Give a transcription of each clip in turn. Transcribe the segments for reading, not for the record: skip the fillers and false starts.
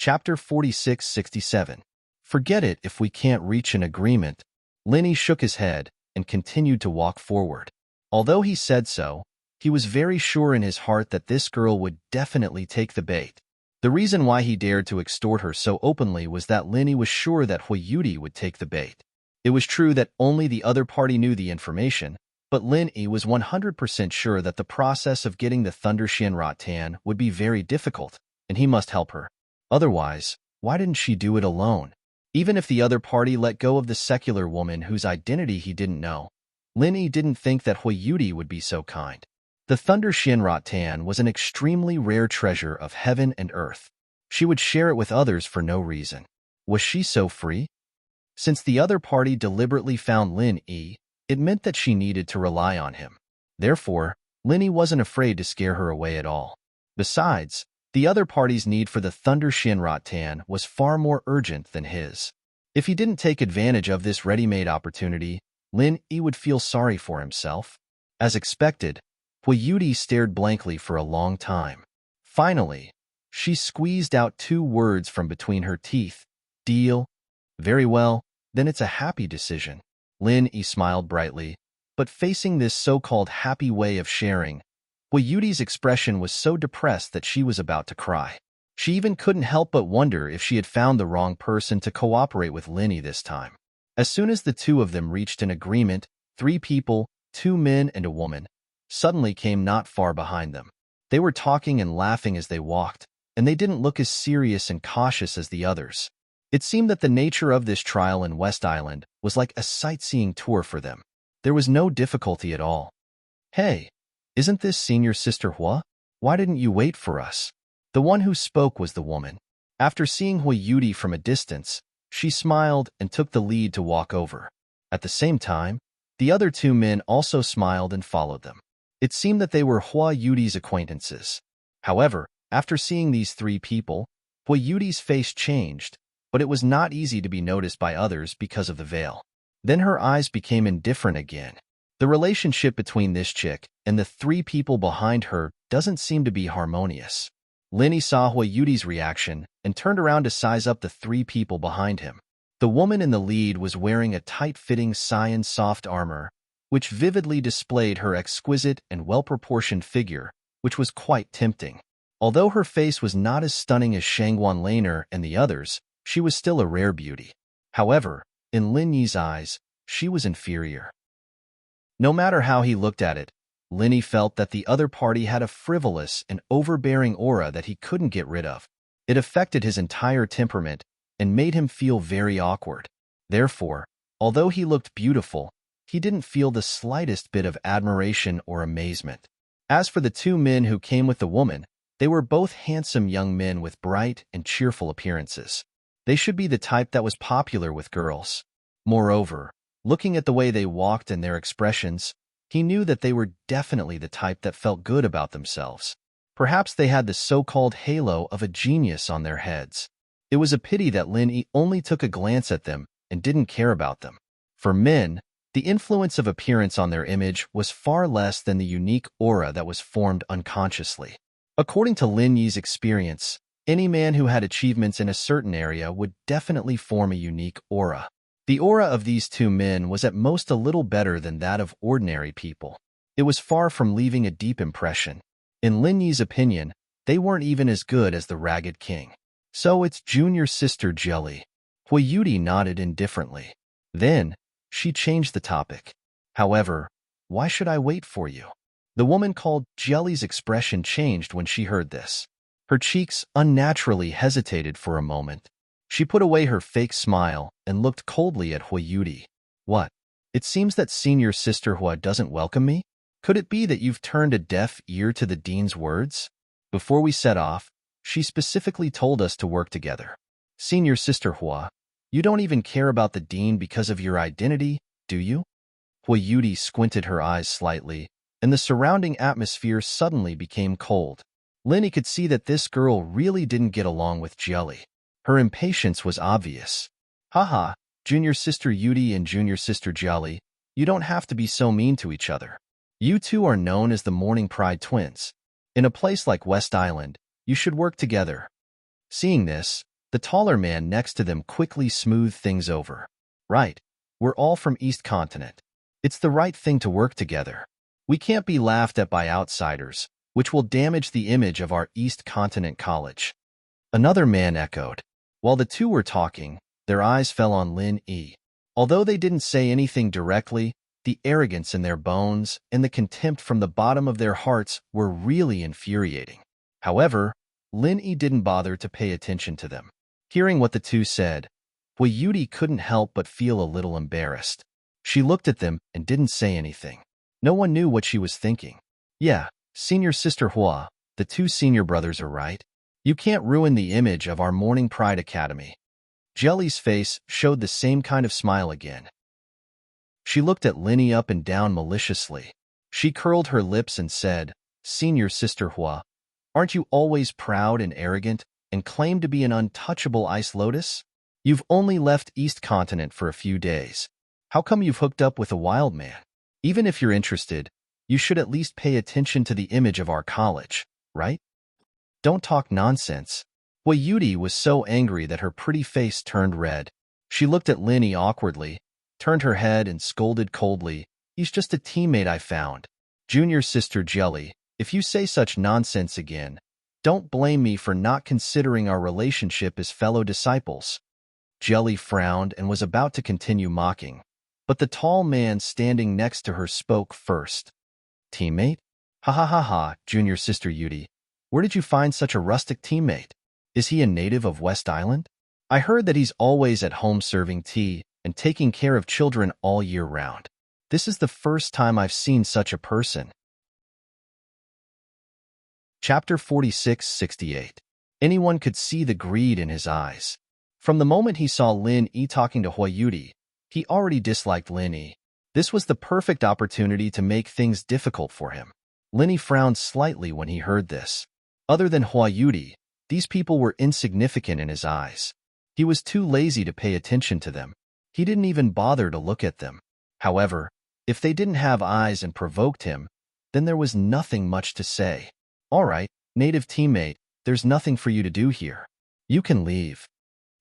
Chapter 4667. Forget it if we can't reach an agreement. Linny shook his head and continued to walk forward. Although he said so, he was very sure in his heart that this girl would definitely take the bait. The reason why he dared to extort her so openly was that Linny was sure that Huiyuti would take the bait. It was true that only the other party knew the information, but Linny was 100% sure that the process of getting the Thunder Shinratan would be very difficult, and he must help her. Otherwise, why didn't she do it alone? Even if the other party let go of the secular woman whose identity he didn't know, Linny didn't think that Huiyuti would be so kind. The Thunder Shinratan was an extremely rare treasure of heaven and earth. She would share it with others for no reason. Was she so free? Since the other party deliberately found Linny, it meant that she needed to rely on him. Therefore, Linny wasn't afraid to scare her away at all. Besides, the other party's need for the Thunder Shinratan was far more urgent than his. If he didn't take advantage of this ready-made opportunity, Linny would feel sorry for himself. As expected, Huiyuti stared blankly for a long time. Finally, she squeezed out 2 words from between her teeth. Deal? Very well, then it's a happy decision. Linny smiled brightly, but facing this so-called happy way of sharing, Huiyuti's expression was so depressed that she was about to cry. She even couldn't help but wonder if she had found the wrong person to cooperate with Linny this time. As soon as the 2 of them reached an agreement, 3 people, 2 men and a woman, suddenly came not far behind them. They were talking and laughing as they walked, and they didn't look as serious and cautious as the others. It seemed that the nature of this trial in West Island was like a sightseeing tour for them. There was no difficulty at all. Hey, isn't this Senior Sister Hua? Why didn't you wait for us? The one who spoke was the woman. After seeing Huiyuti from a distance, she smiled and took the lead to walk over. At the same time, the other 2 men also smiled and followed them. It seemed that they were Huiyuti's acquaintances. However, after seeing these 3 people, Huiyuti's face changed, but it was not easy to be noticed by others because of the veil. Then her eyes became indifferent again. The relationship between this chick and the 3 people behind her doesn't seem to be harmonious. Linny saw Huiyuti's reaction and turned around to size up the 3 people behind him. The woman in the lead was wearing a tight-fitting cyan soft armor, which vividly displayed her exquisite and well-proportioned figure, which was quite tempting. Although her face was not as stunning as Shangguan Laner and the others, she was still a rare beauty. However, in Linny's eyes, she was inferior. No matter how he looked at it, Linny felt that the other party had a frivolous and overbearing aura that he couldn't get rid of. It affected his entire temperament and made him feel very awkward. Therefore, although he looked beautiful, he didn't feel the slightest bit of admiration or amazement. As for the 2 men who came with the woman, they were both handsome young men with bright and cheerful appearances. They should be the type that was popular with girls. Moreover, looking at the way they walked and their expressions, he knew that they were definitely the type that felt good about themselves. Perhaps they had the so-called halo of a genius on their heads. It was a pity that Linny only took a glance at them and didn't care about them. For men, the influence of appearance on their image was far less than the unique aura that was formed unconsciously. According to Linny's experience, any man who had achievements in a certain area would definitely form a unique aura. The aura of these 2 men was at most a little better than that of ordinary people. It was far from leaving a deep impression. In Linny's opinion, they weren't even as good as the Ragged King. So it's junior sister Jelly. Huiyuti nodded indifferently. Then, she changed the topic. However, why should I wait for you? The woman called Jelly's expression changed when she heard this. Her cheeks unnaturally hesitated for a moment. She put away her fake smile and looked coldly at Huiyuti. What? It seems that Senior Sister Hua doesn't welcome me? Could it be that you've turned a deaf ear to the dean's words? Before we set off, she specifically told us to work together. Senior Sister Hua, you don't even care about the dean because of your identity, do you? Huiyuti squinted her eyes slightly, and the surrounding atmosphere suddenly became cold. Linny could see that this girl really didn't get along with Jelly. Her impatience was obvious. Haha, Junior Sister Yuti and Junior Sister Jelly, you don't have to be so mean to each other. You 2 are known as the Morning Pride twins. In a place like West Island, you should work together. Seeing this, The taller man next to them quickly smoothed things over. Right. We're all from East Continent. It's the right thing to work together. We can't be laughed at by outsiders, which will damage the image of our East Continent college. Another man echoed. While the two were talking, their eyes fell on Lin Yi. Although they didn't say anything directly, the arrogance in their bones and the contempt from the bottom of their hearts were really infuriating. However, Lin Yi didn't bother to pay attention to them. Hearing what the two said, Hui Yudi couldn't help but feel a little embarrassed. She looked at them and didn't say anything. No one knew what she was thinking. Yeah, senior sister Hua, the two senior brothers are right. You can't ruin the image of our Morning Pride Academy. Jelly's face showed the same kind of smile again. She looked at Linny up and down maliciously. She curled her lips and said, Senior sister Hua, aren't you always proud and arrogant and claim to be an untouchable ice lotus? You've only left East Continent for a few days. How come you've hooked up with a wild man? Even if you're interested, you should at least pay attention to the image of our college, right? Don't talk nonsense. Hui Yudi was so angry that her pretty face turned red. She looked at Linny awkwardly, turned her head and scolded coldly, He's just a teammate I found. Junior sister Jelly, if you say such nonsense again, don't blame me for not considering our relationship as fellow disciples. Jelly frowned and was about to continue mocking, but the tall man standing next to her spoke first. Teammate? Ha ha ha ha, junior sister Yudi. Where did you find such a rustic teammate? Is he a native of West Island? I heard that he's always at home serving tea and taking care of children all year round. This is the first time I've seen such a person. Chapter 46-68. Anyone could see the greed in his eyes. From the moment he saw Lin Yi talking to Hui Yudi, he already disliked Lin Yi. This was the perfect opportunity to make things difficult for him. Lin Yi frowned slightly when he heard this. Other than Hui Yudi, these people were insignificant in his eyes. He was too lazy to pay attention to them. He didn't even bother to look at them. However, if they didn't have eyes and provoked him, then there was nothing much to say. All right, native teammate, there's nothing for you to do here. You can leave.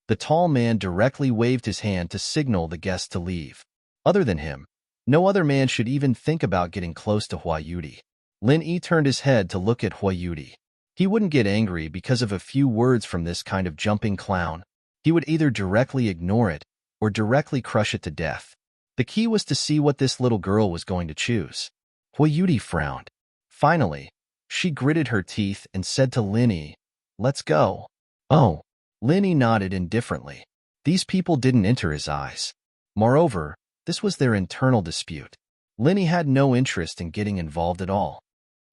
The tall man directly waved his hand to signal the guest to leave. Other than him, no other man should even think about getting close to Hui Yudi. Lin Yi turned his head to look at Hui Yudi. He wouldn't get angry because of a few words from this kind of jumping clown. He would either directly ignore it or directly crush it to death. The key was to see what this little girl was going to choose. Hui Yudi frowned. Finally, she gritted her teeth and said to Lin Yi, "Let's go." Oh. Lin Yi nodded indifferently. These people didn't enter his eyes. Moreover, this was their internal dispute. Lin Yi had no interest in getting involved at all.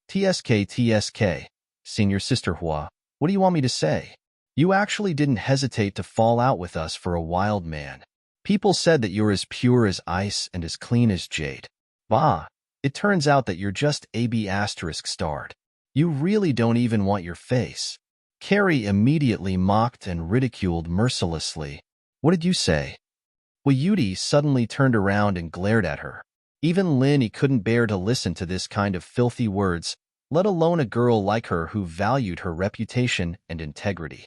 TSK, senior sister Hua, what do you want me to say? You actually didn't hesitate to fall out with us for a wild man. People said that you're as pure as ice and as clean as jade. Bah, it turns out that you're just AB****. You really don't even want your face. Carrie immediately mocked and ridiculed mercilessly. What did you say? Hui Yudi suddenly turned around and glared at her. Even Lin Yi couldn't bear to listen to this kind of filthy words, let alone a girl like her who valued her reputation and integrity.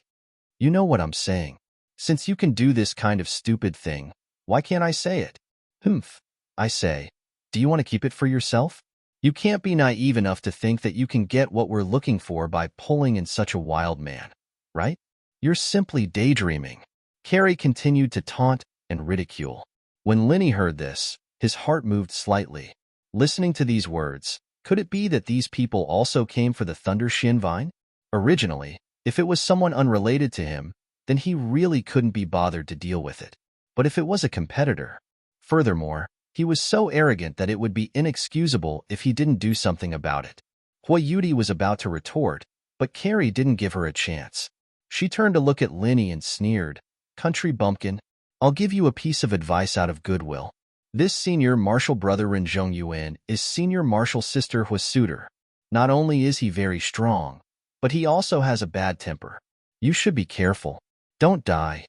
You know what I'm saying. Since you can do this kind of stupid thing, why can't I say it? Humph. I say, do you want to keep it for yourself? You can't be naive enough to think that you can get what we're looking for by pulling in such a wild man, right? You're simply daydreaming. Carrie continued to taunt and ridicule. When Lin Yi heard this, his heart moved slightly. Listening to these words, could it be that these people also came for the Thunder Shin Vine? Originally, if it was someone unrelated to him, then he really couldn't be bothered to deal with it. But if it was a competitor... Furthermore, he was so arrogant that it would be inexcusable if he didn't do something about it. Hui Yudi was about to retort, but Carrie didn't give her a chance. She turned to look at Lin Yi and sneered, "Country bumpkin, I'll give you a piece of advice out of goodwill. This senior martial brother Ren Zhongyuan is senior martial sister Hua Suitor. Not only is he very strong, but he also has a bad temper. You should be careful. Don't die."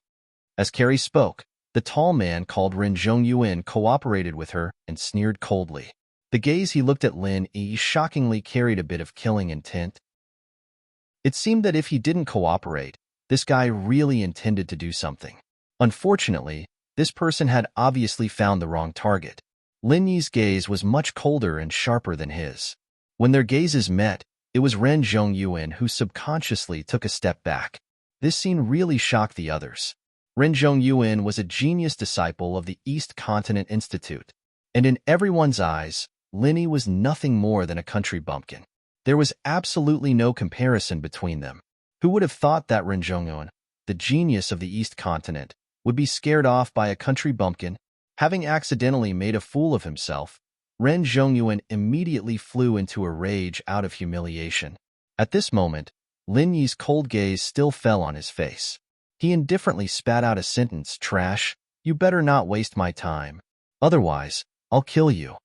As Carrie spoke, the tall man called Ren Zhongyuan cooperated with her and sneered coldly. The gaze he looked at Lin Yi shockingly carried a bit of killing intent. It seemed that if he didn't cooperate, This guy really intended to do something. Unfortunately, this person had obviously found the wrong target. Lin Yi's gaze was much colder and sharper than his. When their gazes met, it was Ren Zhongyuan who subconsciously took a step back. This scene really shocked the others. Ren Zhongyuan was a genius disciple of the East Continent Institute, and in everyone's eyes, Lin Yi was nothing more than a country bumpkin. There was absolutely no comparison between them. Who would have thought that Ren Zhongyuan, the genius of the East Continent, would be scared off by a country bumpkin? Having accidentally made a fool of himself, Ren Zhongyuan immediately flew into a rage out of humiliation. At this moment, Lin Yi's cold gaze still fell on his face. He indifferently spat out a sentence, "Trash, you better not waste my time. Otherwise, I'll kill you."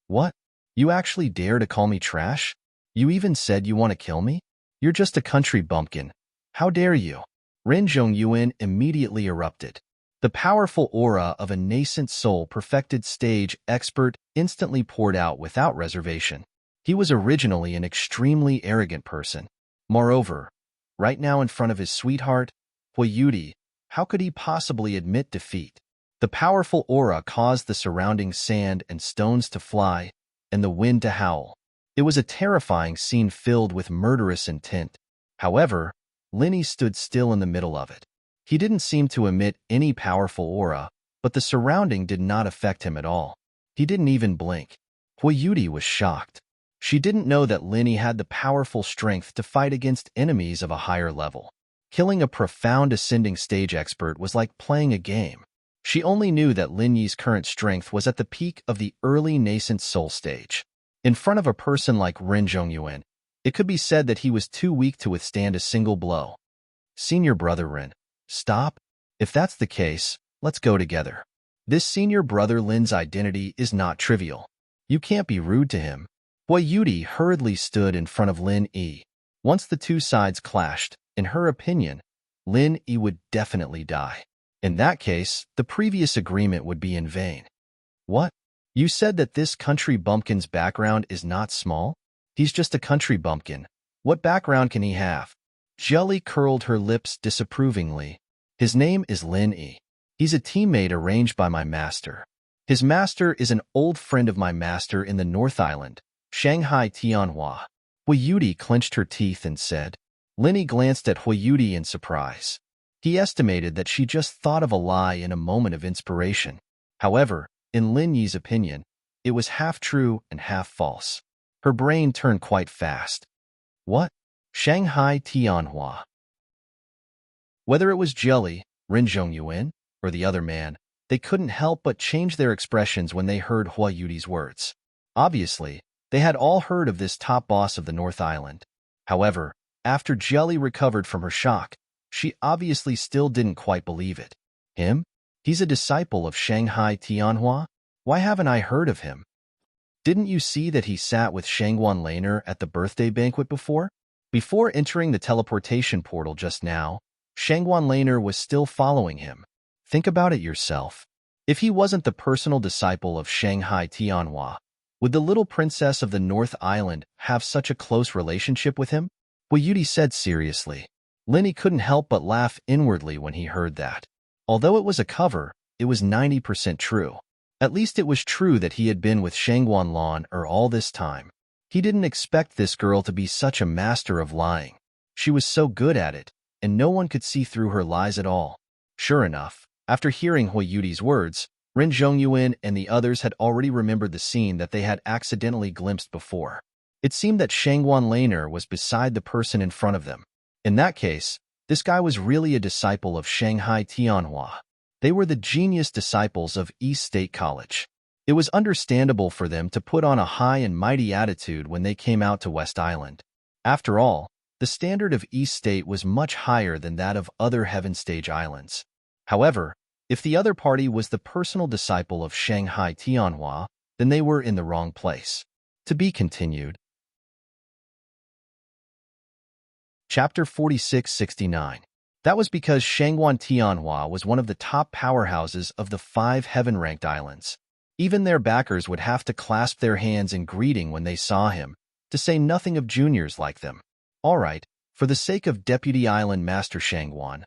"What? You actually dare to call me trash? You even said you want to kill me? You're just a country bumpkin. How dare you?" Ren Zhongyuan immediately erupted. The powerful aura of a nascent soul-perfected stage expert instantly poured out without reservation. He was originally an extremely arrogant person. Moreover, right now in front of his sweetheart, Huiyuti, how could he possibly admit defeat? The powerful aura caused the surrounding sand and stones to fly, and the wind to howl. It was a terrifying scene filled with murderous intent. However, Lin Yi stood still in the middle of it. He didn't seem to emit any powerful aura, but the surrounding did not affect him at all. He didn't even blink. Huiyuti was shocked. She didn't know that Lin Yi had the powerful strength to fight against enemies of a higher level. Killing a profound ascending stage expert was like playing a game. She only knew that Lin Yi's current strength was at the peak of the early nascent soul stage. In front of a person like Ren Zhongyuan, it could be said that he was too weak to withstand a single blow. "Senior brother Ren, stop. If that's the case, let's go together." This senior brother Lin's identity is not trivial. You can't be rude to him. Huiyuti hurriedly stood in front of Lin Yi. Once the two sides clashed, in her opinion, Lin Yi would definitely die. In that case, the previous agreement would be in vain. "What? You said that this country bumpkin's background is not small? He's just a country bumpkin. What background can he have?" Jelly curled her lips disapprovingly. "His name is Lin Yi. He's a teammate arranged by my master. His master is an old friend of my master in the North Island, Shanghai Tianhua." Huiyuti clenched her teeth and said. Lin Yi glanced at Huiyuti in surprise. He estimated that she just thought of a lie in a moment of inspiration. However, in Lin Yi's opinion, it was half true and half false. Her brain turned quite fast. What? Shanghai Tianhua. Whether it was Jelly, Ren Zhongyuan, or the other man, they couldn't help but change their expressions when they heard Huiyuti's words. Obviously, they had all heard of this top boss of the North Island. However, after Jelly recovered from her shock, she obviously still didn't quite believe it. Him? He's a disciple of Shanghai Tianhua? Why haven't I heard of him? Didn't you see that he sat with Shangguan Laner at the birthday banquet before? Before entering the teleportation portal just now, Shangguan Laner was still following him. Think about it yourself. If he wasn't the personal disciple of Shanghai Tianhua, would the little princess of the North Island have such a close relationship with him? Huiyuti said seriously. Lin Yi couldn't help but laugh inwardly when he heard that. Although it was a cover, it was 90% true. At least it was true that he had been with Shangguan Laner all this time. He didn't expect this girl to be such a master of lying. She was so good at it, and no one could see through her lies at all. Sure enough, after hearing Huiyuti's words, Ren Zhongyuan and the others had already remembered the scene that they had accidentally glimpsed before. It seemed that Shangguan Laner was beside the person in front of them. In that case, this guy was really a disciple of Shanghai Tianhua. They were the genius disciples of East State College. It was understandable for them to put on a high and mighty attitude when they came out to West Island. After all, the standard of East State was much higher than that of other Heaven Stage islands. However, if the other party was the personal disciple of Shanghai Tianhua, then they were in the wrong place. To be continued. Chapter 4669. That was because Shangguan Tianhua was one of the top powerhouses of the 5 heaven-ranked islands. Even their backers would have to clasp their hands in greeting when they saw him, to say nothing of juniors like them. All right, For the sake of Deputy Island Master Shangwan,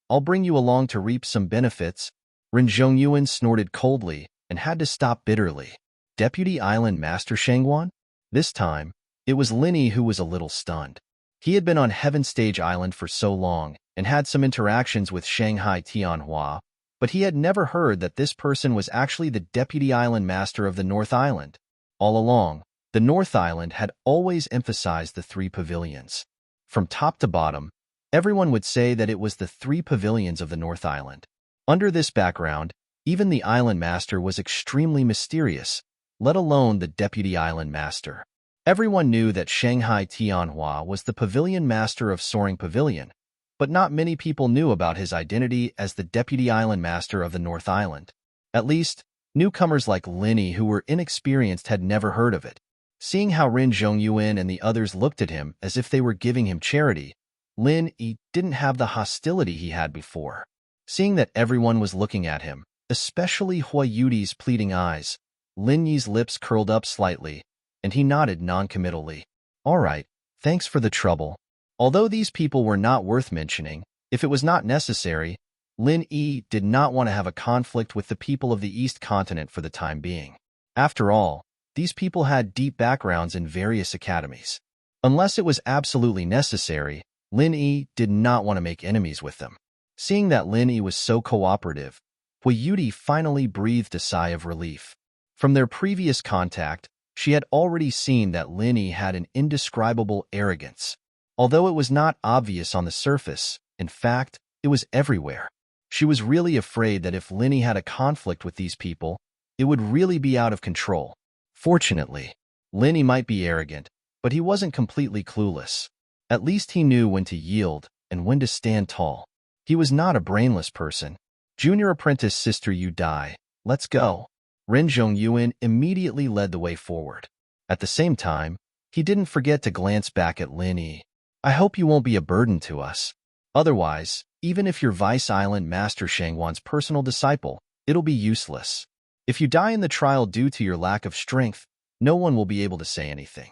I'll bring you along to reap some benefits. Ren Zhongyuan snorted coldly and had to stop bitterly. Deputy Island Master Shangwan? This time, it was Linny who was a little stunned. He had been on Heaven Stage Island for so long and had some interactions with Shanghai Tianhua, but he had never heard that this person was actually the Deputy Island Master of the North Island. All along, the North Island had always emphasized the 3 pavilions. From top to bottom, everyone would say that it was the 3 pavilions of the North Island. Under this background, even the Island Master was extremely mysterious, let alone the Deputy Island Master. Everyone knew that Shanghai Tianhua was the Pavilion Master of Soaring Pavilion, but not many people knew about his identity as the Deputy Island Master of the North Island. At least, newcomers like Linny who were inexperienced had never heard of it. Seeing how Ren Zhongyuan and the others looked at him as if they were giving him charity, Lin Yi didn't have the hostility he had before. Seeing that everyone was looking at him, especially Hua Yudi's pleading eyes, Lin Yi's lips curled up slightly, and he nodded non-committally. All right, thanks for the trouble. Although these people were not worth mentioning, if it was not necessary, Lin Yi did not want to have a conflict with the people of the East Continent for the time being. After all, these people had deep backgrounds in various academies. Unless it was absolutely necessary, Lin Yi did not want to make enemies with them. Seeing that Lin Yi was so cooperative, Hua Yudi finally breathed a sigh of relief. From their previous contact, she had already seen that Lin Yi had an indescribable arrogance. Although it was not obvious on the surface, in fact, it was everywhere. She was really afraid that if Lin Yi had a conflict with these people, it would really be out of control. Fortunately, Lin Yi might be arrogant, but he wasn't completely clueless. At least he knew when to yield and when to stand tall. He was not a brainless person. Junior apprentice Sister Yu Dai, let's go. Ren Zhongyuan immediately led the way forward. At the same time, he didn't forget to glance back at Lin Yi. I hope you won't be a burden to us. Otherwise, even if you're Vice Island Master Shangwan's personal disciple, it'll be useless. If you die in the trial due to your lack of strength, no one will be able to say anything.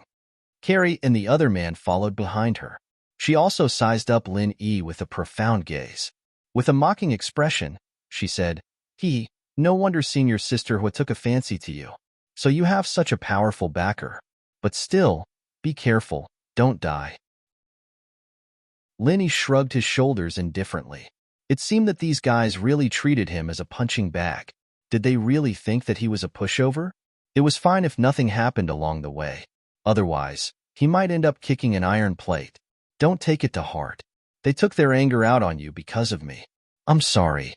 Carrie and the other man followed behind her. She also sized up Lin Yi with a profound gaze. With a mocking expression, she said, No wonder Senior Sister Hua took a fancy to you. So you have such a powerful backer. But still, be careful, don't die. Lin Yi shrugged his shoulders indifferently. It seemed that these guys really treated him as a punching bag. Did they really think that he was a pushover? It was fine if nothing happened along the way. Otherwise, he might end up kicking an iron plate. Don't take it to heart. They took their anger out on you because of me. I'm sorry.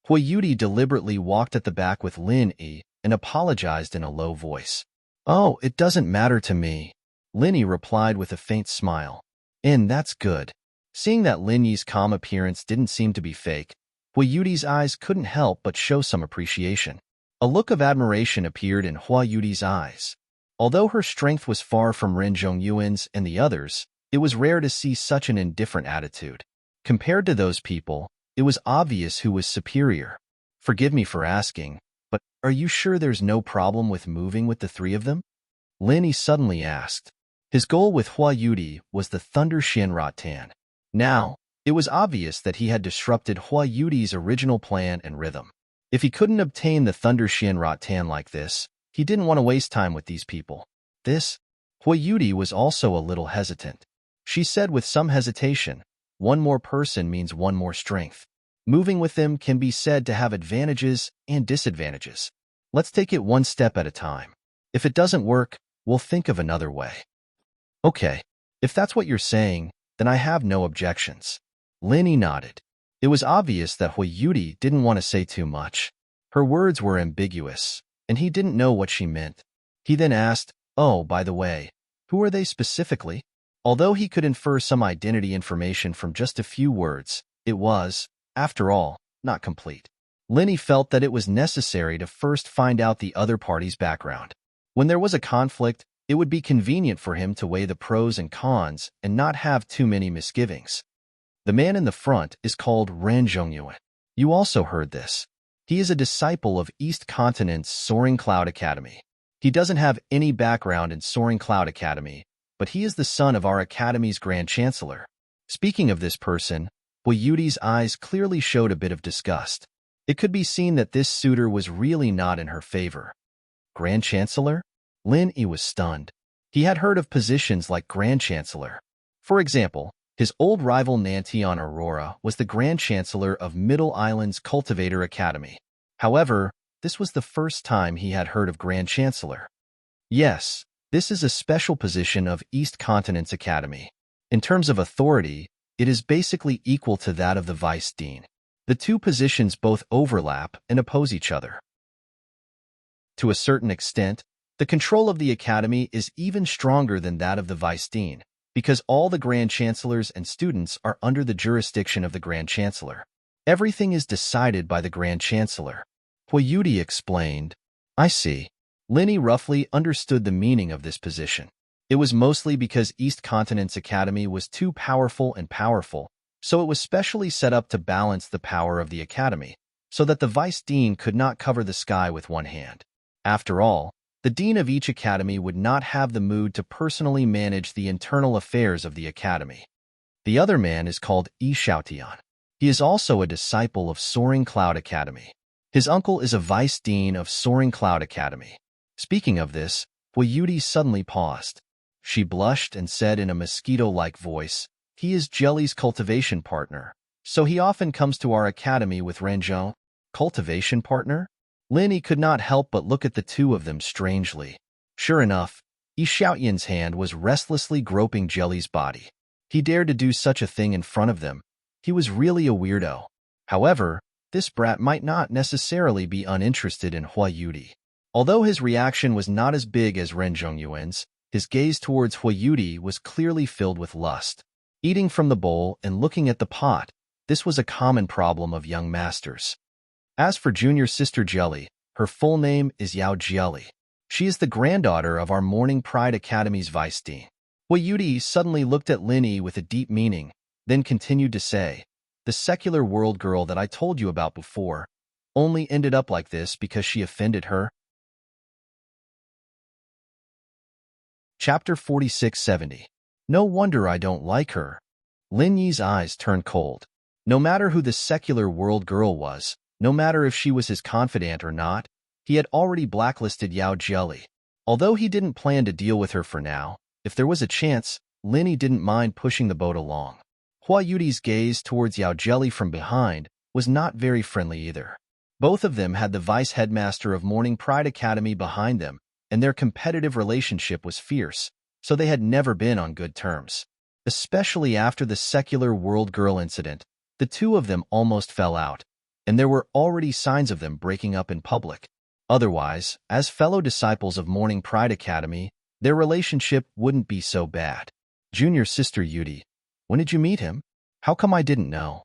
Hua Yudi deliberately walked at the back with Lin Yi and apologized in a low voice. Oh, it doesn't matter to me. Lin Yi replied with a faint smile. That's good. Seeing that Lin Yi's calm appearance didn't seem to be fake, Hua Yudi's eyes couldn't help but show some appreciation. A look of admiration appeared in Hua Yudi's eyes. Although her strength was far from Ren Zhongyuan's and the others, it was rare to see such an indifferent attitude. Compared to those people, it was obvious who was superior. Forgive me for asking, but are you sure there's no problem with moving with the 3 of them? Lin Yi suddenly asked. His goal with Hua Yudi was the Thunder Shinra Tan. Now, it was obvious that he had disrupted Hua Yudi's original plan and rhythm. If he couldn't obtain the Thunder Shinra Tan like this, he didn't want to waste time with these people. Hua Yudi was also a little hesitant. She said with some hesitation, one more person means one more strength. Moving with them can be said to have advantages and disadvantages. Let's take it one step at a time. If it doesn't work, we'll think of another way. Okay, if that's what you're saying, then I have no objections. Lin Yi nodded. It was obvious that Hua Yudi didn't want to say too much. Her words were ambiguous, and he didn't know what she meant. He then asked, Oh, by the way, who are they specifically? Although he could infer some identity information from just a few words, it was, after all, not complete. Lin Yi felt that it was necessary to first find out the other party's background. When there was a conflict, it would be convenient for him to weigh the pros and cons and not have too many misgivings. The man in the front is called Ren Zhongyuan. You also heard this. He is a disciple of East Continent's Soaring Cloud Academy. He doesn't have any background in Soaring Cloud Academy, but he is the son of our academy's Grand Chancellor. Speaking of this person, Yuti's eyes clearly showed a bit of disgust. It could be seen that this suitor was really not in her favor. Grand Chancellor? Lin Yi was stunned. He had heard of positions like Grand Chancellor. For example, his old rival Nantion Aurora was the Grand Chancellor of Middle Island's Cultivator Academy. However, this was the first time he had heard of Grand Chancellor. Yes, this is a special position of East Continent's Academy. In terms of authority, it is basically equal to that of the Vice Dean. The two positions both overlap and oppose each other. To a certain extent, the control of the Academy is even stronger than that of the Vice Dean, because all the Grand Chancellors and students are under the jurisdiction of the Grand Chancellor. Everything is decided by the Grand Chancellor. Yuti explained. I see. Lin Yi roughly understood the meaning of this position. It was mostly because East Continent's Academy was too powerful, so it was specially set up to balance the power of the Academy, so that the Vice Dean could not cover the sky with one hand. After all, the Dean of each Academy would not have the mood to personally manage the internal affairs of the Academy. The other man is called Yi Xiaotian. He is also a disciple of Soaring Cloud Academy. His uncle is a Vice Dean of Soaring Cloud Academy. Speaking of this, Yuti suddenly paused. She blushed and said in a mosquito-like voice, he is Jelly's cultivation partner, so he often comes to our academy with Renzhong. Cultivation partner? Lin Yi could not help but look at the two of them strangely. Sure enough, Yi Xiaotian's hand was restlessly groping Jelly's body. He dared to do such a thing in front of them. He was really a weirdo. However, this brat might not necessarily be uninterested in Yuti. Although his reaction was not as big as Renzhong Yuan's, his gaze towards Yuti was clearly filled with lust. Eating from the bowl and looking at the pot, this was a common problem of young masters. As for junior sister Jelly, her full name is Yao Jelly. She is the granddaughter of our Morning Pride Academy's Vice Dean. Yuti suddenly looked at Lin Yi with a deep meaning, then continued to say, the secular world girl that I told you about before only ended up like this because she offended her. Chapter 4670. No wonder I don't like her. Lin Yi's eyes turned cold. No matter who the secular world girl was, no matter if she was his confidant or not, he had already blacklisted Yao Jelly. Although he didn't plan to deal with her for now, if there was a chance, Lin Yi didn't mind pushing the boat along. Yuti's gaze towards Yao Jelly from behind was not very friendly either. Both of them had the vice headmaster of Morning Pride Academy behind them, and their competitive relationship was fierce, so they had never been on good terms. Especially after the secular world girl incident, the two of them almost fell out, and there were already signs of them breaking up in public. Otherwise, as fellow disciples of Morning Pride Academy, their relationship wouldn't be so bad. Junior sister Yuti, when did you meet him? How come I didn't know?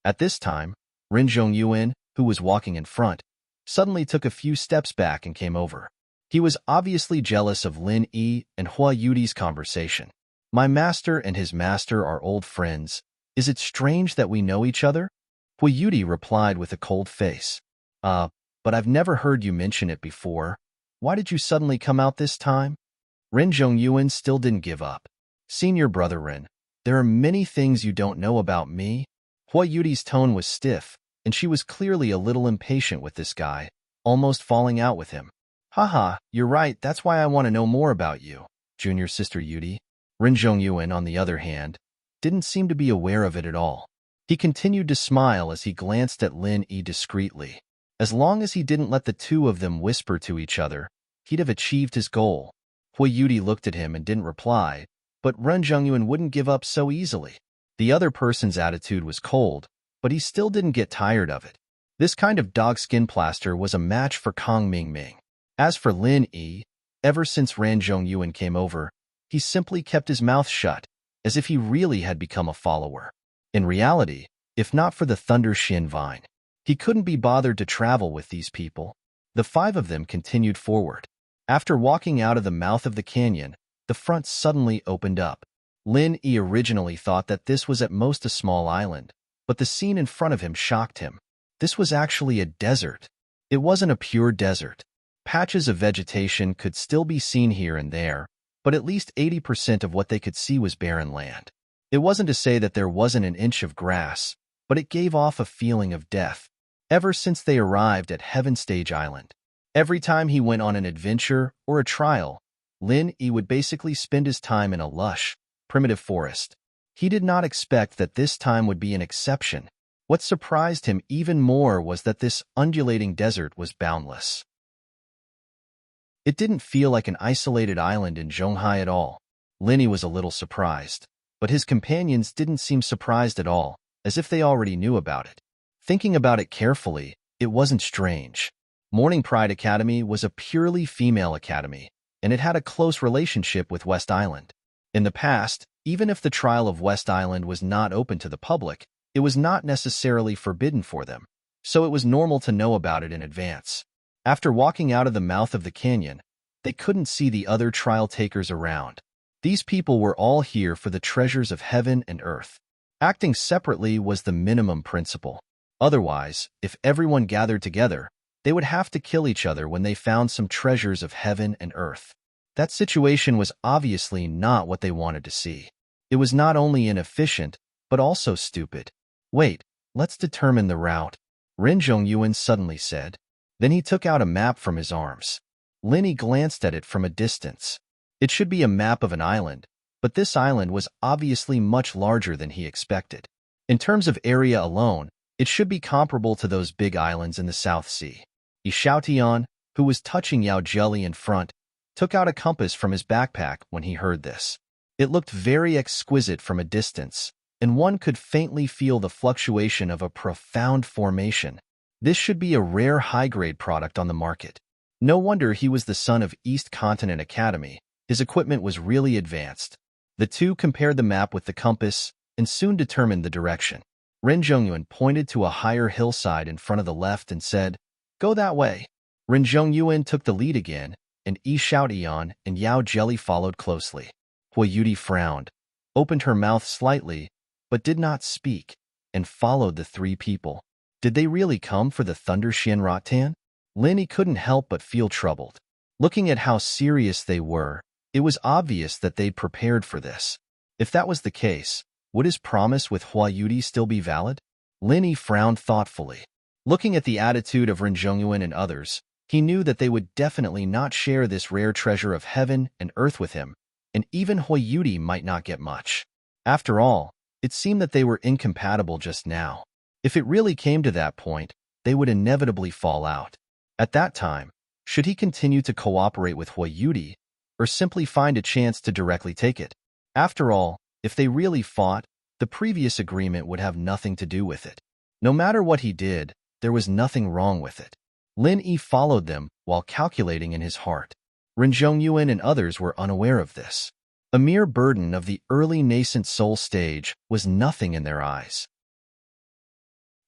At this time, Renzhong Yuan, who was walking in front, suddenly took a few steps back and came over. He was obviously jealous of Lin Yi and Yuti's conversation. My master and his master are old friends. Is it strange that we know each other? Yuti replied with a cold face. But I've never heard you mention it before. Why did you suddenly come out this time? Renzhong Yuan still didn't give up. Senior brother Ren, there are many things you don't know about me. Yuti's tone was stiff, and she was clearly a little impatient with this guy, almost falling out with him. Haha, you're right, that's why I want to know more about you, junior sister Yuti. Renzhong Yuan, on the other hand, didn't seem to be aware of it at all. He continued to smile as he glanced at Lin Yi discreetly. As long as he didn't let the two of them whisper to each other, he'd have achieved his goal. Yuti looked at him and didn't reply, but Renzhong Yuan wouldn't give up so easily. The other person's attitude was cold, but he still didn't get tired of it. This kind of dog-skin plaster was a match for Kong Mingming. As for Lin Yi, ever since Renzhong Yuan came over, he simply kept his mouth shut, as if he really had become a follower. In reality, if not for the Thunder Shin Vine, he couldn't be bothered to travel with these people. The five of them continued forward. After walking out of the mouth of the canyon, the front suddenly opened up. Lin Yi originally thought that this was at most a small island, but the scene in front of him shocked him. This was actually a desert. It wasn't a pure desert. Patches of vegetation could still be seen here and there, but at least 80% of what they could see was barren land. It wasn't to say that there wasn't an inch of grass, but it gave off a feeling of death. Ever since they arrived at Heaven Stage Island, every time he went on an adventure or a trial, Lin Yi would basically spend his time in a lush, primitive forest. He did not expect that this time would be an exception. What surprised him even more was that this undulating desert was boundless. It didn't feel like an isolated island in Zhonghai at all. Lin Yi was a little surprised, but his companions didn't seem surprised at all, as if they already knew about it. Thinking about it carefully, it wasn't strange. Morning Pride Academy was a purely female academy, and it had a close relationship with West Island. In the past, even if the trial of West Island was not open to the public, it was not necessarily forbidden for them, so it was normal to know about it in advance. After walking out of the mouth of the canyon, they couldn't see the other trial takers around. These people were all here for the treasures of heaven and earth. Acting separately was the minimum principle. Otherwise, if everyone gathered together, they would have to kill each other when they found some treasures of heaven and earth. That situation was obviously not what they wanted to see. It was not only inefficient, but also stupid. Wait, let's determine the route, Ren Zhongyuan suddenly said. Then he took out a map from his arms. Lin Yi glanced at it from a distance. It should be a map of an island, but this island was obviously much larger than he expected. In terms of area alone, it should be comparable to those big islands in the South Sea. Yi Xiaotian, who was touching Yao Jelly in front, took out a compass from his backpack when he heard this. It looked very exquisite from a distance, and one could faintly feel the fluctuation of a profound formation. This should be a rare high-grade product on the market. No wonder he was the son of East Continent Academy. His equipment was really advanced. The two compared the map with the compass and soon determined the direction. Ren Zhongyuan pointed to a higher hillside in front of the left and said, "Go that way." Ren Zhongyuan took the lead again, and Yi Xiaotian and Yao Jelly followed closely. Hui Yudi frowned, opened her mouth slightly, but did not speak, and followed the three people. Did they really come for the Thunder Xianratan? Lin Yi couldn't help but feel troubled. Looking at how serious they were, it was obvious that they'd prepared for this. If that was the case, would his promise with Hui Yudi still be valid? Lin Yi frowned thoughtfully. Looking at the attitude of Ren Zhongyuan and others, he knew that they would definitely not share this rare treasure of heaven and earth with him, and even Hui Yudi might not get much. After all, it seemed that they were incompatible just now. If it really came to that point, they would inevitably fall out. At that time, should he continue to cooperate with Hui Yudi, or simply find a chance to directly take it? After all, if they really fought, the previous agreement would have nothing to do with it. No matter what he did, there was nothing wrong with it. Lin Yi followed them while calculating in his heart. Ren Zhongyuan and others were unaware of this. A mere burden of the early nascent soul stage was nothing in their eyes.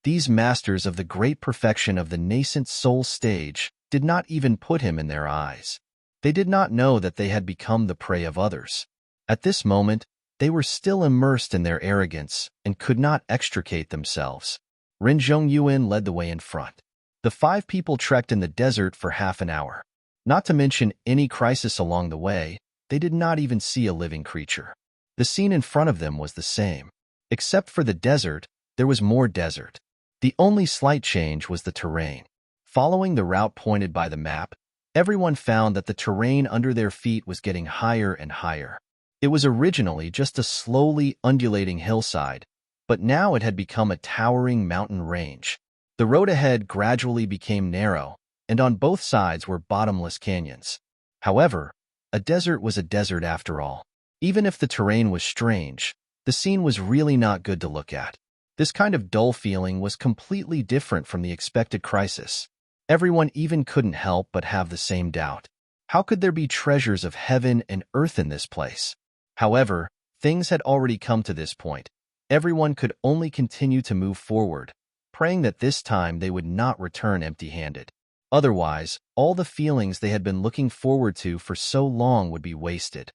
These masters of the great perfection of the nascent soul stage did not even put him in their eyes. They did not know that they had become the prey of others. At this moment, they were still immersed in their arrogance and could not extricate themselves. Ren Zhongyuan led the way in front. The five people trekked in the desert for half an hour. Not to mention any crisis along the way, they did not even see a living creature. The scene in front of them was the same. Except for the desert, there was more desert. The only slight change was the terrain. Following the route pointed by the map, everyone found that the terrain under their feet was getting higher and higher. It was originally just a slowly undulating hillside, but now it had become a towering mountain range. The road ahead gradually became narrow, and on both sides were bottomless canyons. However, a desert was a desert after all. Even if the terrain was strange, the scene was really not good to look at. This kind of dull feeling was completely different from the expected crisis. Everyone even couldn't help but have the same doubt. How could there be treasures of heaven and earth in this place? However, things had already come to this point. Everyone could only continue to move forward, praying that this time they would not return empty-handed. Otherwise, all the feelings they had been looking forward to for so long would be wasted.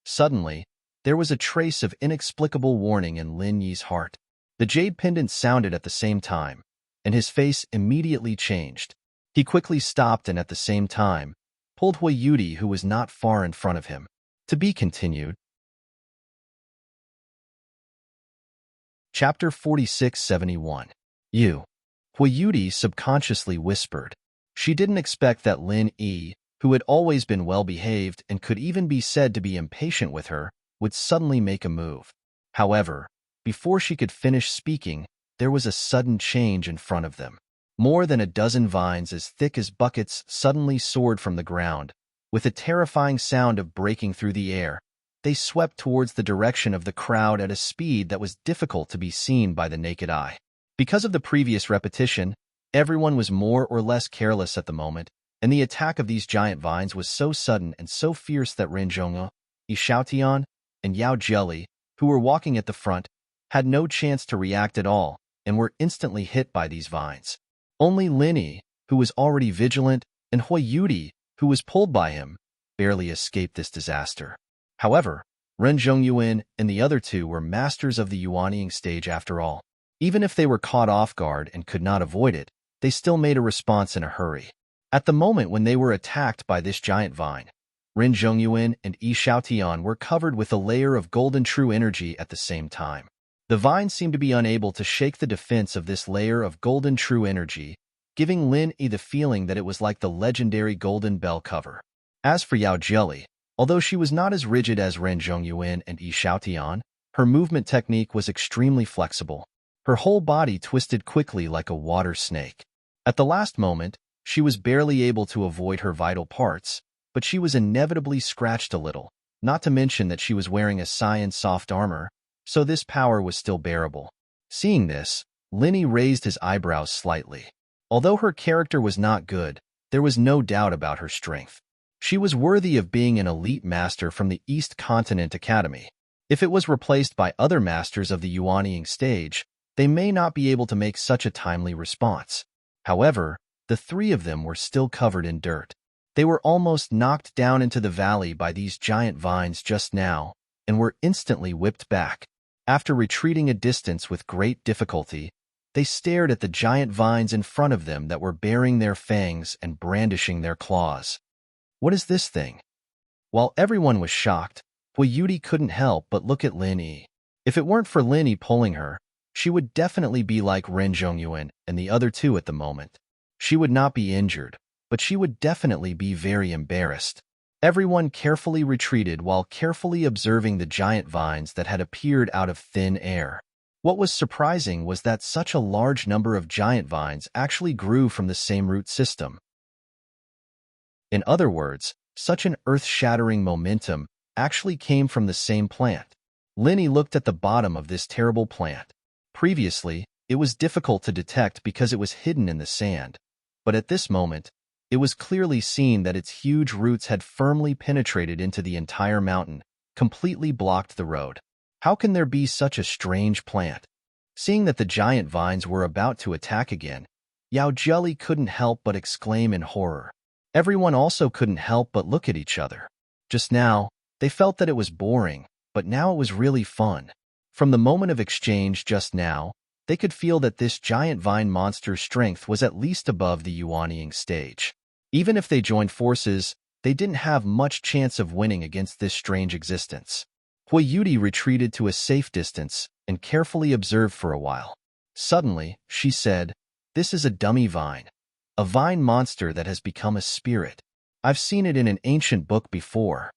Suddenly, there was a trace of inexplicable warning in Lin Yi's heart. The jade pendant sounded at the same time, and his face immediately changed. He quickly stopped and at the same time, pulled Hui Yudi, who was not far in front of him. To be continued. Chapter 4671. You. Huiyuti subconsciously whispered. She didn't expect that Lin Yi, who had always been well-behaved and could even be said to be impatient with her, would suddenly make a move. However, before she could finish speaking, there was a sudden change in front of them. More than a dozen vines as thick as buckets suddenly soared from the ground. With a terrifying sound of breaking through the air, they swept towards the direction of the crowd at a speed that was difficult to be seen by the naked eye. Because of the previous repetition, everyone was more or less careless at the moment, and the attack of these giant vines was so sudden and so fierce that Ren Zhonghe, Yi Xiaotian, and Yao Jelly, who were walking at the front, had no chance to react at all and were instantly hit by these vines. Only Lin Yi, who was already vigilant, and Huiyuti, who was pulled by him, barely escaped this disaster. However, Ren Zhongyuan and the other two were masters of the Yuanying stage after all. Even if they were caught off guard and could not avoid it, they still made a response in a hurry. At the moment when they were attacked by this giant vine, Ren Zhongyuan and Yi Xiaotian were covered with a layer of golden true energy at the same time. The vine seemed to be unable to shake the defense of this layer of golden true energy, giving Lin Yi the feeling that it was like the legendary golden bell cover. As for Yao Jelly, although she was not as rigid as Ren Zhongyuan and Yi Xiaotian, her movement technique was extremely flexible. Her whole body twisted quickly like a water snake. At the last moment, she was barely able to avoid her vital parts, but she was inevitably scratched a little, not to mention that she was wearing a cyan soft armor, so this power was still bearable. Seeing this, Lin Yi raised his eyebrows slightly. Although her character was not good, there was no doubt about her strength. She was worthy of being an elite master from the East Continent Academy. If it was replaced by other masters of the Yuanying stage, they may not be able to make such a timely response. However, the three of them were still covered in dirt. They were almost knocked down into the valley by these giant vines just now, and were instantly whipped back. After retreating a distance with great difficulty, they stared at the giant vines in front of them that were baring their fangs and brandishing their claws. What is this thing? While everyone was shocked, Huiyuti couldn't help but look at Lin Yi. If it weren't for Lin Yi pulling her, she would definitely be like Ren Zhongyuan and the other two at the moment. She would not be injured, but she would definitely be very embarrassed. Everyone carefully retreated while carefully observing the giant vines that had appeared out of thin air. What was surprising was that such a large number of giant vines actually grew from the same root system. In other words, such an earth-shattering momentum actually came from the same plant. Lin Yi looked at the bottom of this terrible plant. Previously, it was difficult to detect because it was hidden in the sand, but at this moment, it was clearly seen that its huge roots had firmly penetrated into the entire mountain, completely blocked the road. How can there be such a strange plant? Seeing that the giant vines were about to attack again, Yao Jelly couldn't help but exclaim in horror. Everyone also couldn't help but look at each other. Just now, they felt that it was boring, but now it was really fun. From the moment of exchange just now, they could feel that this giant vine monster's strength was at least above the Yuanying stage. Even if they joined forces, they didn't have much chance of winning against this strange existence. Huiyuti retreated to a safe distance and carefully observed for a while. Suddenly, she said, "This is a dummy vine. A vine monster that has become a spirit. I've seen it in an ancient book before."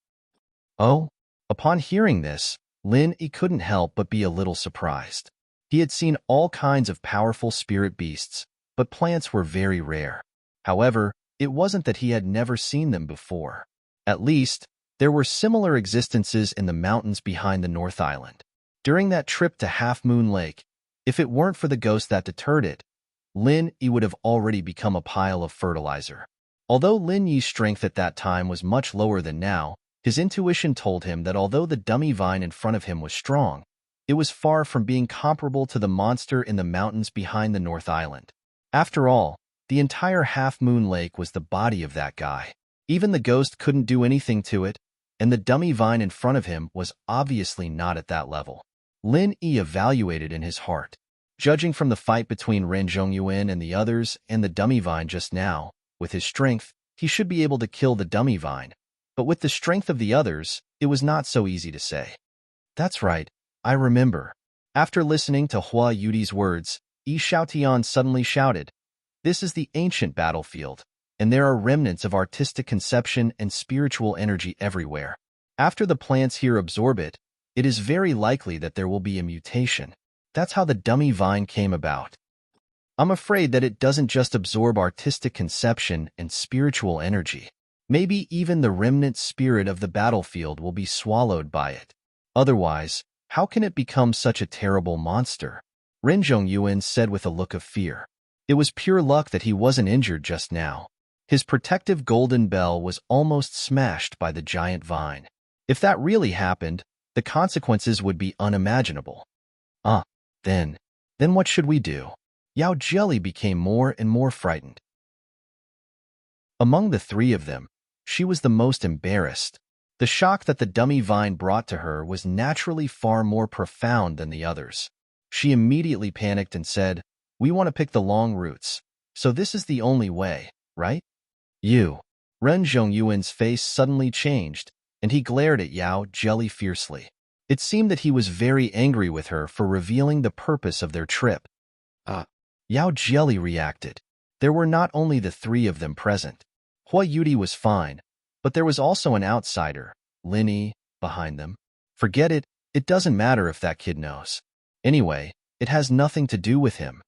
Oh? Upon hearing this, Lin Yi couldn't help but be a little surprised. He had seen all kinds of powerful spirit beasts, but plants were very rare. However, it wasn't that he had never seen them before. At least, there were similar existences in the mountains behind the North Island. During that trip to Half Moon Lake, if it weren't for the ghost that deterred it, Lin Yi would have already become a pile of fertilizer. Although Lin Yi's strength at that time was much lower than now, his intuition told him that although the dummy vine in front of him was strong, it was far from being comparable to the monster in the mountains behind the North Island. After all, the entire Half Moon Lake was the body of that guy. Even the ghost couldn't do anything to it, and the dummy vine in front of him was obviously not at that level. Lin Yi evaluated in his heart. Judging from the fight between Ren Zhongyuan and the others and the dummy vine just now, with his strength, he should be able to kill the dummy vine. But with the strength of the others, it was not so easy to say. That's right, I remember. After listening to Hua Yudi's words, Yi Xiaotian suddenly shouted, "This is the ancient battlefield, and there are remnants of artistic conception and spiritual energy everywhere. After the plants here absorb it, it is very likely that there will be a mutation. That's how the dummy vine came about. I'm afraid that it doesn't just absorb artistic conception and spiritual energy. Maybe even the remnant spirit of the battlefield will be swallowed by it. Otherwise, how can it become such a terrible monster?" Ren Zhongyuan said with a look of fear. It was pure luck that he wasn't injured just now. His protective golden bell was almost smashed by the giant vine. If that really happened, the consequences would be unimaginable. Then what should we do? Yao Jelly became more and more frightened. Among the three of them, she was the most embarrassed. The shock that the dummy vine brought to her was naturally far more profound than the others. She immediately panicked and said, "We want to pick the long routes, so this is the only way, right?" "You." Ren Zhongyuan's face suddenly changed, and he glared at Yao Jelly fiercely. It seemed that he was very angry with her for revealing the purpose of their trip. Yao Jelly reacted. There were not only the three of them present. Hua Yudi was fine, but there was also an outsider, Linny, behind them. Forget it, it doesn't matter if that kid knows. Anyway, it has nothing to do with him.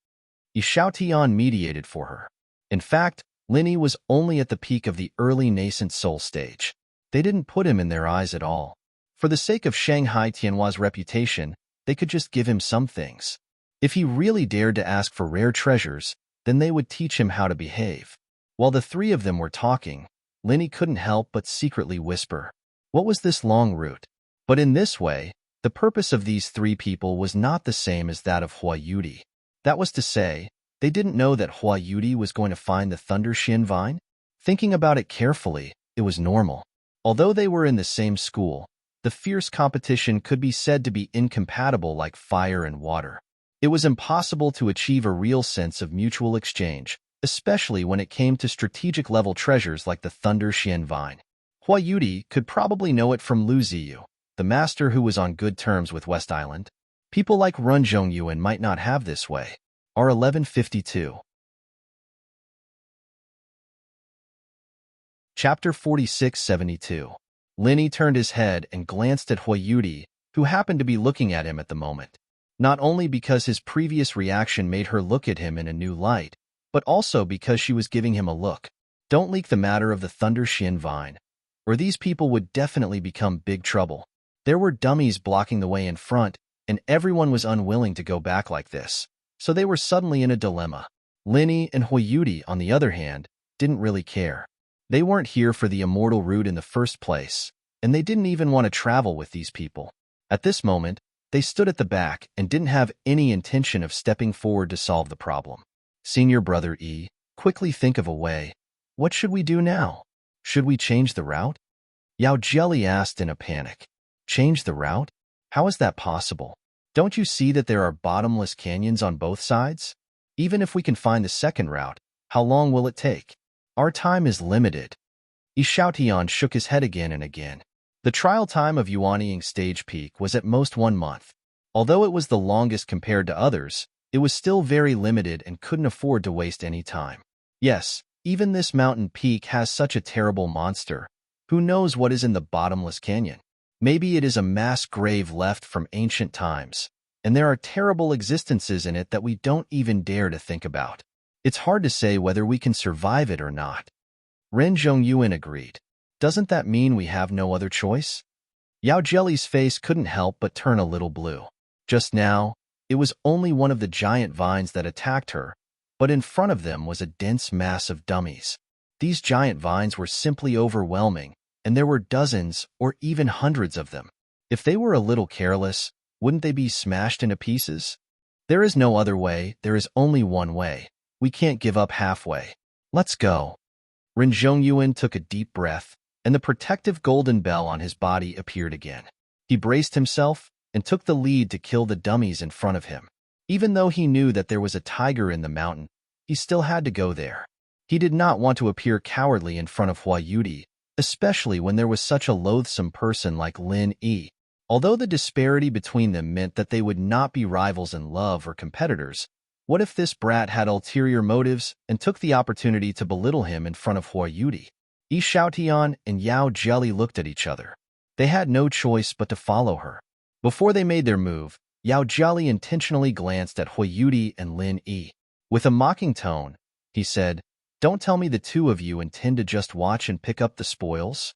Yi Xiaotian mediated for her. In fact, Linny was only at the peak of the early nascent soul stage. They didn't put him in their eyes at all. For the sake of Shanghai Tianhua's reputation, they could just give him some things. If he really dared to ask for rare treasures, then they would teach him how to behave. While the three of them were talking, Linny couldn't help but secretly whisper, "What was this long route?" But in this way, the purpose of these three people was not the same as that of Hua Yudi. That was to say, they didn't know that Hua Yudi was going to find the Thunder Xian vine. Thinking about it carefully, it was normal. Although they were in the same school, the fierce competition could be said to be incompatible like fire and water. It was impossible to achieve a real sense of mutual exchange, especially when it came to strategic-level treasures like the Thunder Xian vine. Hua Yudi could probably know it from Lu Ziyu, the master who was on good terms with West Island. People like Run Zhongyuan might not have this way. R1152. Chapter 4672. Linny turned his head and glanced at Hua Yudi, who happened to be looking at him at the moment. Not only because his previous reaction made her look at him in a new light, but also because she was giving him a look. Don't leak the matter of the Thunder Xian vine, or these people would definitely become big trouble. There were dummies blocking the way in front, and everyone was unwilling to go back like this, so they were suddenly in a dilemma. Linny and Hua Yudi, on the other hand, didn't really care. They weren't here for the immortal route in the first place, and they didn't even want to travel with these people. At this moment, they stood at the back and didn't have any intention of stepping forward to solve the problem. Senior Brother E, quickly think of a way. What should we do now? Should we change the route? Yao Jelly asked in a panic. Change the route? How is that possible? Don't you see that there are bottomless canyons on both sides? Even if we can find the second route, how long will it take? Our time is limited. Yi Xiaotian shook his head again and again. The trial time of Yuanying stage peak was at most 1 month. Although it was the longest compared to others, it was still very limited and couldn't afford to waste any time. Yes, even this mountain peak has such a terrible monster. Who knows what is in the bottomless canyon? Maybe it is a mass grave left from ancient times, and there are terrible existences in it that we don't even dare to think about. It's hard to say whether we can survive it or not. Ren Zhongyuan agreed. Doesn't that mean we have no other choice? Yao Jelly's face couldn't help but turn a little blue. Just now, it was only one of the giant vines that attacked her, but in front of them was a dense mass of dummies. These giant vines were simply overwhelming, and there were dozens or even hundreds of them. If they were a little careless, wouldn't they be smashed into pieces? There is no other way, there is only one way. We can't give up halfway. Let's go. Ren Zhongyuan took a deep breath, and the protective golden bell on his body appeared again. He braced himself and took the lead to kill the dummies in front of him. Even though he knew that there was a tiger in the mountain, he still had to go there. He did not want to appear cowardly in front of Hua Yudi, especially when there was such a loathsome person like Lin Yi. Although the disparity between them meant that they would not be rivals in love or competitors, what if this brat had ulterior motives and took the opportunity to belittle him in front of Hua Yudi? Yi Xiaotian and Yao Jelly looked at each other. They had no choice but to follow her. Before they made their move, Yao Jelly intentionally glanced at Hua Yudi and Lin Yi. With a mocking tone, he said, "Don't tell me the two of you intend to just watch and pick up the spoils?"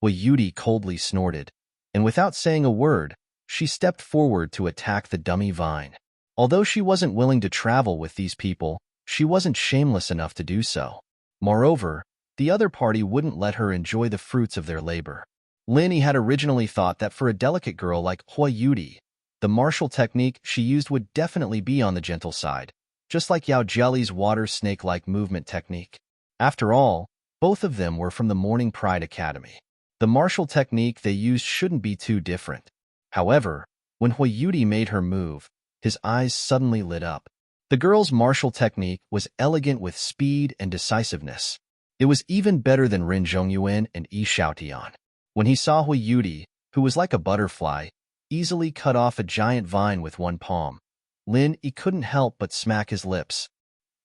Hua Yudi coldly snorted, and without saying a word, she stepped forward to attack the dummy vine. Although she wasn't willing to travel with these people, she wasn't shameless enough to do so. Moreover, the other party wouldn't let her enjoy the fruits of their labor. Lin Yi had originally thought that for a delicate girl like Hua Yudi, the martial technique she used would definitely be on the gentle side, just like Yao Jelly's water snake-like movement technique. After all, both of them were from the Morning Pride Academy. The martial technique they used shouldn't be too different. However, when Hua Yudi made her move, his eyes suddenly lit up. The girl's martial technique was elegant with speed and decisiveness. It was even better than Ren Zhongyuan and Yi Xiaotian. When he saw Hua Yudi, who was like a butterfly, easily cut off a giant vine with one palm, Lin Yi couldn't help but smack his lips.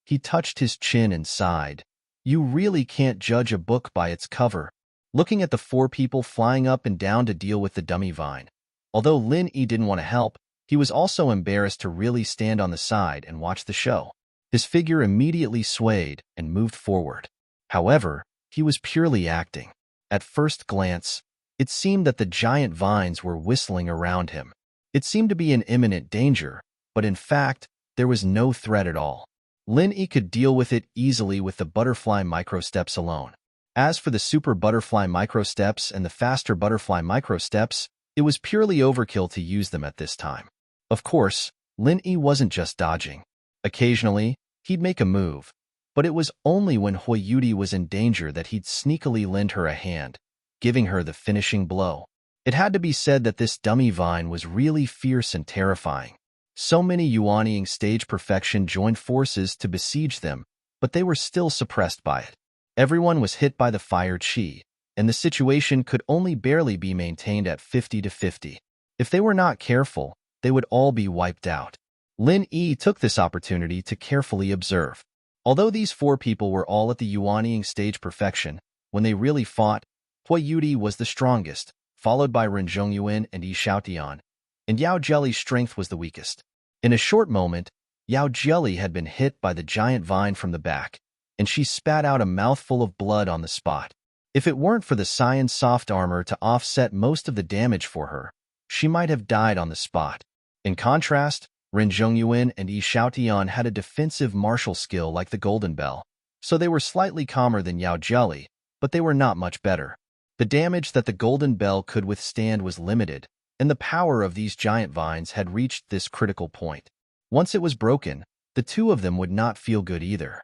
He touched his chin and sighed. You really can't judge a book by its cover. Looking at the four people flying up and down to deal with the dummy vine. Although Lin Yi didn't want to help, he was also embarrassed to really stand on the side and watch the show. His figure immediately swayed and moved forward. However, he was purely acting. At first glance, it seemed that the giant vines were whistling around him. It seemed to be in imminent danger, but in fact, there was no threat at all. Lin Yi could deal with it easily with the butterfly microsteps alone. As for the super butterfly microsteps and the faster butterfly microsteps, it was purely overkill to use them at this time. Of course, Lin Yi wasn't just dodging. Occasionally, he'd make a move, but it was only when Hua Yudi was in danger that he'd sneakily lend her a hand, giving her the finishing blow. It had to be said that this dummy vine was really fierce and terrifying. So many Yuanying stage perfection joined forces to besiege them, but they were still suppressed by it. Everyone was hit by the fire chi, and the situation could only barely be maintained at 50-50. If they were not careful, they would all be wiped out. Lin Yi took this opportunity to carefully observe. Although these four people were all at the Yuanying stage perfection, when they really fought, Hua Yudi was the strongest, followed by Ren Zhongyuan and Yi Xiaotian, and Yao Jelly's strength was the weakest. In a short moment, Yao Jelly had been hit by the giant vine from the back, and she spat out a mouthful of blood on the spot. If it weren't for the Cyan soft armor to offset most of the damage for her, she might have died on the spot. In contrast, Ren Zhongyuan and Yi Xiaotian had a defensive martial skill like the Golden Bell, so they were slightly calmer than Yao Jelly, but they were not much better. The damage that the Golden Bell could withstand was limited, and the power of these giant vines had reached this critical point. Once it was broken, the two of them would not feel good either.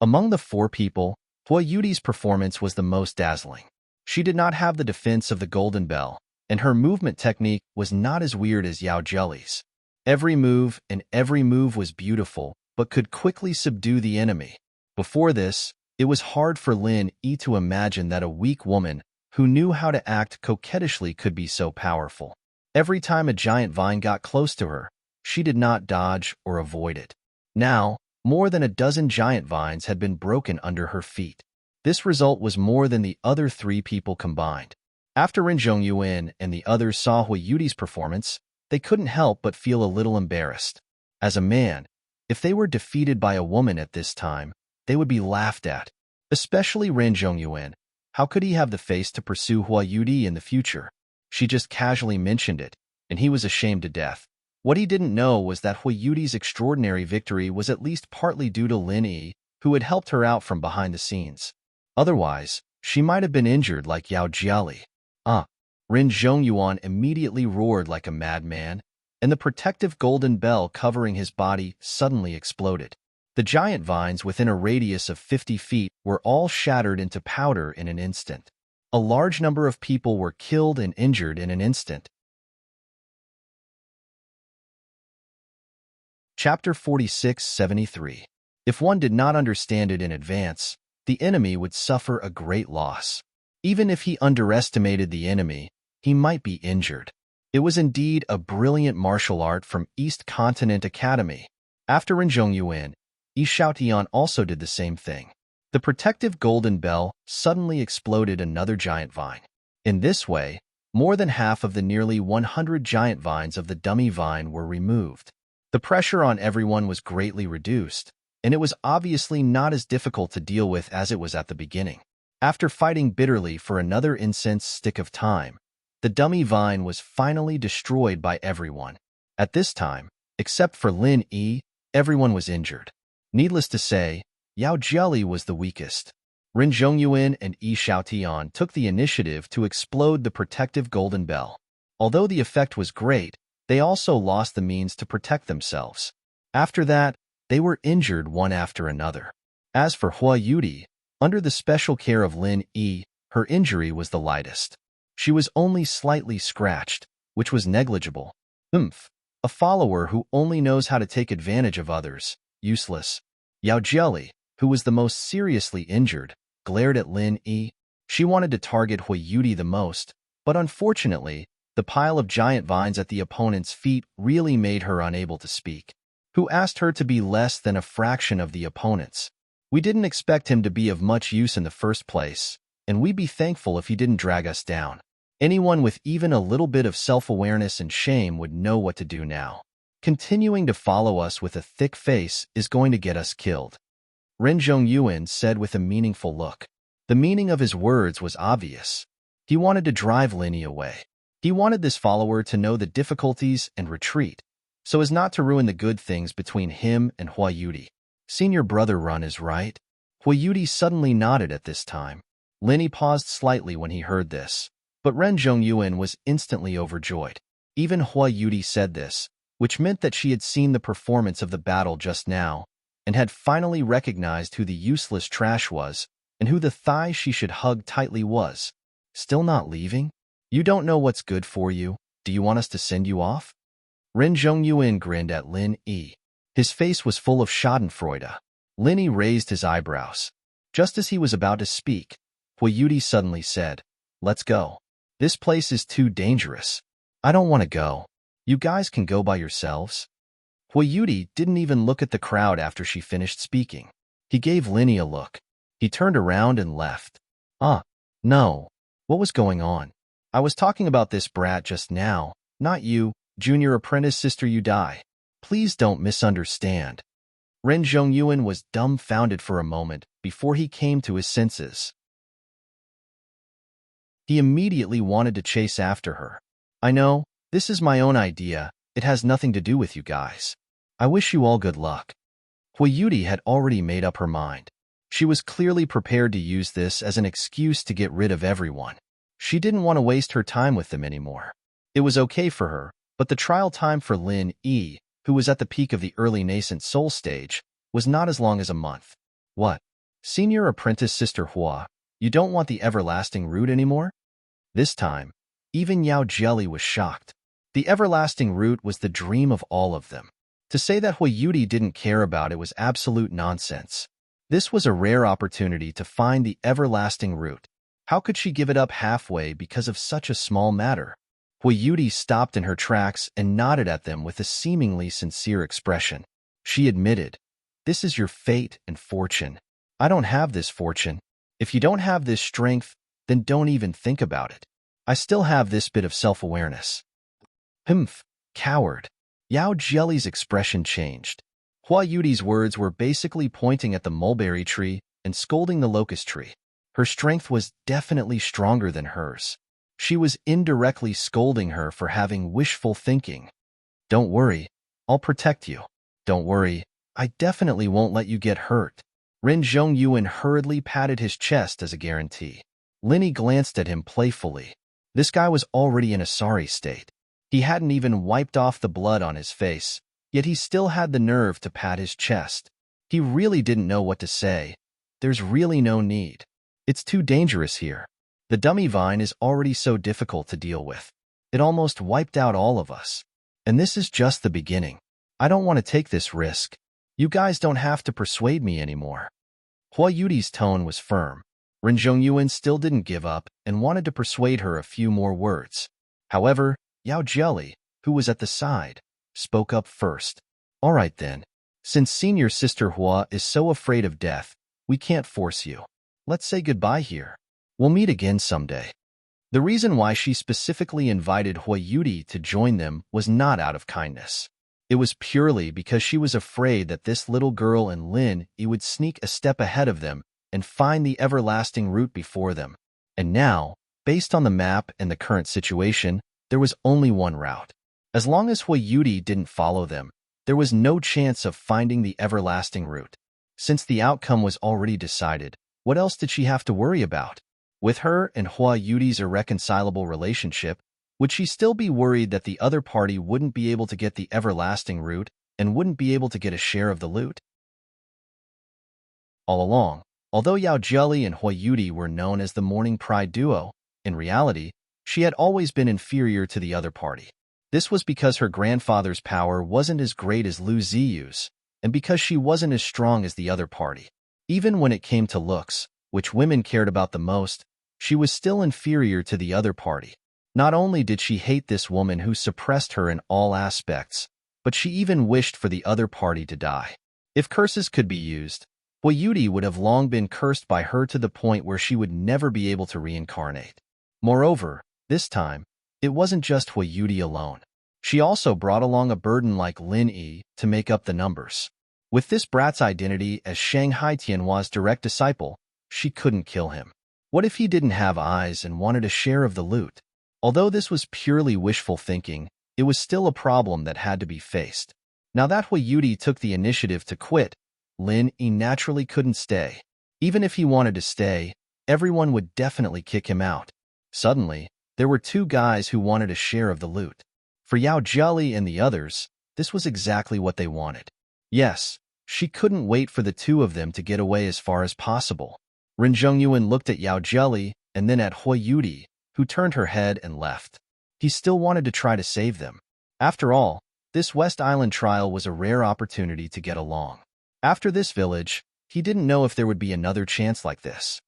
Among the four people, Hua Yudi's performance was the most dazzling. She did not have the defense of the Golden Bell, and her movement technique was not as weird as Yao Jelly's. Every move was beautiful, but could quickly subdue the enemy. Before this, it was hard for Lin Yi to imagine that a weak woman who knew how to act coquettishly could be so powerful. Every time a giant vine got close to her, she did not dodge or avoid it. Now, more than a dozen giant vines had been broken under her feet. This result was more than the other three people combined. After Ren Zhongyuan and the others saw Hua Yudi's performance, they couldn't help but feel a little embarrassed. As a man, if they were defeated by a woman at this time, they would be laughed at. Especially Ren Zhongyuan. How could he have the face to pursue Hua Yudi in the future? She just casually mentioned it, and he was ashamed to death. What he didn't know was that Hua Yudi's extraordinary victory was at least partly due to Lin Yi, who had helped her out from behind the scenes. Otherwise, she might have been injured like Yao Jiali. Ren Zhongyuan immediately roared like a madman, and the protective golden bell covering his body suddenly exploded. The giant vines within a radius of 50 feet were all shattered into powder in an instant. A large number of people were killed and injured in an instant. Chapter 46-73. If one did not understand it in advance, the enemy would suffer a great loss. Even if he underestimated the enemy, he might be injured. It was indeed a brilliant martial art from East Continent Academy. After Ren Zhongyuan, Yi Xiaotian also did the same thing. The protective golden bell suddenly exploded another giant vine. In this way, more than half of the nearly 100 giant vines of the dummy vine were removed. The pressure on everyone was greatly reduced, and it was obviously not as difficult to deal with as it was at the beginning. After fighting bitterly for another incense stick of time, the dummy vine was finally destroyed by everyone. At this time, except for Lin Yi, everyone was injured. Needless to say, Yao Jieli was the weakest. Ren Zhongyuan and Yi Xiaotian took the initiative to explode the protective golden bell. Although the effect was great, they also lost the means to protect themselves. After that, they were injured one after another. As for Hua Yudi, under the special care of Lin Yi, her injury was the lightest. She was only slightly scratched, which was negligible. A follower who only knows how to take advantage of others, useless. Yao Jieli, who was the most seriously injured, glared at Lin Yi. She wanted to target Hua Yudi the most, but unfortunately, the pile of giant vines at the opponent's feet really made her unable to speak. Who asked her to be less than a fraction of the opponent's? We didn't expect him to be of much use in the first place, and we'd be thankful if he didn't drag us down. Anyone with even a little bit of self-awareness and shame would know what to do now. Continuing to follow us with a thick face is going to get us killed. Ren Zhongyuan said with a meaningful look. The meaning of his words was obvious. He wanted to drive Linny away. He wanted this follower to know the difficulties and retreat, so as not to ruin the good things between him and Hua Yudi. Senior brother Run is right. Hua Yudi suddenly nodded at this time. Linny paused slightly when he heard this, but Ren Zhongyuan was instantly overjoyed. Even Hua Yudi said this, which meant that she had seen the performance of the battle just now, and had finally recognized who the useless trash was, and who the thigh she should hug tightly was. Still not leaving? You don't know what's good for you. Do you want us to send you off? Ren Zhongyuan grinned at Lin Yi. His face was full of schadenfreude. Lin Yi raised his eyebrows. Just as he was about to speak, Hua Yudi suddenly said, "Let's go. This place is too dangerous. I don't want to go. You guys can go by yourselves." Hua Yudi didn't even look at the crowd after she finished speaking. He gave Lin Yi a look. He turned around and left. No. What was going on? I was talking about this brat just now, not you, junior apprentice sister Yudai. Please don't misunderstand. Ren Zhongyuan was dumbfounded for a moment before he came to his senses. He immediately wanted to chase after her. I know, this is my own idea. It has nothing to do with you guys. I wish you all good luck. Hua Yudi had already made up her mind. She was clearly prepared to use this as an excuse to get rid of everyone. She didn't want to waste her time with them anymore. It was okay for her, but the trial time for Lin Yi, who was at the peak of the early nascent soul stage, was not as long as a month. What? Senior apprentice sister Hua, you don't want the everlasting root anymore? This time, even Yao Jieli was shocked. The everlasting root was the dream of all of them. To say that Hua Yudi didn't care about it was absolute nonsense. This was a rare opportunity to find the everlasting root. How could she give it up halfway because of such a small matter? Hua Yudi stopped in her tracks and nodded at them with a seemingly sincere expression. She admitted, "This is your fate and fortune. I don't have this fortune. If you don't have this strength, then don't even think about it. I still have this bit of self-awareness." Coward. Yao Jieli's expression changed. Hua Yudi's words were basically pointing at the mulberry tree and scolding the locust tree. Her strength was definitely stronger than hers. She was indirectly scolding her for having wishful thinking. "Don't worry, I'll protect you. Don't worry, I definitely won't let you get hurt." Ren Zhongyuan hurriedly patted his chest as a guarantee. Lin Yi glanced at him playfully. This guy was already in a sorry state. He hadn't even wiped off the blood on his face, yet he still had the nerve to pat his chest. He really didn't know what to say. There's really no need. It's too dangerous here. The dummy vine is already so difficult to deal with. It almost wiped out all of us. And this is just the beginning. I don't want to take this risk. You guys don't have to persuade me anymore. Hua Yudi's tone was firm. Ren Zhongyuan still didn't give up and wanted to persuade her a few more words. However, Yao Jelly, who was at the side, spoke up first. All right then. Since senior sister Hua is so afraid of death, we can't force you. Let's say goodbye here. We'll meet again someday. The reason why she specifically invited Hua Yudi to join them was not out of kindness. It was purely because she was afraid that this little girl and Lin Yi would sneak a step ahead of them and find the everlasting route before them. And now, based on the map and the current situation, there was only one route. As long as Hua Yudi didn't follow them, there was no chance of finding the everlasting route. Since the outcome was already decided, what else did she have to worry about? With her and Hua Yudi's irreconcilable relationship, would she still be worried that the other party wouldn't be able to get the everlasting route and wouldn't be able to get a share of the loot? All along, although Yao Jelly and Hua Yudi were known as the Morning Pride duo, in reality, she had always been inferior to the other party. This was because her grandfather's power wasn't as great as Lu Ziyu's, and because she wasn't as strong as the other party. Even when it came to looks, which women cared about the most, she was still inferior to the other party. Not only did she hate this woman who suppressed her in all aspects, but she even wished for the other party to die. If curses could be used, Hua Yudi would have long been cursed by her to the point where she would never be able to reincarnate. Moreover, this time, it wasn't just Hua Yudi alone. She also brought along a burden like Lin Yi to make up the numbers. With this brat's identity as Shanghai Tianhua's direct disciple, she couldn't kill him. What if he didn't have eyes and wanted a share of the loot? Although this was purely wishful thinking, it was still a problem that had to be faced. Now that Hua Yudi took the initiative to quit, Lin Yi naturally couldn't stay. Even if he wanted to stay, everyone would definitely kick him out. Suddenly, there were two guys who wanted a share of the loot. For Yao Jelly and the others, this was exactly what they wanted. Yes, she couldn't wait for the two of them to get away as far as possible. Ren Zhongyuan looked at Yao Jelly and then at Hua Yudi, who turned her head and left. He still wanted to try to save them. After all, this West Island trial was a rare opportunity to get along. After this village, he didn't know if there would be another chance like this.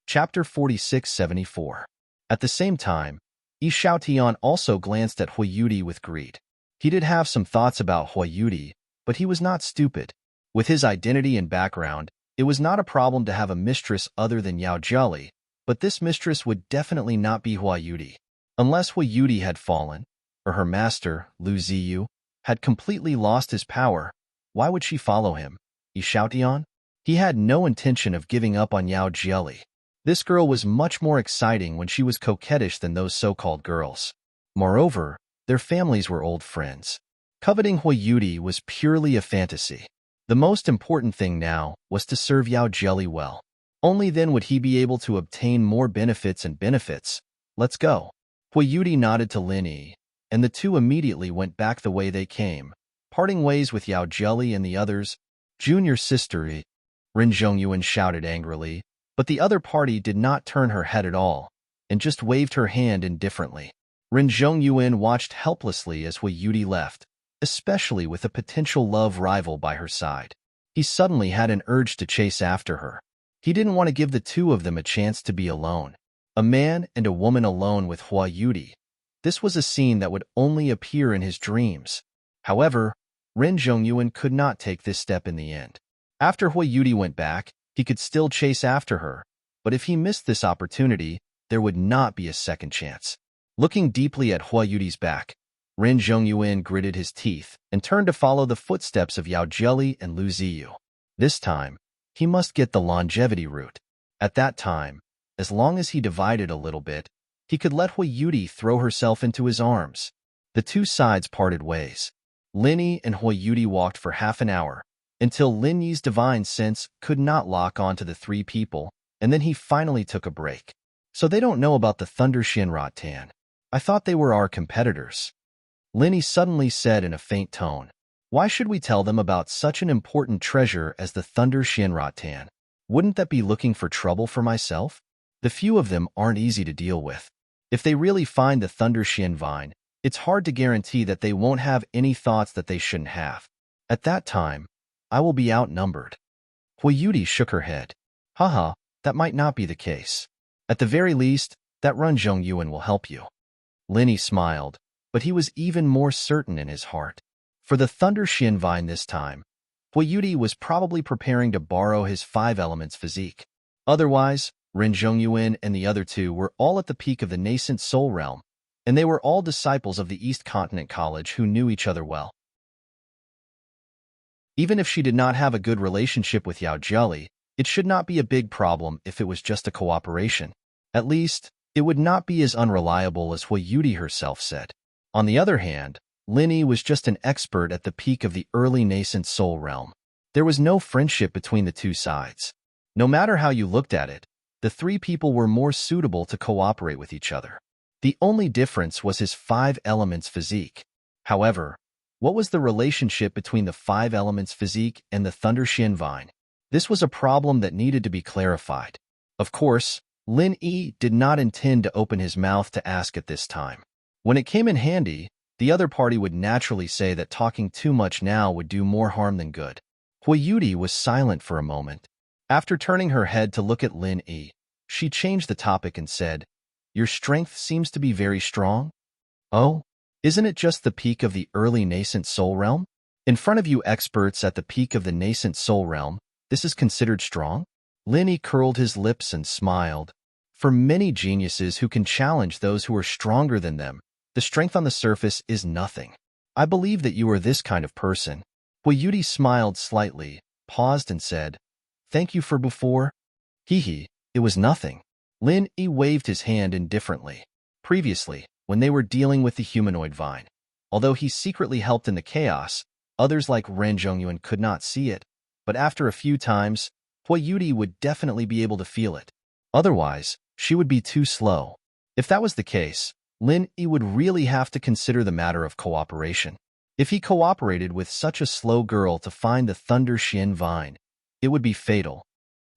Chapter 4674. At the same time, Yi Xiaotian also glanced at Hua Yudi with greed. He did have some thoughts about Hua Yudi, but he was not stupid. With his identity and background, it was not a problem to have a mistress other than Yao Jelly, but this mistress would definitely not be Hua Yudi. Unless Hua Yudi had fallen, or her master, Lu Ziyu, had completely lost his power, why would she follow him? Yi Xiaotian? He had no intention of giving up on Yao Jelly. This girl was much more exciting when she was coquettish than those so-called girls. Moreover, their families were old friends. Coveting Hua Yudi was purely a fantasy. The most important thing now was to serve Yao Jelly well. Only then would he be able to obtain more benefits and benefits. Let's go. Hua Yudi nodded to Lin Yi, and the two immediately went back the way they came, parting ways with Yao Jelly and the others. Junior sister Yi, Ren Zhongyuan shouted angrily, but the other party did not turn her head at all, and just waved her hand indifferently. Ren Zhongyuan watched helplessly as Hua Yudi left, especially with a potential love rival by her side. He suddenly had an urge to chase after her. He didn't want to give the two of them a chance to be alone. A man and a woman alone with Hua Yudi. This was a scene that would only appear in his dreams. However, Ren Zhongyuan could not take this step in the end. After Hua Yudi went back, he could still chase after her, but if he missed this opportunity, there would not be a second chance. Looking deeply at Hua Yudi's back, Ren Zhongyuan gritted his teeth and turned to follow the footsteps of Yao Jelly and Lu Ziyu. This time, he must get the longevity route. At that time, as long as he divided a little bit, he could let Hua Yudi throw herself into his arms. The two sides parted ways. Lin Yi and Hua Yudi walked for half an hour, until Lin Yi's divine sense could not lock onto the three people, and then he finally took a break. So they don't know about the Thunder Shinra Tan. I thought they were our competitors. Lin Yi suddenly said in a faint tone. Why should we tell them about such an important treasure as the Thunder Shinra Tan? Wouldn't that be looking for trouble for myself? The few of them aren't easy to deal with. If they really find the Thunder Shin Vine, it's hard to guarantee that they won't have any thoughts that they shouldn't have. At that time, I will be outnumbered. Huayuti shook her head. Haha, that might not be the case. At the very least, that Run Zhongyuan will help you. Linny smiled, but he was even more certain in his heart. For the Thunder Shin Vine this time, Huayuti was probably preparing to borrow his 5 elements physique. Otherwise, Ren Zhongyuan and the other two were all at the peak of the nascent soul realm, and they were all disciples of the East Continent College who knew each other well. Even if she did not have a good relationship with Yao Jiali, it should not be a big problem if it was just a cooperation. At least, it would not be as unreliable as Huayuti herself said. On the other hand, Linny was just an expert at the peak of the early nascent soul realm. There was no friendship between the two sides. No matter how you looked at it, the 3 people were more suitable to cooperate with each other. The only difference was his 5 elements physique. However, what was the relationship between the 5 elements physique and the Thunder Shin Vine? This was a problem that needed to be clarified. Of course, Lin Yi did not intend to open his mouth to ask at this time. When it came in handy, the other party would naturally say that talking too much now would do more harm than good. Huayuti was silent for a moment. After turning her head to look at Lin Yi, she changed the topic and said, "Your strength seems to be very strong? Oh, isn't it just the peak of the early nascent soul realm? In front of you experts at the peak of the nascent soul realm, this is considered strong?" Lin Yi curled his lips and smiled. For many geniuses who can challenge those who are stronger than them, the strength on the surface is nothing. I believe that you are this kind of person. Huayuti smiled slightly, paused and said, "Thank you for before." Hee, it was nothing. Lin Yi waved his hand indifferently. Previously, when they were dealing with the humanoid vine, although he secretly helped in the chaos, others like Ren Zhongyuan could not see it, but after a few times, Huayuti would definitely be able to feel it. Otherwise, she would be too slow. If that was the case, Lin Yi would really have to consider the matter of cooperation. If he cooperated with such a slow girl to find the Thunder Shin Vine, it would be fatal.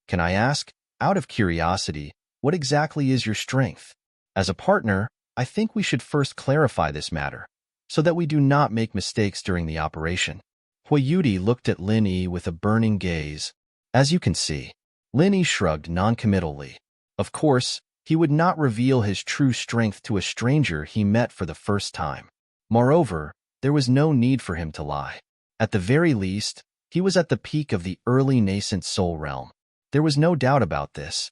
Can I ask, out of curiosity, what exactly is your strength? As a partner, I think we should first clarify this matter, so that we do not make mistakes during the operation. Huayuti looked at Lin Yi with a burning gaze. As you can see, Lin Yi shrugged noncommittally. Of course, he would not reveal his true strength to a stranger he met for the first time. Moreover, there was no need for him to lie. At the very least, he was at the peak of the early nascent soul realm. There was no doubt about this.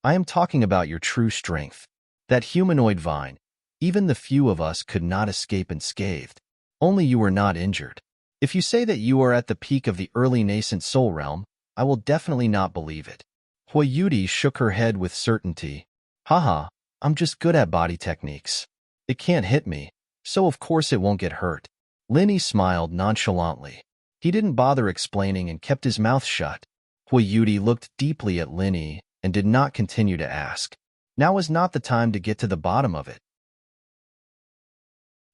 I am talking about your true strength. That humanoid vine, even the few of us could not escape unscathed. Only you were not injured. If you say that you are at the peak of the early nascent soul realm, I will definitely not believe it. Huayuti shook her head with certainty. Haha, I'm just good at body techniques. It can't hit me, so of course it won't get hurt. Lin Yi smiled nonchalantly. He didn't bother explaining and kept his mouth shut. Huayuti looked deeply at Lin Yi and did not continue to ask. Now was not the time to get to the bottom of it.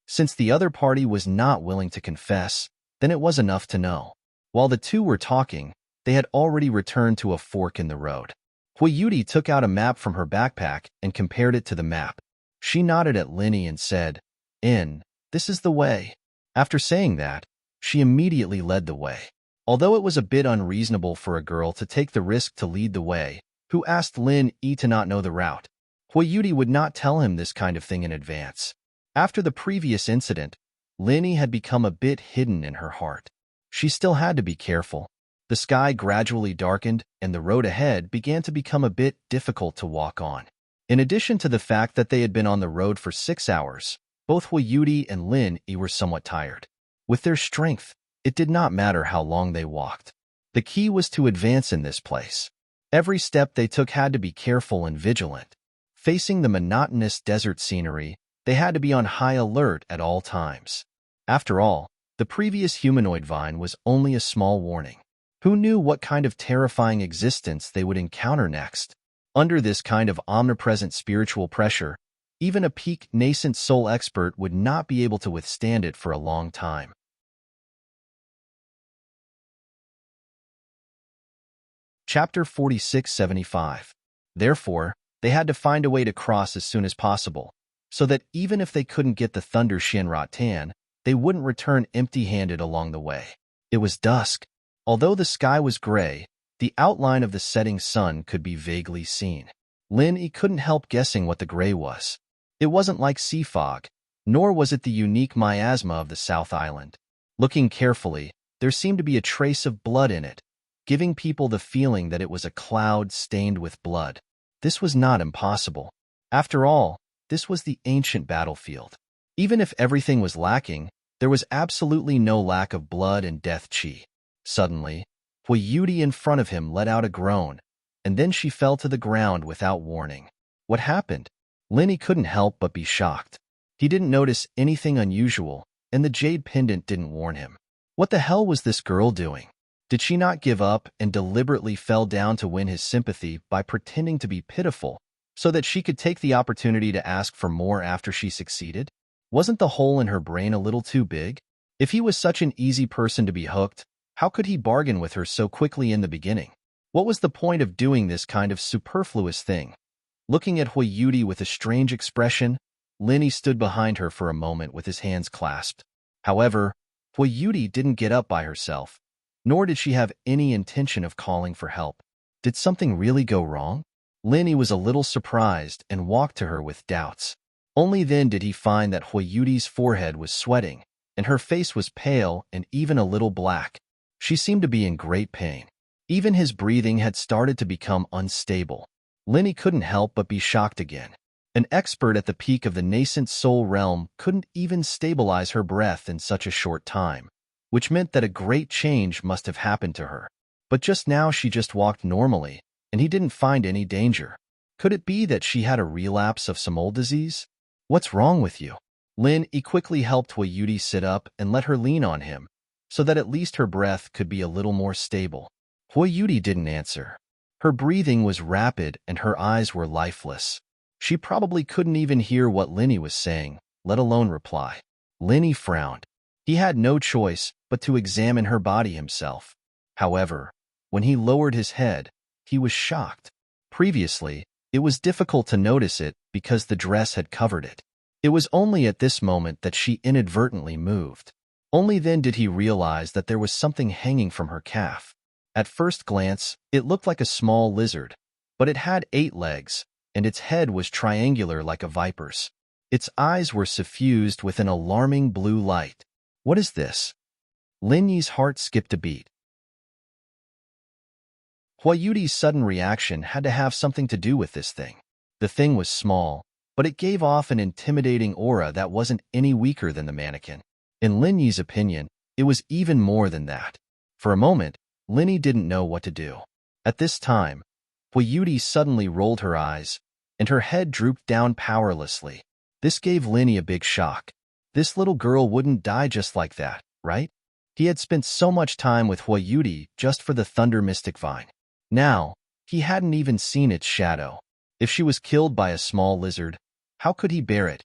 Since the other party was not willing to confess, then it was enough to know. While the two were talking, they had already returned to a fork in the road. Huayuti took out a map from her backpack and compared it to the map. She nodded at Lin Yi and said, "This is the way." After saying that, she immediately led the way. Although it was a bit unreasonable for a girl to take the risk to lead the way, who asked Lin Yi to not know the route, Huayuti would not tell him this kind of thing in advance. After the previous incident, Lin Yi had become a bit hidden in her heart. She still had to be careful. The sky gradually darkened, and the road ahead began to become a bit difficult to walk on. In addition to the fact that they had been on the road for 6 hours, both Huayuti and Lin Yi were somewhat tired. With their strength, it did not matter how long they walked. The key was to advance in this place. Every step they took had to be careful and vigilant. Facing the monotonous desert scenery, they had to be on high alert at all times. After all, the previous humanoid vine was only a small warning. Who knew what kind of terrifying existence they would encounter next? Under this kind of omnipresent spiritual pressure, even a peak nascent soul expert would not be able to withstand it for a long time. Chapter 4675. Therefore, they had to find a way to cross as soon as possible, so that even if they couldn't get the Thunder Shin Tan, they wouldn't return empty-handed along the way. It was dusk. Although the sky was gray, the outline of the setting sun could be vaguely seen. Lin couldn't help guessing what the gray was. It wasn't like sea fog, nor was it the unique miasma of the South Island. Looking carefully, there seemed to be a trace of blood in it, giving people the feeling that it was a cloud stained with blood. This was not impossible. After all, this was the ancient battlefield. Even if everything was lacking, there was absolutely no lack of blood and death chi. Suddenly, Huayuti in front of him let out a groan, and then she fell to the ground without warning. What happened? Lin couldn't help but be shocked. He didn't notice anything unusual, and the jade pendant didn't warn him. What the hell was this girl doing? Did she not give up and deliberately fell down to win his sympathy by pretending to be pitiful, so that she could take the opportunity to ask for more after she succeeded? Wasn't the hole in her brain a little too big? If he was such an easy person to be hooked, how could he bargain with her so quickly in the beginning? What was the point of doing this kind of superfluous thing? Looking at Huayuti with a strange expression, Lin stood behind her for a moment with his hands clasped. However, Huayuti didn't get up by herself, nor did she have any intention of calling for help. Did something really go wrong? Lin was a little surprised and walked to her with doubts. Only then did he find that Huayuti's forehead was sweating, and her face was pale and even a little black. She seemed to be in great pain. Even his breathing had started to become unstable. Lin couldn't help but be shocked again. An expert at the peak of the nascent soul realm couldn't even stabilize her breath in such a short time, which meant that a great change must have happened to her. But just now she just walked normally, and he didn't find any danger. Could it be that she had a relapse of some old disease? What's wrong with you? Lin quickly helped Huayuti sit up and let her lean on him, so that at least her breath could be a little more stable. Huayuti didn't answer. Her breathing was rapid and her eyes were lifeless. She probably couldn't even hear what Lin was saying, let alone reply. Lin frowned. He had no choice but to examine her body himself. However, when he lowered his head, he was shocked. Previously, it was difficult to notice it because the dress had covered it. It was only at this moment that she inadvertently moved. Only then did he realize that there was something hanging from her calf. At first glance, it looked like a small lizard, but it had 8 legs, and its head was triangular like a viper's. Its eyes were suffused with an alarming blue light. What is this? Lin's heart skipped a beat. Huayuti's sudden reaction had to have something to do with this thing. The thing was small, but it gave off an intimidating aura that wasn't any weaker than the mannequin. In Lin's opinion, it was even more than that. For a moment, Lin didn't know what to do. At this time, Huayuti suddenly rolled her eyes, and her head drooped down powerlessly. This gave Lin a big shock. This little girl wouldn't die just like that, right? He had spent so much time with Huayuti just for the thunder mystic vine. Now, he hadn't even seen its shadow. If she was killed by a small lizard, how could he bear it?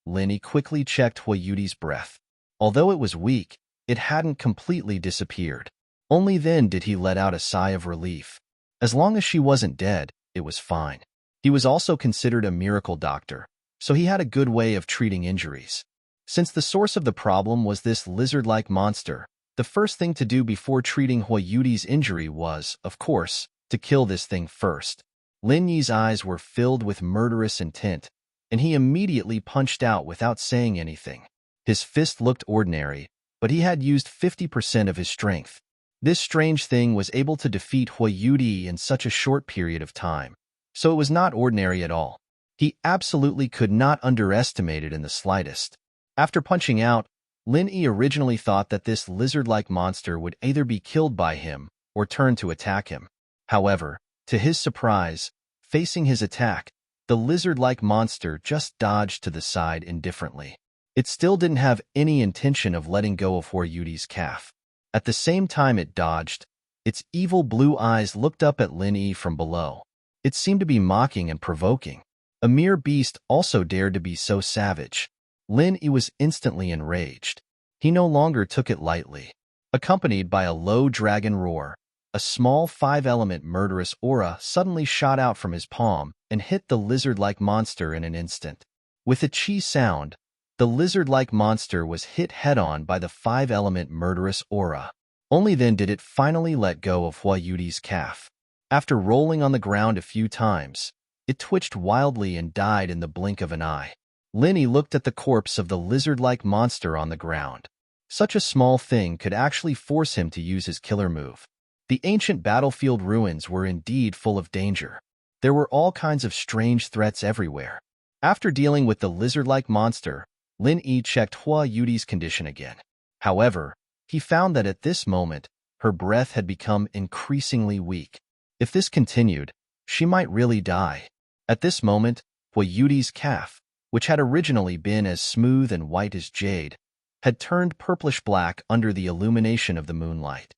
Lin quickly checked Huayuti's breath. Although it was weak, it hadn't completely disappeared. Only then did he let out a sigh of relief. As long as she wasn't dead, it was fine. He was also considered a miracle doctor, so he had a good way of treating injuries. Since the source of the problem was this lizard-like monster, the first thing to do before treating Huayuti's injury was, of course, to kill this thing first. Lin's eyes were filled with murderous intent, and he immediately punched out without saying anything. His fist looked ordinary, but he had used 50% of his strength. This strange thing was able to defeat Huayuti in such a short period of time, so it was not ordinary at all. He absolutely could not underestimate it in the slightest. After punching out, Lin originally thought that this lizard-like monster would either be killed by him or turn to attack him. However, to his surprise, facing his attack, the lizard-like monster just dodged to the side indifferently. It still didn't have any intention of letting go of Huayuti's calf. At the same time it dodged, its evil blue eyes looked up at Lin from below. It seemed to be mocking and provoking. A mere beast also dared to be so savage. Lin was instantly enraged. He no longer took it lightly. Accompanied by a low dragon roar, a small 5-element murderous aura suddenly shot out from his palm and hit the lizard-like monster in an instant. With a chi sound, the lizard-like monster was hit head-on by the 5-element murderous aura. Only then did it finally let go of Hua Yudi's calf. After rolling on the ground a few times, it twitched wildly and died in the blink of an eye. Linny looked at the corpse of the lizard-like monster on the ground. Such a small thing could actually force him to use his killer move. The ancient battlefield ruins were indeed full of danger. There were all kinds of strange threats everywhere. After dealing with the lizard-like monster, Lin Yi checked Hua Yudi's condition again. However, he found that at this moment, her breath had become increasingly weak. If this continued, she might really die. At this moment, Hua Yudi's calf, which had originally been as smooth and white as jade, had turned purplish-black under the illumination of the moonlight.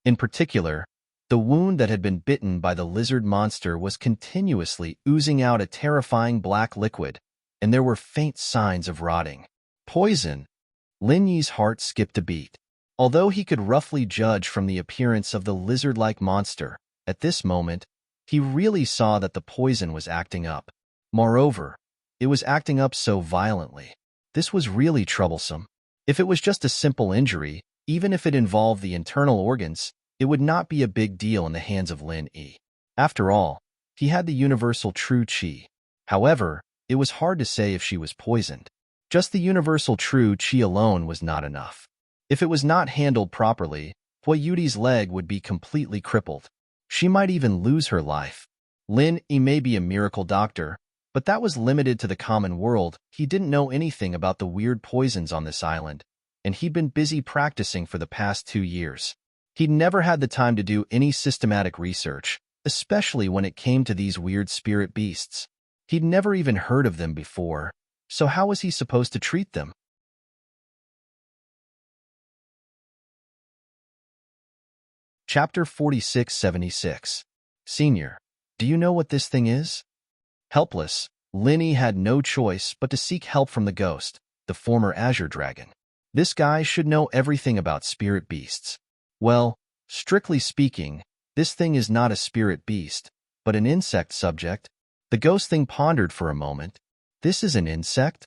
In particular, the wound that had been bitten by the lizard monster was continuously oozing out a terrifying black liquid, and there were faint signs of rotting. Poison! Lin Yi's heart skipped a beat. Although he could roughly judge from the appearance of the lizard-like monster, at this moment, he really saw that the poison was acting up. Moreover, it was acting up so violently. This was really troublesome. If it was just a simple injury, even if it involved the internal organs, it would not be a big deal in the hands of Lin Yi. After all, he had the universal true qi. However, it was hard to say if she was poisoned. Just the universal true qi alone was not enough. If it was not handled properly, Hua Yudi's leg would be completely crippled. She might even lose her life. Lin Yi may be a miracle doctor, but that was limited to the common world. He didn't know anything about the weird poisons on this island, and he'd been busy practicing for the past 2 years. He'd never had the time to do any systematic research, especially when it came to these weird spirit beasts. He'd never even heard of them before, so how was he supposed to treat them? Chapter 4676. Senior, do you know what this thing is? Helpless, Lin Yi had no choice but to seek help from the ghost, the former Azure Dragon. This guy should know everything about spirit beasts. Well, strictly speaking, this thing is not a spirit beast, but an insect subject. The ghost thing pondered for a moment. This is an insect?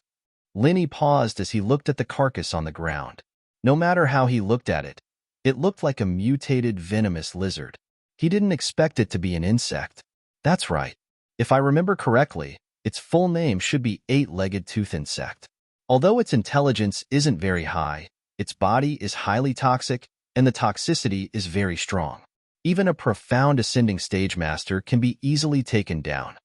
Lin Yi paused as he looked at the carcass on the ground. No matter how he looked at it, it looked like a mutated venomous lizard. He didn't expect it to be an insect. That's right. If I remember correctly, its full name should be eight-legged tooth insect. Although its intelligence isn't very high, its body is highly toxic, and the toxicity is very strong. Even a profound ascending stage master can be easily taken down.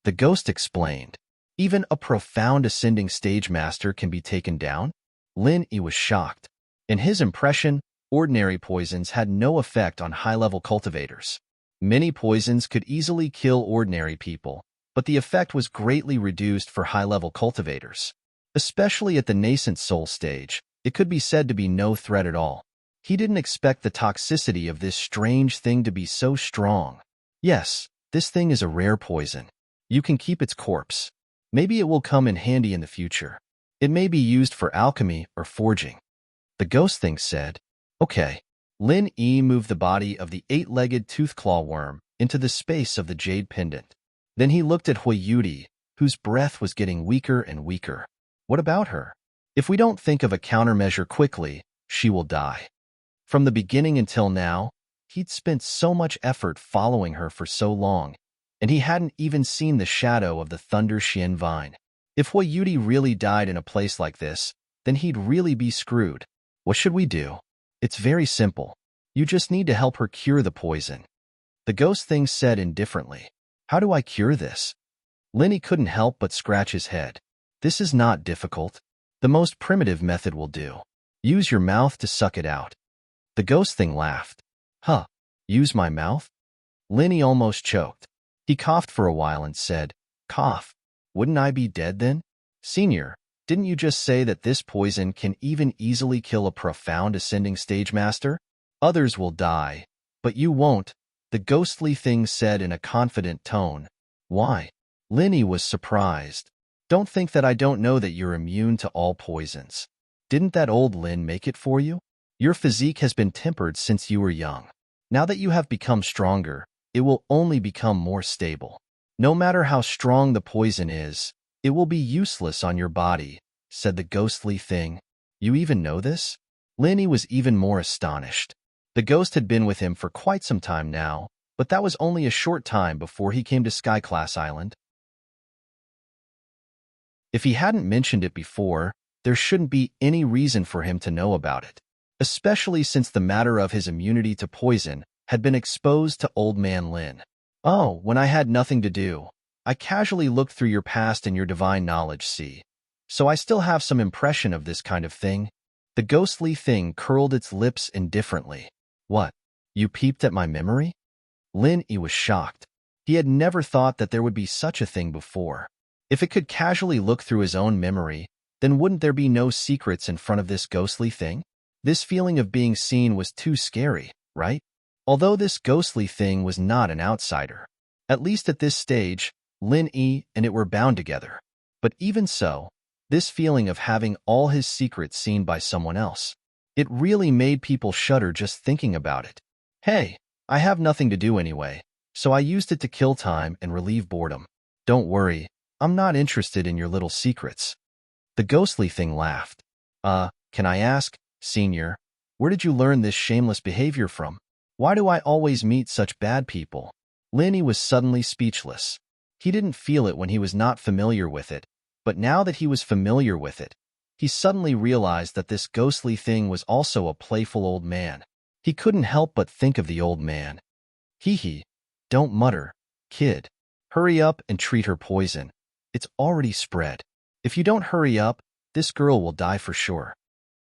The ghost explained. Even a profound ascending stage master can be taken down? Lin Yi was shocked. In his impression, ordinary poisons had no effect on high-level cultivators. Many poisons could easily kill ordinary people, but the effect was greatly reduced for high-level cultivators. Especially at the nascent soul stage, it could be said to be no threat at all. He didn't expect the toxicity of this strange thing to be so strong. Yes, this thing is a rare poison. You can keep its corpse. Maybe it will come in handy in the future. It may be used for alchemy or forging. The ghost thing said. Okay. Lin Yi moved the body of the eight-legged tooth-claw worm into the space of the jade pendant. Then he looked at Hua Yudi, whose breath was getting weaker and weaker. What about her? If we don't think of a countermeasure quickly, she will die. From the beginning until now, he'd spent so much effort following her for so long, and he hadn't even seen the shadow of the Thunder Xian vine. If Hua Yudi really died in a place like this, then he'd really be screwed. What should we do? It's very simple. You just need to help her cure the poison. The ghost thing said indifferently. How do I cure this? Lin Yi couldn't help but scratch his head. This is not difficult. The most primitive method will do. Use your mouth to suck it out. The ghost thing laughed. Huh, use my mouth? Lin Yi almost choked. He coughed for a while and said, Cough. Wouldn't I be dead then? Senior, didn't you just say that this poison can even easily kill a profound ascending stage master? Others will die, but you won't, the ghostly thing said in a confident tone. Why? Lin Yi was surprised. Don't think that I don't know that you're immune to all poisons. Didn't that old Lin make it for you? Your physique has been tempered since you were young. Now that you have become stronger, it will only become more stable. No matter how strong the poison is, it will be useless on your body, said the ghostly thing. You even know this? Linny was even more astonished. The ghost had been with him for quite some time now, but that was only a short time before he came to Sky-class Island. If he hadn't mentioned it before, there shouldn't be any reason for him to know about it, especially since the matter of his immunity to poison had been exposed to Old Man Lin. Oh, when I had nothing to do, I casually looked through your past and your divine knowledge, see. So I still have some impression of this kind of thing. The ghostly thing curled its lips indifferently. What? You peeped at my memory? Lin Yi was shocked. He had never thought that there would be such a thing before. If it could casually look through his own memory, then wouldn't there be no secrets in front of this ghostly thing? This feeling of being seen was too scary, right? Although this ghostly thing was not an outsider. At least at this stage, Lin Yi and it were bound together. But even so, this feeling of having all his secrets seen by someone else, it really made people shudder just thinking about it. Hey, I have nothing to do anyway, so I used it to kill time and relieve boredom. Don't worry, I'm not interested in your little secrets. The ghostly thing laughed. Can I ask, Senior, where did you learn this shameless behavior from? Why do I always meet such bad people? Linny was suddenly speechless. He didn't feel it when he was not familiar with it, but now that he was familiar with it, he suddenly realized that this ghostly thing was also a playful old man. He couldn't help but think of the old man. Hee, don't mutter, kid. Hurry up and treat her poison. It's already spread. If you don't hurry up, this girl will die for sure.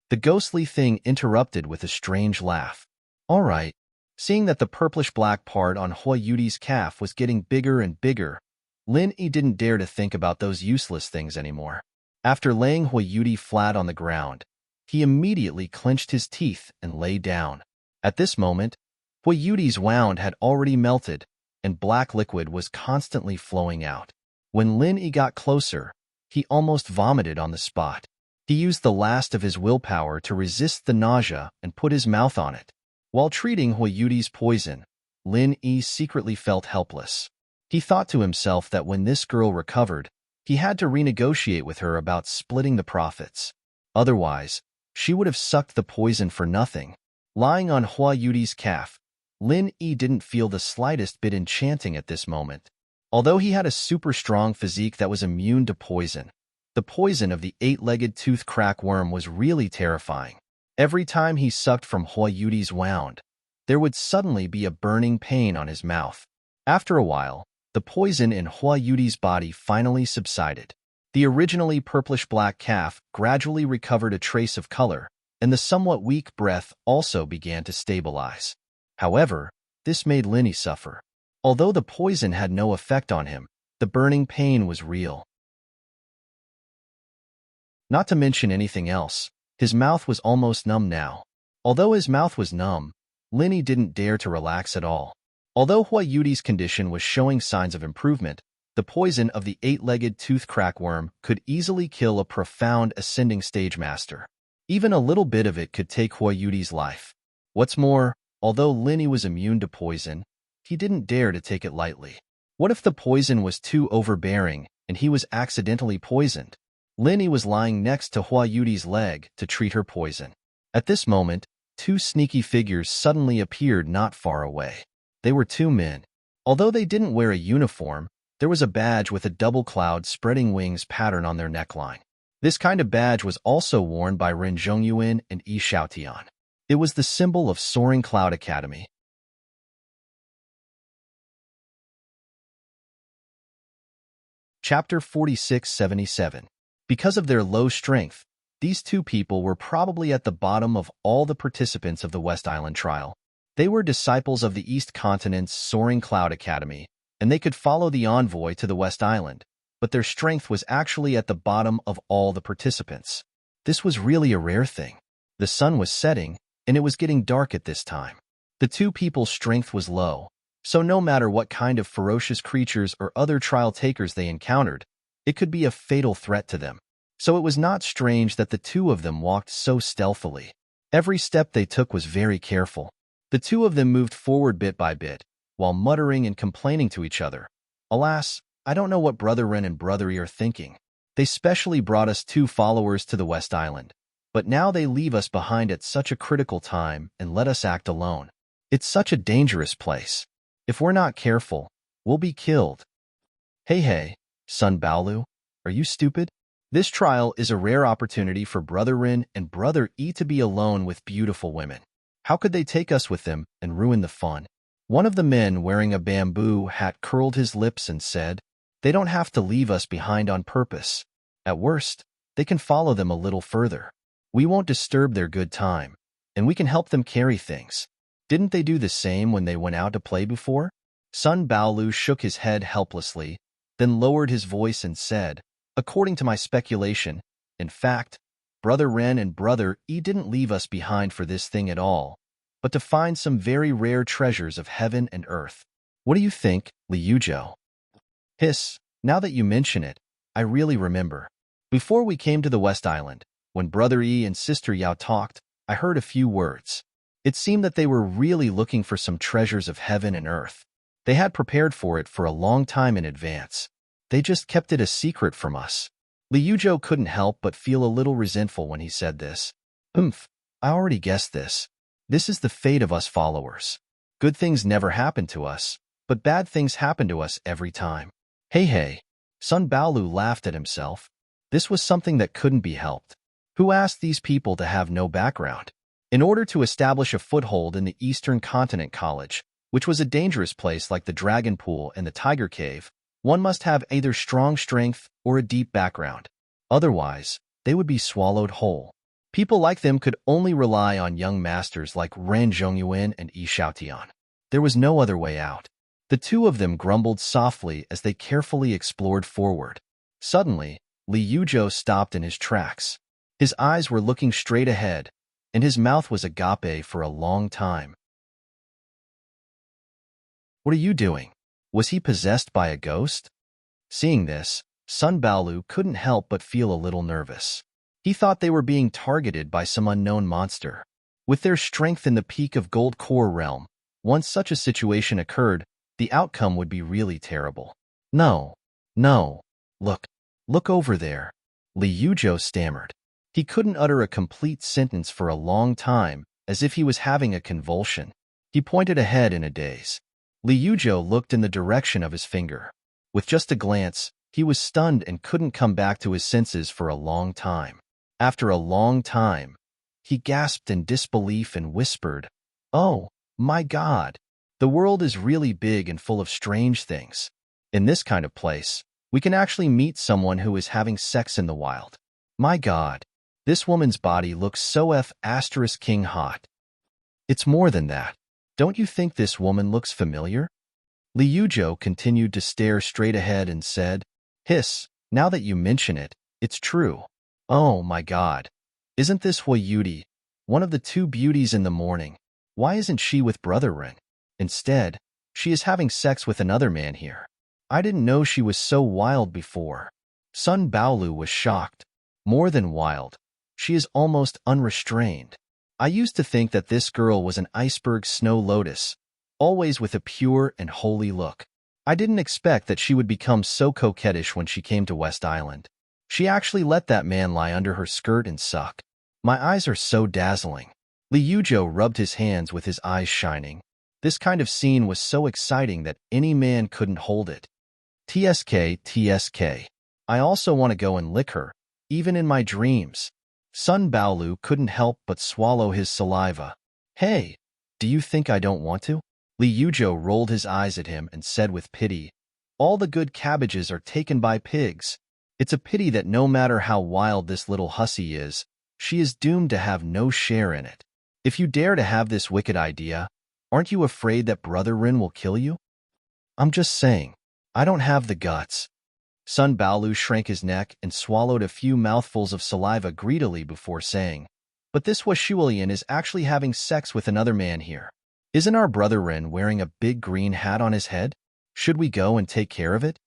The ghostly thing interrupted with a strange laugh. All right. Seeing that the purplish-black part on Hua Yudi's calf was getting bigger and bigger, Lin Yi didn't dare to think about those useless things anymore. After laying Hua Yudi flat on the ground, he immediately clenched his teeth and lay down. At this moment, Hua Yudi's wound had already melted, and black liquid was constantly flowing out. When Lin Yi got closer, he almost vomited on the spot. He used the last of his willpower to resist the nausea and put his mouth on it. While treating Hua Yudi's poison, Lin Yi secretly felt helpless. He thought to himself that when this girl recovered, he had to renegotiate with her about splitting the profits. Otherwise, she would have sucked the poison for nothing. Lying on Hua Yudi's calf, Lin Yi didn't feel the slightest bit enchanting at this moment. Although he had a super strong physique that was immune to poison, the poison of the eight-legged tooth crack worm was really terrifying. Every time he sucked from Hua Yudi's wound, there would suddenly be a burning pain on his mouth. After a while, the poison in Hua Yudi's body finally subsided. The originally purplish-black calf gradually recovered a trace of color, and the somewhat weak breath also began to stabilize. However, this made Linny suffer. Although the poison had no effect on him, the burning pain was real. Not to mention anything else, his mouth was almost numb now. Although his mouth was numb, Linny didn't dare to relax at all. Although Hua Yudi's condition was showing signs of improvement, the poison of the eight-legged tooth crack worm could easily kill a profound ascending stage master. Even a little bit of it could take Hua Yudi's life. What's more, although Linny was immune to poison, he didn't dare to take it lightly. What if the poison was too overbearing and he was accidentally poisoned? Linny was lying next to Hua Yudi's leg to treat her poison. At this moment, two sneaky figures suddenly appeared not far away. They were two men. Although they didn't wear a uniform, there was a badge with a double cloud spreading wings pattern on their neckline. This kind of badge was also worn by Ren Zhongyuan and Yi Xiaotian. It was the symbol of Soaring Cloud Academy. Chapter 4677. Because of their low strength, these two people were probably at the bottom of all the participants of the West Island trial. They were disciples of the East Continent's Soaring Cloud Academy, and they could follow the envoy to the West Island, but their strength was actually at the bottom of all the participants. This was really a rare thing. The sun was setting, and it was getting dark at this time. The two people's strength was low, so no matter what kind of ferocious creatures or other trial takers they encountered, it could be a fatal threat to them. So it was not strange that the two of them walked so stealthily. Every step they took was very careful. The two of them moved forward bit by bit, while muttering and complaining to each other. Alas, I don't know what Brother Ren and Brother Yi are thinking. They specially brought us two followers to the West Island, But now they leave us behind at such a critical time and let us act alone. It's such a dangerous place. If we're not careful, we'll be killed. Hey, son Baolu, are you stupid? This trial is a rare opportunity for Brother Rin and Brother E to be alone with beautiful women. How could they take us with them and ruin the fun? One of the men wearing a bamboo hat curled his lips and said, "They don't have to leave us behind on purpose. At worst, they can follow them a little further. We won't disturb their good time, and we can help them carry things. Didn't they do the same when they went out to play before?" Sun Baolu shook his head helplessly, then lowered his voice and said, "According to my speculation, in fact, Brother Ren and Brother E didn't leave us behind for this thing at all, but to find some very rare treasures of heaven and earth. What do you think, Liujo?" "Hiss, now that you mention it, I really remember. Before we came to the West Island, when Brother E and Sister Yao talked, I heard a few words. It seemed that they were really looking for some treasures of heaven and earth. They had prepared for it for a long time in advance. They just kept it a secret from us." Liujo couldn't help but feel a little resentful when he said this. I already guessed this. This is the fate of us followers. Good things never happen to us, but bad things happen to us every time. Hey, Sun Baolu laughed at himself. This was something that couldn't be helped. Who asked these people to have no background? In order to establish a foothold in the Eastern Continent College, which was a dangerous place like the Dragon Pool and the Tiger Cave, one must have either strong strength or a deep background. Otherwise, they would be swallowed whole. People like them could only rely on young masters like Ren Zhongyuan and Yi Xiaotian. There was no other way out. The two of them grumbled softly as they carefully explored forward. Suddenly, Liujo stopped in his tracks. His eyes were looking straight ahead, and his mouth was agape for a long time. "What are you doing? Was he possessed by a ghost?" Seeing this, Sun Baolu couldn't help but feel a little nervous. He thought they were being targeted by some unknown monster. With their strength in the peak of Gold Core realm, once such a situation occurred, the outcome would be really terrible. No, look over there," Liujo stammered. He couldn't utter a complete sentence for a long time, as if he was having a convulsion. He pointed ahead in a daze. Liujo looked in the direction of his finger. With just a glance, he was stunned and couldn't come back to his senses for a long time. After a long time, he gasped in disbelief and whispered, "Oh, my God! The world is really big and full of strange things. In this kind of place, we can actually meet someone who is having sex in the wild. My God, this woman's body looks so *king hot. It's more than that. Don't you think this woman looks familiar?" Liujo continued to stare straight ahead and said, "Hiss, now that you mention it, it's true. Oh my God. Isn't this Huayuti, one of the two beauties in the morning? Why isn't she with Brother Ren? Instead, she is having sex with another man here. I didn't know she was so wild before." Sun Baolu was shocked. More than wild. She is almost unrestrained. I used to think that this girl was an iceberg snow lotus, always with a pure and holy look. I didn't expect that she would become so coquettish when she came to West Island. She actually let that man lie under her skirt and suck. My eyes are so dazzling. Liujo rubbed his hands with his eyes shining. This kind of scene was so exciting that any man couldn't hold it. TSK. I also want to go and lick her, even in my dreams. Sun Baolu couldn't help but swallow his saliva. Hey, do you think I don't want to? Liujo rolled his eyes at him and said with pity, "All the good cabbages are taken by pigs. It's a pity that no matter how wild this little hussy is, she is doomed to have no share in it. If you dare to have this wicked idea, aren't you afraid that Brother Rin will kill you?" "I'm just saying, I don't have the guts." Sun Baolu shrank his neck and swallowed a few mouthfuls of saliva greedily before saying, "But this Huashulian is actually having sex with another man here. Isn't our Brother Rin wearing a big green hat on his head? Should we go and take care of it?"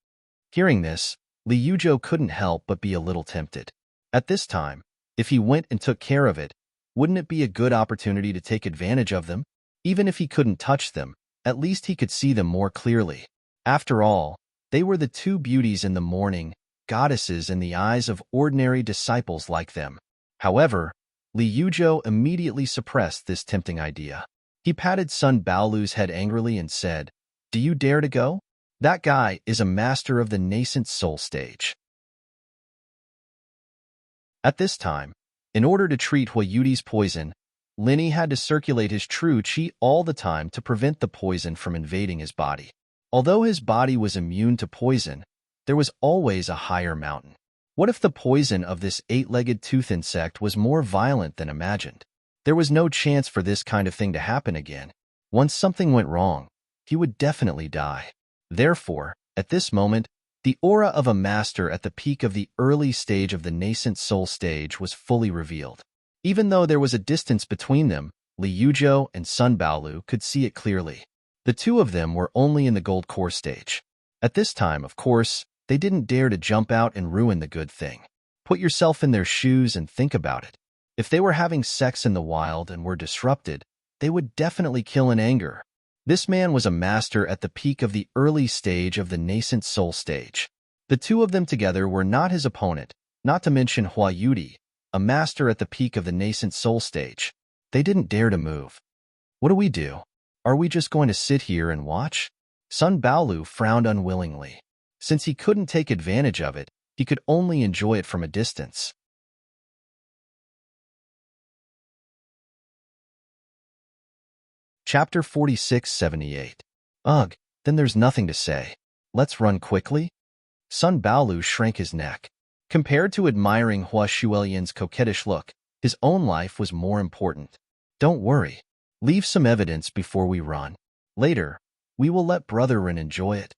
Hearing this, Liujo couldn't help but be a little tempted. At this time, if he went and took care of it, wouldn't it be a good opportunity to take advantage of them? Even if he couldn't touch them, at least he could see them more clearly. After all, they were the two beauties in the morning, goddesses in the eyes of ordinary disciples like them. However, Li Yuzhou immediately suppressed this tempting idea. He patted Sun Baolu's head angrily and said, "Do you dare to go? That guy is a master of the nascent soul stage." At this time, in order to treat Huayudi's poison, Linny had to circulate his true qi all the time to prevent the poison from invading his body. Although his body was immune to poison, there was always a higher mountain. What if the poison of this eight-legged tooth insect was more violent than imagined? There was no chance for this kind of thing to happen again. Once something went wrong, he would definitely die. Therefore, at this moment, the aura of a master at the peak of the early stage of the nascent soul stage was fully revealed. Even though there was a distance between them, Li Yuzhou and Sun Baolu could see it clearly. The two of them were only in the gold core stage. At this time, of course, they didn't dare to jump out and ruin the good thing. Put yourself in their shoes and think about it. If they were having sex in the wild and were disrupted, they would definitely kill in anger. This man was a master at the peak of the early stage of the nascent soul stage. The two of them together were not his opponent, not to mention Huayudi, a master at the peak of the nascent soul stage. They didn't dare to move. What do we do? Are we just going to sit here and watch? Sun Baolu frowned unwillingly. Since he couldn't take advantage of it, he could only enjoy it from a distance. Chapter 46-78. Ugh, then there's nothing to say. Let's run quickly? Sun Baolu shrank his neck. Compared to admiring Hua Shuelian's coquettish look, his own life was more important. Don't worry. Leave some evidence before we run. Later, we will let Brother Ren enjoy it.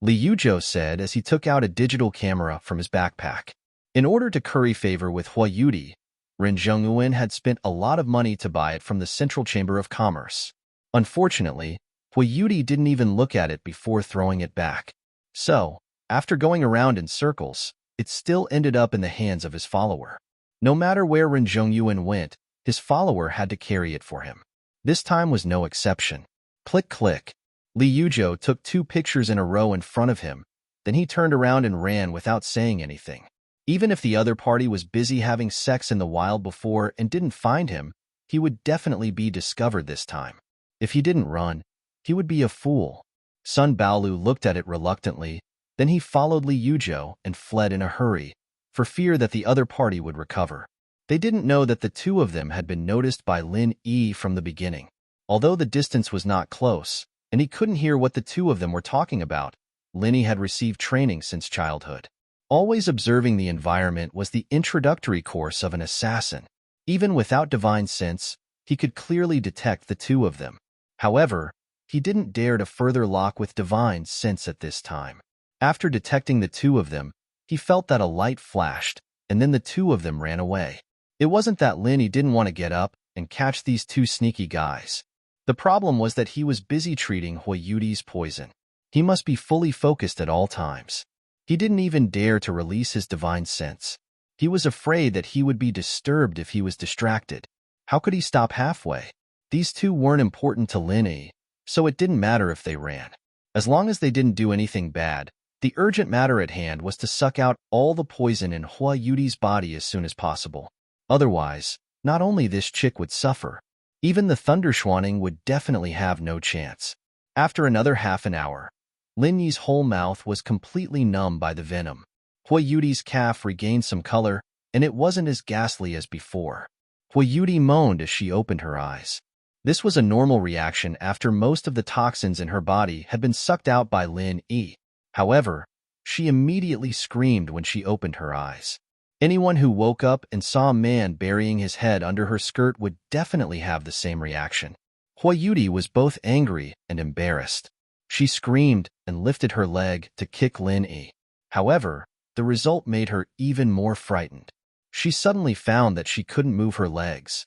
Li Yuzhou said as he took out a digital camera from his backpack. In order to curry favor with Huayudi, Ren Zhongyuan had spent a lot of money to buy it from the Central Chamber of Commerce. Unfortunately, Huayudi didn't even look at it before throwing it back. So, after going around in circles, it still ended up in the hands of his follower. No matter where Ren Zhongyuan went, his follower had to carry it for him. This time was no exception. Click, click. Li Yuzhou took 2 pictures in a row in front of him, then he turned around and ran without saying anything. Even if the other party was busy having sex in the wild before and didn't find him, he would definitely be discovered this time. If he didn't run, he would be a fool. Sun Baolu looked at it reluctantly, then he followed Li Yuzhou and fled in a hurry, for fear that the other party would recover. They didn't know that the two of them had been noticed by Lin Yi from the beginning. Although the distance was not close, and he couldn't hear what the two of them were talking about, Linny had received training since childhood. Always observing the environment was the introductory course of an assassin. Even without divine sense, he could clearly detect the two of them. However, he didn't dare to further lock with divine sense at this time. After detecting the two of them, he felt that a light flashed, and then the two of them ran away. It wasn't that Linny didn't want to get up and catch these two sneaky guys. The problem was that he was busy treating Huayudi's poison. He must be fully focused at all times. He didn't even dare to release his divine sense. He was afraid that he would be disturbed if he was distracted. How could he stop halfway? These two weren't important to Linny, so it didn't matter if they ran. As long as they didn't do anything bad, the urgent matter at hand was to suck out all the poison in Huayudi's body as soon as possible. Otherwise, not only this chick would suffer, even the Thunderschwanning would definitely have no chance. After another half an hour, Lin Yi's whole mouth was completely numb by the venom. Huayudi's calf regained some color, and it wasn't as ghastly as before. Huayudi moaned as she opened her eyes. This was a normal reaction after most of the toxins in her body had been sucked out by Lin Yi. However, she immediately screamed when she opened her eyes. Anyone who woke up and saw a man burying his head under her skirt would definitely have the same reaction. Huayudi was both angry and embarrassed. She screamed and lifted her leg to kick Lin Yi. However, the result made her even more frightened. She suddenly found that she couldn't move her legs.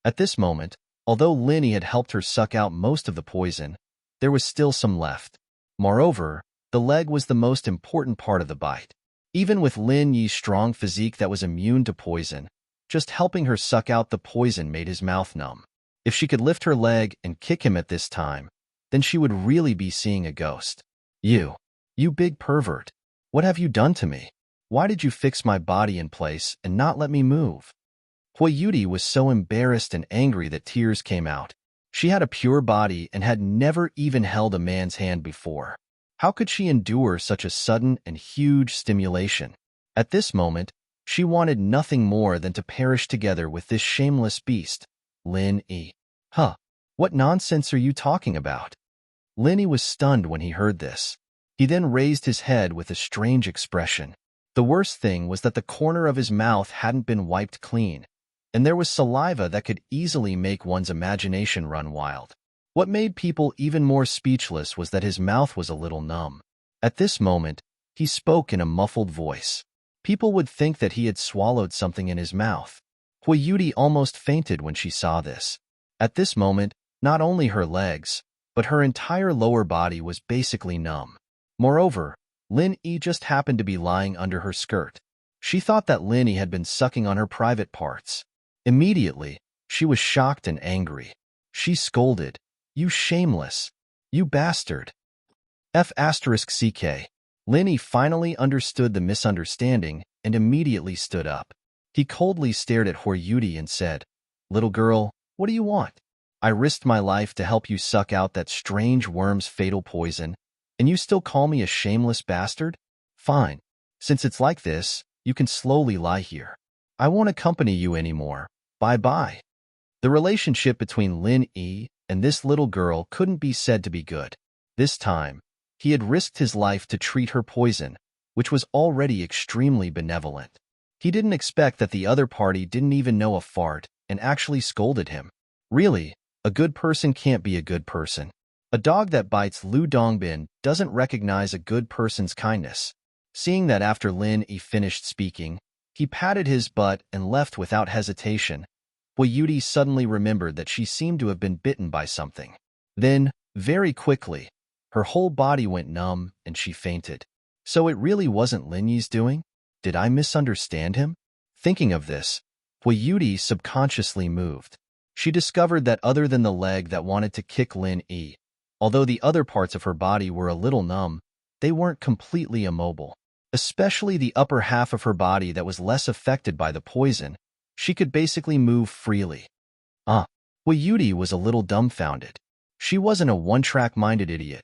At this moment, although Lin Yi had helped her suck out most of the poison, there was still some left. Moreover, the leg was the most important part of the bite. Even with Lin Yi's strong physique that was immune to poison, just helping her suck out the poison made his mouth numb. If she could lift her leg and kick him at this time, then she would really be seeing a ghost. You big pervert. What have you done to me? Why did you fix my body in place and not let me move? Huayuti was so embarrassed and angry that tears came out. She had a pure body and had never even held a man's hand before. How could she endure such a sudden and huge stimulation? At this moment, she wanted nothing more than to perish together with this shameless beast, Lin Yi. Huh, what nonsense are you talking about? Lin Yi was stunned when he heard this. He then raised his head with a strange expression. The worst thing was that the corner of his mouth hadn't been wiped clean, and there was saliva that could easily make one's imagination run wild. What made people even more speechless was that his mouth was a little numb. At this moment, he spoke in a muffled voice. People would think that he had swallowed something in his mouth. Huayuti almost fainted when she saw this. At this moment, not only her legs, but her entire lower body was basically numb. Moreover, Lin Yi just happened to be lying under her skirt. She thought that Lin Yi had been sucking on her private parts. Immediately, she was shocked and angry. She scolded, "You shameless! You bastard!" F***ck. Lin Yi finally understood the misunderstanding and immediately stood up. He coldly stared at Huayuti and said, "Little girl, what do you want? I risked my life to help you suck out that strange worm's fatal poison, and you still call me a shameless bastard? Fine. Since it's like this, you can slowly lie here. I won't accompany you anymore. Bye-bye." The relationship between Lin Yi and this little girl couldn't be said to be good. This time, he had risked his life to treat her poison, which was already extremely benevolent. He didn't expect that the other party didn't even know a fart and actually scolded him. Really, a good person can't be a good person. A dog that bites Lu Dongbin doesn't recognize a good person's kindness. Seeing that after Lin Yi finished speaking, he patted his butt and left without hesitation, Huayuti suddenly remembered that she seemed to have been bitten by something. Then, very quickly, her whole body went numb and she fainted. So it really wasn't Lin Yi's doing? Did I misunderstand him? Thinking of this, Huayuti subconsciously moved. She discovered that other than the leg that wanted to kick Lin Yi, although the other parts of her body were a little numb, they weren't completely immobile. Especially the upper half of her body that was less affected by the poison, she could basically move freely. Huayuti was a little dumbfounded. She wasn't a one-track-minded idiot.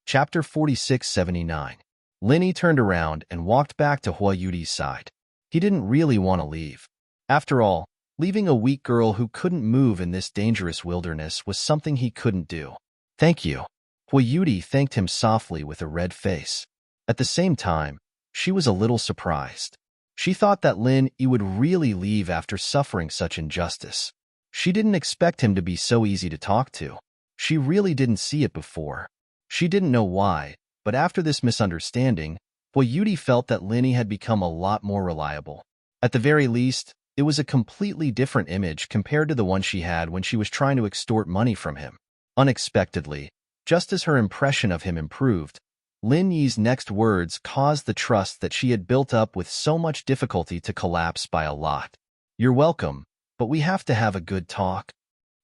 Chapter 46-79. Lin Yi turned around and walked back to Huayuti's side. He didn't really want to leave. After all, leaving a weak girl who couldn't move in this dangerous wilderness was something he couldn't do. "Thank you." Huayuti thanked him softly with a red face. At the same time, she was a little surprised. She thought that Lin Yi would really leave after suffering such injustice. She didn't expect him to be so easy to talk to. She really didn't see it before. She didn't know why, but after this misunderstanding, Huayuti felt that Lin Yi had become a lot more reliable. At the very least, it was a completely different image compared to the one she had when she was trying to extort money from him. Unexpectedly, just as her impression of him improved, Lin Yi's next words caused the trust that she had built up with so much difficulty to collapse by a lot. "You're welcome, but we have to have a good talk."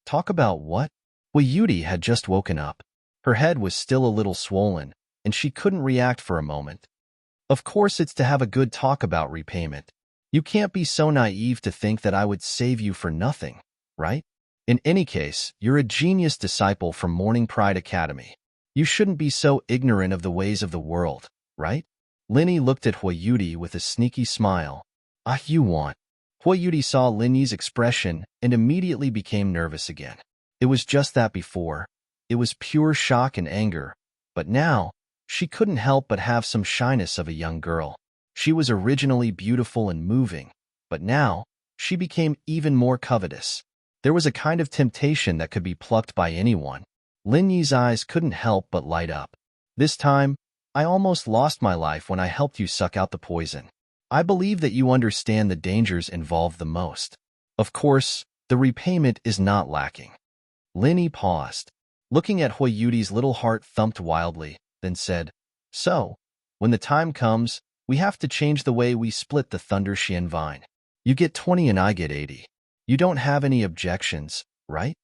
Talk about what? Huayuti had just woken up. Her head was still a little swollen, and she couldn't react for a moment. Of course it's to have a good talk about repayment. You can't be so naive to think that I would save you for nothing, right? In any case, you're a genius disciple from Morning Pride Academy. You shouldn't be so ignorant of the ways of the world, right? Lin Yi looked at Huayuti with a sneaky smile. You want. Huayuti saw Lin Yi's expression and immediately became nervous again. It was just that before. It was pure shock and anger. But now, she couldn't help but have some shyness of a young girl. She was originally beautiful and moving, but now, she became even more covetous. There was a kind of temptation that could be plucked by anyone. Lin Yi's eyes couldn't help but light up. "This time, I almost lost my life when I helped you suck out the poison. I believe that you understand the dangers involved the most. Of course, the repayment is not lacking." Lin Yi paused. Looking at Huayuti's little heart thumped wildly, then said, "So, when the time comes, we have to change the way we split the Thunder Xian vine. You get 20 and I get 80. You don't have any objections, right?"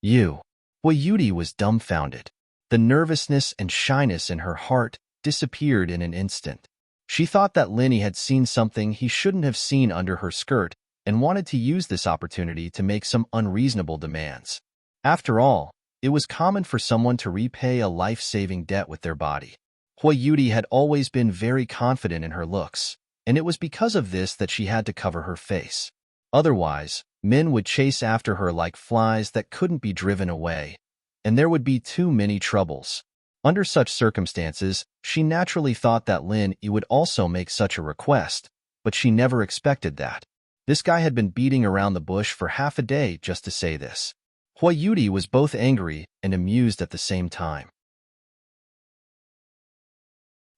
You. Yudi was dumbfounded. The nervousness and shyness in her heart disappeared in an instant. She thought that Linny had seen something he shouldn't have seen under her skirt and wanted to use this opportunity to make some unreasonable demands. After all, it was common for someone to repay a life-saving debt with their body. Yudi had always been very confident in her looks, and it was because of this that she had to cover her face. Otherwise, men would chase after her like flies that couldn't be driven away, and there would be too many troubles. Under such circumstances, she naturally thought that Lin would also make such a request, but she never expected that. This guy had been beating around the bush for half a day just to say this. Yudi was both angry and amused at the same time.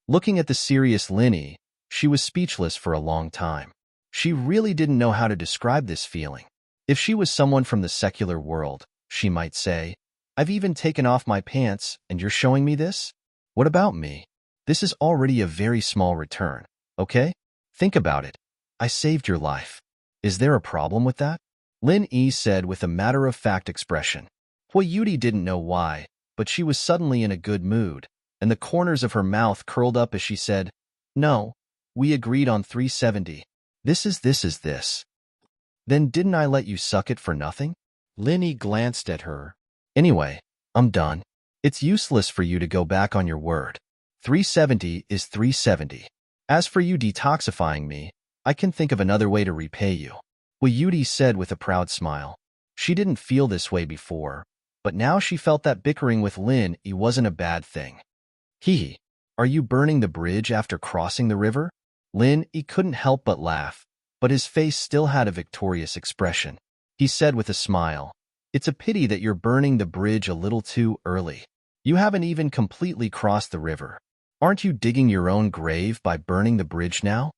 Looking at the serious Linny, she was speechless for a long time. She really didn't know how to describe this feeling. If she was someone from the secular world, she might say, "I've even taken off my pants, and you're showing me this? What about me? This is already a very small return, okay? Think about it. I saved your life. Is there a problem with that?" Lin Yi said with a matter-of-fact expression. Yudi didn't know why, but she was suddenly in a good mood, and the corners of her mouth curled up as she said, "No, we agreed on 370. This is this. Then didn't I let you suck it for nothing?" Linny glanced at her. "Anyway, I'm done. It's useless for you to go back on your word. 370 is 370. As for you detoxifying me, I can think of another way to repay you," Yudi said with a proud smile. She didn't feel this way before, but now she felt that bickering with Lin wasn't a bad thing. "Hee, are you burning the bridge after crossing the river?" Lin couldn't help but laugh, but his face still had a victorious expression. He said with a smile, "It's a pity that you're burning the bridge a little too early. You haven't even completely crossed the river. Aren't you digging your own grave by burning the bridge now?"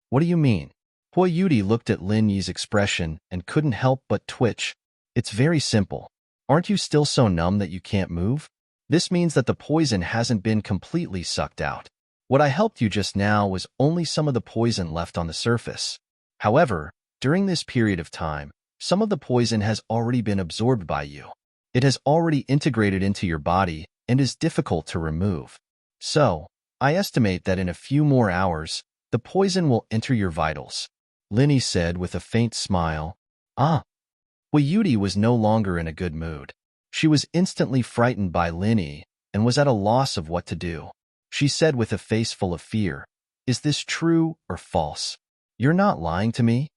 "What do you mean?" Yudi looked at Lin Yi's expression and couldn't help but twitch. "It's very simple. Aren't you still so numb that you can't move? This means that the poison hasn't been completely sucked out. What I helped you just now was only some of the poison left on the surface. However, during this period of time, some of the poison has already been absorbed by you. It has already integrated into your body and is difficult to remove. So, I estimate that in a few more hours, the poison will enter your vitals," Linny said with a faint smile. Yudi was no longer in a good mood. She was instantly frightened by Linny and was at a loss of what to do. She said with a face full of fear, "Is this true or false? You're not lying to me?"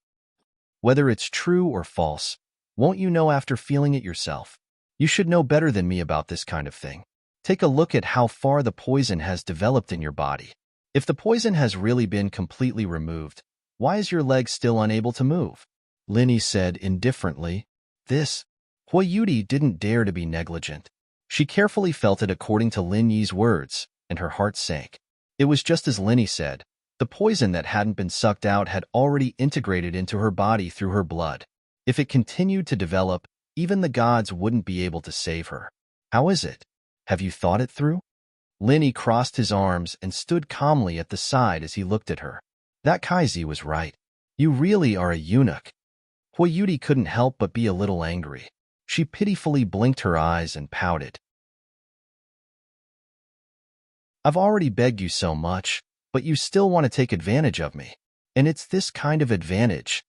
"Whether it's true or false, won't you know after feeling it yourself? You should know better than me about this kind of thing. Take a look at how far the poison has developed in your body. If the poison has really been completely removed, why is your leg still unable to move?" Linny said indifferently. Yudi didn't dare to be negligent. She carefully felt it according to Lin Yi's words, and her heart sank. It was just as Linny said. The poison that hadn't been sucked out had already integrated into her body through her blood. If it continued to develop, even the gods wouldn't be able to save her. "How is it? Have you thought it through?" Linny crossed his arms and stood calmly at the side as he looked at her. "That Kaizi was right. You really are a eunuch." Yudi couldn't help but be a little angry. She pitifully blinked her eyes and pouted. "I've already begged you so much, but you still want to take advantage of me. And it's this kind of advantage."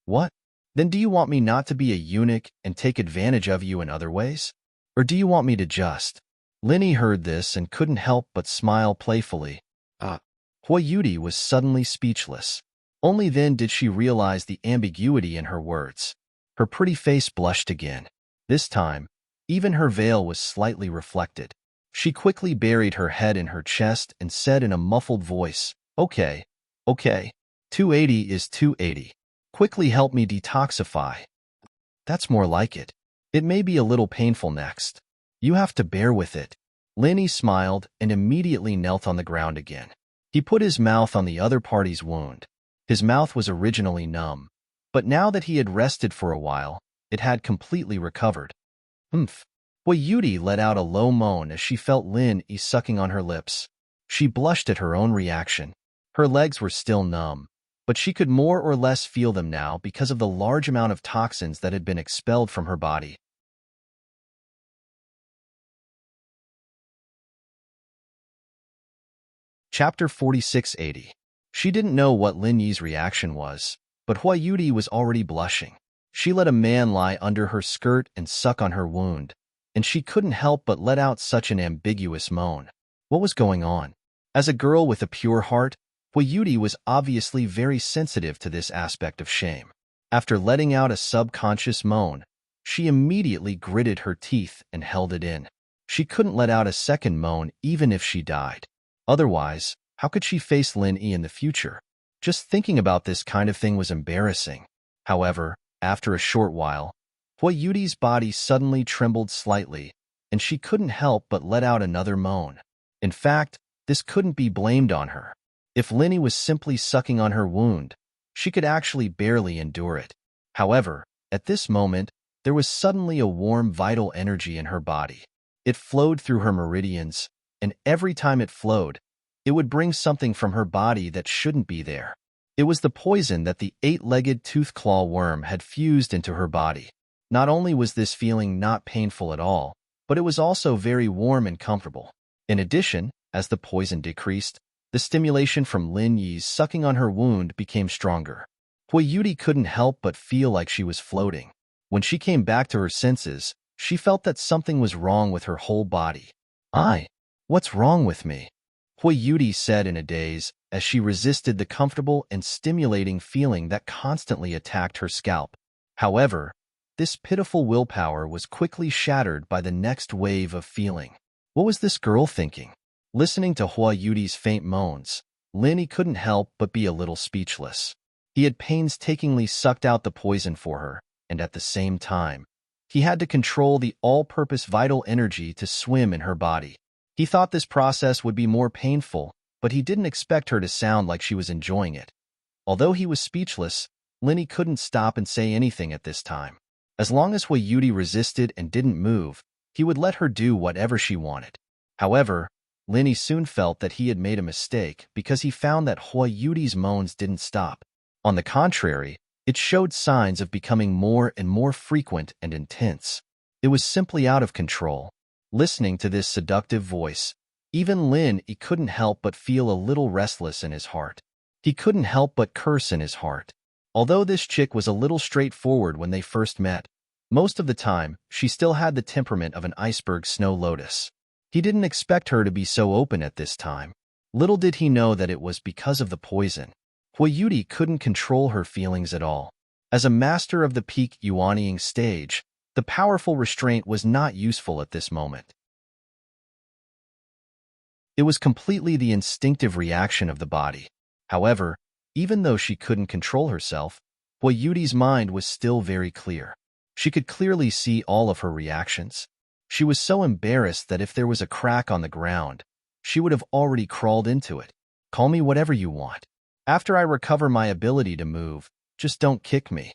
"What? Then do you want me not to be a eunuch and take advantage of you in other ways? Or do you want me to just—" Linny heard this and couldn't help but smile playfully. Yudi was suddenly speechless. Only then did she realize the ambiguity in her words. Her pretty face blushed again. This time, even her veil was slightly reflected. She quickly buried her head in her chest and said in a muffled voice, Okay. 280 is 280. Quickly help me detoxify." "That's more like it. It may be a little painful next. You have to bear with it." Linny smiled and immediately knelt on the ground again. He put his mouth on the other party's wound. His mouth was originally numb, but now that he had rested for a while, it had completely recovered. "Humph." Yudi let out a low moan as she felt Lin sucking on her lips. She blushed at her own reaction. Her legs were still numb, but she could more or less feel them now because of the large amount of toxins that had been expelled from her body. Chapter 4680. She didn't know what Lin Yi's reaction was, but Hua Yudi was already blushing. She let a man lie under her skirt and suck on her wound, and she couldn't help but let out such an ambiguous moan. What was going on? As a girl with a pure heart, Hua Yudi was obviously very sensitive to this aspect of shame. After letting out a subconscious moan, she immediately gritted her teeth and held it in. She couldn't let out a second moan even if she died. Otherwise, how could she face Lin Yi in the future? Just thinking about this kind of thing was embarrassing. However, after a short while, Hua Yudi's body suddenly trembled slightly, and she couldn't help but let out another moan. In fact, this couldn't be blamed on her. If Lin Yi was simply sucking on her wound, she could actually barely endure it. However, at this moment, there was suddenly a warm, vital energy in her body. It flowed through her meridians, and every time it flowed, it would bring something from her body that shouldn't be there. It was the poison that the eight-legged tooth-claw worm had fused into her body. Not only was this feeling not painful at all, but it was also very warm and comfortable. In addition, as the poison decreased, the stimulation from Lin Yi's sucking on her wound became stronger. Hua Yudi couldn't help but feel like she was floating. When she came back to her senses, she felt that something was wrong with her whole body. What's wrong with me? Hua Yudi said in a daze as she resisted the comfortable and stimulating feeling that constantly attacked her scalp. However, this pitiful willpower was quickly shattered by the next wave of feeling. What was this girl thinking? Listening to Hua Yudi's faint moans, Lin Yi couldn't help but be a little speechless. He had painstakingly sucked out the poison for her, and at the same time, he had to control the all-purpose vital energy to swim in her body. He thought this process would be more painful, but he didn't expect her to sound like she was enjoying it. Although he was speechless, Lin Yi couldn't stop and say anything at this time. As long as Hua Yudi resisted and didn't move, he would let her do whatever she wanted. However, Lin Yi soon felt that he had made a mistake because he found that Hua Yudi's moans didn't stop. On the contrary, it showed signs of becoming more and more frequent and intense. It was simply out of control. Listening to this seductive voice, even Lin Yi couldn't help but feel a little restless in his heart. He couldn't help but curse in his heart. Although this chick was a little straightforward when they first met, most of the time, she still had the temperament of an iceberg snow lotus. He didn't expect her to be so open at this time. Little did he know that it was because of the poison. Hua Yudi couldn't control her feelings at all. As a master of the peak yuanying stage, the powerful restraint was not useful at this moment. It was completely the instinctive reaction of the body. However, even though she couldn't control herself, Hua Yudi's mind was still very clear. She could clearly see all of her reactions. She was so embarrassed that if there was a crack on the ground, she would have already crawled into it. Call me whatever you want. After I recover my ability to move, just don't kick me.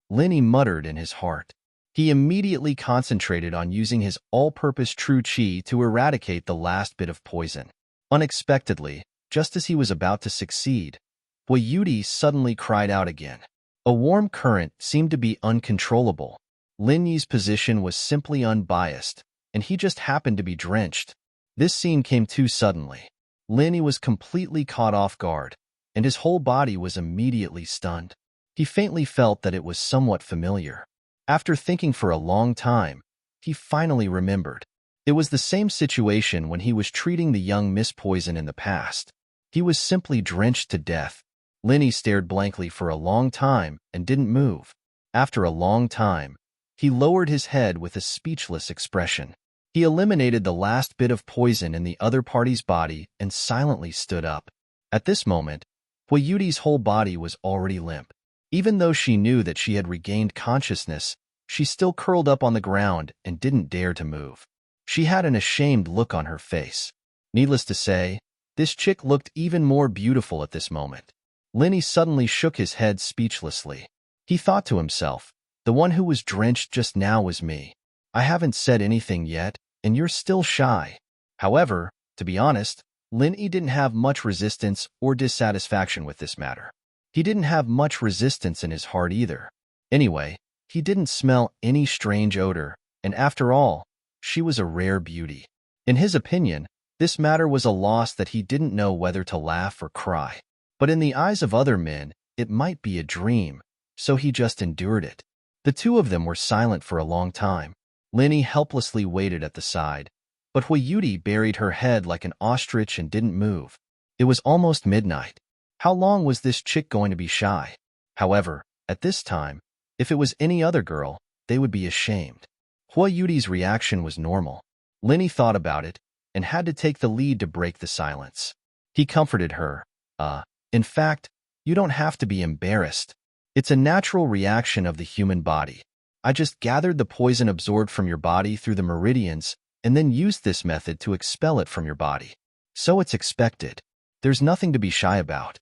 Lin Yi muttered in his heart. He immediately concentrated on using his all-purpose true qi to eradicate the last bit of poison. Unexpectedly, just as he was about to succeed, Hua Yudi suddenly cried out again. A warm current seemed to be uncontrollable. Lin Yi's position was simply unbiased, and he just happened to be drenched. This scene came too suddenly. Lin Yi was completely caught off guard, and his whole body was immediately stunned. He faintly felt that it was somewhat familiar. After thinking for a long time, he finally remembered. It was the same situation when he was treating the young Miss Poison in the past. He was simply drenched to death. Lin Yi stared blankly for a long time and didn't move. After a long time, he lowered his head with a speechless expression. He eliminated the last bit of poison in the other party's body and silently stood up. At this moment, Hua Yudi's whole body was already limp. Even though she knew that she had regained consciousness, she still curled up on the ground and didn't dare to move. She had an ashamed look on her face. Needless to say, this chick looked even more beautiful at this moment. Lin Yi suddenly shook his head speechlessly. He thought to himself, the one who was drenched just now was me. I haven't said anything yet, and you're still shy. However, to be honest, Lin Yi didn't have much resistance or dissatisfaction with this matter. He didn't have much resistance in his heart either. Anyway, he didn't smell any strange odor, and after all, she was a rare beauty. In his opinion, This matter was a loss that he didn't know whether to laugh or cry. But in the eyes of other men, it might be a dream, so he just endured it. The two of them were silent for a long time. Linny helplessly waited at the side, but Huayuti buried her head like an ostrich and didn't move. It was almost midnight. How long was this chick going to be shy? However, at this time, if it was any other girl, they would be ashamed. Huayuti's reaction was normal. Linny thought about it and had to take the lead to break the silence. He comforted her. In fact, you don't have to be embarrassed. It's a natural reaction of the human body. I just gathered the poison absorbed from your body through the meridians and then used this method to expel it from your body. So it's expected. There's nothing to be shy about.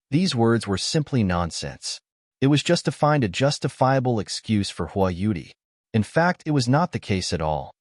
These words were simply nonsense. It was just to find a justifiable excuse for Huayuti. In fact, it was not the case at all.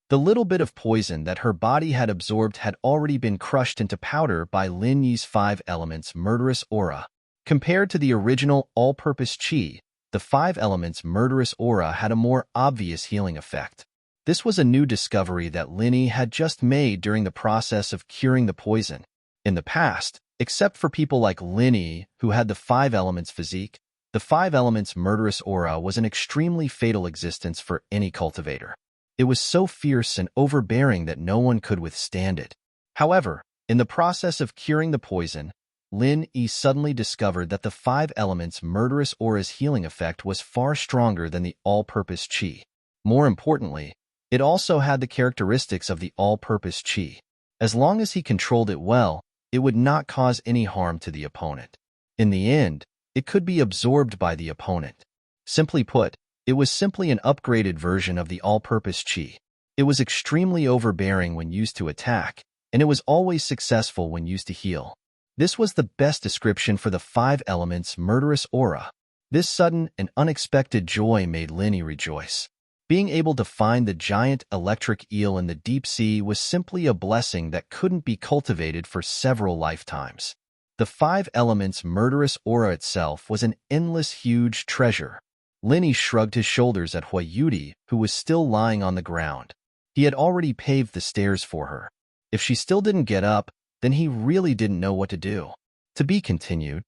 The little bit of poison that her body had absorbed had already been crushed into powder by Lin Yi's 5 elements murderous aura. Compared to the original all-purpose qi, the 5 elements murderous aura had a more obvious healing effect. This was a new discovery that Linny had just made during the process of curing the poison. In the past, except for people like Linny, who had the 5 elements physique, the 5 elements murderous aura was an extremely fatal existence for any cultivator. It was so fierce and overbearing that no one could withstand it. However, in the process of curing the poison, Lin Yi suddenly discovered that the 5 elements murderous aura's healing effect was far stronger than the all-purpose qi. More importantly, it also had the characteristics of the all-purpose qi. As long as he controlled it well, it would not cause any harm to the opponent. In the end, it could be absorbed by the opponent. Simply put, it was simply an upgraded version of the all-purpose qi. It was extremely overbearing when used to attack, and it was always successful when used to heal. This was the best description for the 5 elements murderous aura. This sudden and unexpected joy made Linny rejoice. Being able to find the giant electric eel in the deep sea was simply a blessing that couldn't be cultivated for several lifetimes. The 5 elements murderous aura itself was an endless huge treasure. Linny shrugged his shoulders at Huayuti, who was still lying on the ground. He had already paved the stairs for her. If she still didn't get up, then he really didn't know what to do. To be continued.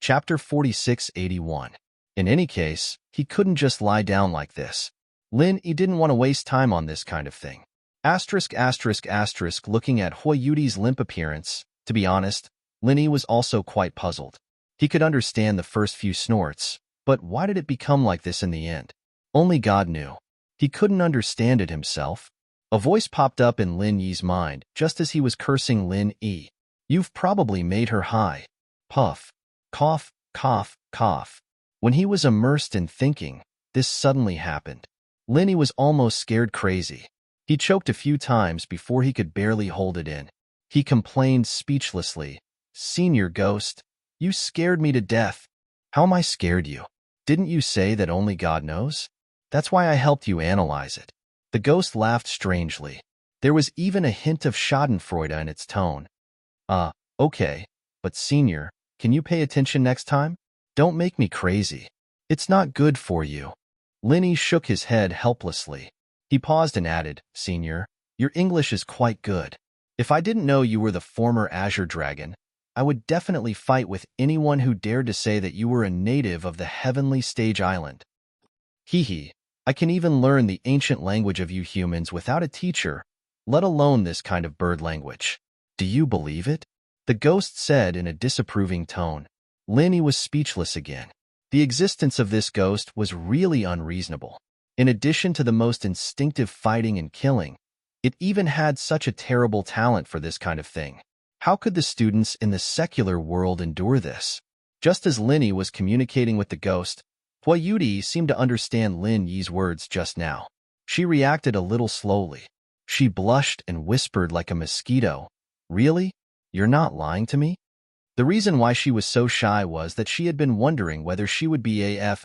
Chapter 4681. In any case, he couldn't just lie down like this. Lin Yi didn't want to waste time on this kind of thing. Looking at Huayuti's limp appearance, to be honest, Lin Yi was also quite puzzled. He could understand the first few snorts, but why did it become like this in the end? Only God knew. He couldn't understand it himself. A voice popped up in Lin Yi's mind just as he was cursing Lin Yi. You've probably made her high. Puff. Cough, cough, cough. When he was immersed in thinking, this suddenly happened. Linny was almost scared crazy. He choked a few times before he could barely hold it in. He complained speechlessly, "Senior Ghost, you scared me to death." "How am I scared you? Didn't you say that only God knows? That's why I helped you analyze it." The ghost laughed strangely. There was even a hint of schadenfreude in its tone. Okay, but Senior, can you pay attention next time? Don't make me crazy. It's not good for you." Linny shook his head helplessly. He paused and added, "Senior, your English is quite good. If I didn't know you were the former Azure Dragon, I would definitely fight with anyone who dared to say that you were a native of the heavenly stage island. Hee, I can even learn the ancient language of you humans without a teacher, let alone this kind of bird language. Do you believe it?" The ghost said in a disapproving tone. Linny was speechless again. The existence of this ghost was really unreasonable. In addition to the most instinctive fighting and killing, it even had such a terrible talent for this kind of thing. How could the students in the secular world endure this? Just as Linny was communicating with the ghost, Huayuti seemed to understand Lin Yi's words just now. She reacted a little slowly. She blushed and whispered like a mosquito, "Really? You're not lying to me?" The reason why she was so shy was that she had been wondering whether she would be a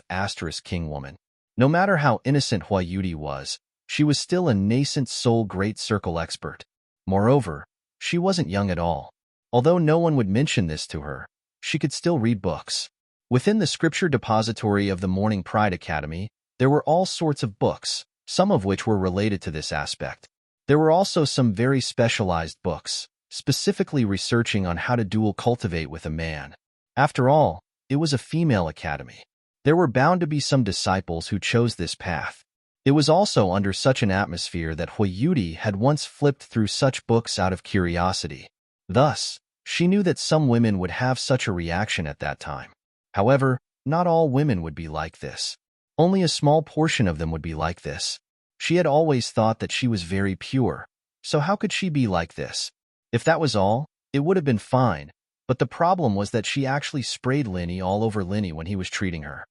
*king woman. No matter how innocent Huayuti was, she was still a nascent soul great circle expert. Moreover, she wasn't young at all. Although no one would mention this to her, she could still read books. Within the scripture depository of the Morning Pride Academy, there were all sorts of books, some of which were related to this aspect. There were also some very specialized books, specifically researching on how to dual cultivate with a man. After all, it was a female academy. There were bound to be some disciples who chose this path. It was also under such an atmosphere that Huiyuti had once flipped through such books out of curiosity. Thus, she knew that some women would have such a reaction at that time. However, not all women would be like this. Only a small portion of them would be like this. She had always thought that she was very pure, so how could she be like this? If that was all, it would have been fine, but the problem was that she actually sprayed Linny all over Linny when he was treating her.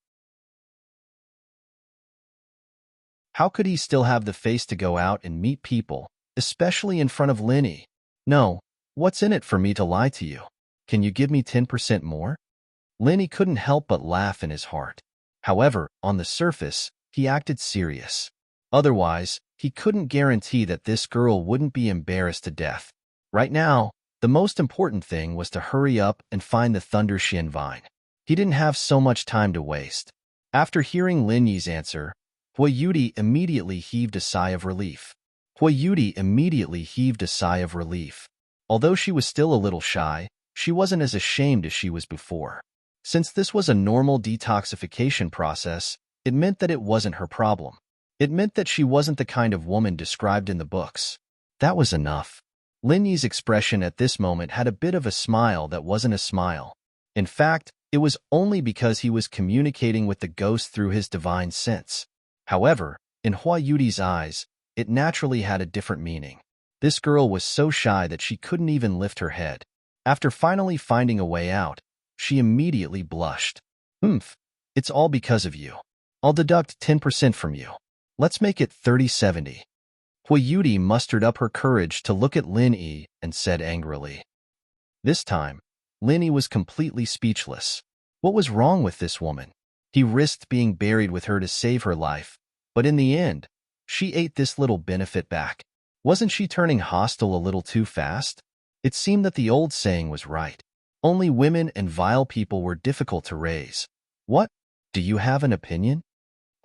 How could he still have the face to go out and meet people, especially in front of Linny? No, what's in it for me to lie to you? Can you give me 10% more? Linny couldn't help but laugh in his heart. However, on the surface, he acted serious. Otherwise, he couldn't guarantee that this girl wouldn't be embarrassed to death. Right now, the most important thing was to hurry up and find the Thunder Shin Vine. He didn't have so much time to waste. After hearing Lin Yi's answer, Huiyuti immediately heaved a sigh of relief. Although she was still a little shy, she wasn't as ashamed as she was before. Since this was a normal detoxification process, it meant that it wasn't her problem. It meant that she wasn't the kind of woman described in the books. That was enough. Lin Yi's expression at this moment had a bit of a smile that wasn't a smile. In fact, it was only because he was communicating with the ghost through his divine sense. However, in Huiyuti's eyes, it naturally had a different meaning. This girl was so shy that she couldn't even lift her head. After finally finding a way out, she immediately blushed. It's all because of you. I'll deduct 10% from you. Let's make it 30-70. Huiyuti mustered up her courage to look at Lin Yi and said angrily. This time, Lin Yi was completely speechless. What was wrong with this woman? He risked being buried with her to save her life, but in the end, she ate this little benefit back. Wasn't she turning hostile a little too fast? It seemed that the old saying was right. Only women and vile people were difficult to raise. What? Do you have an opinion?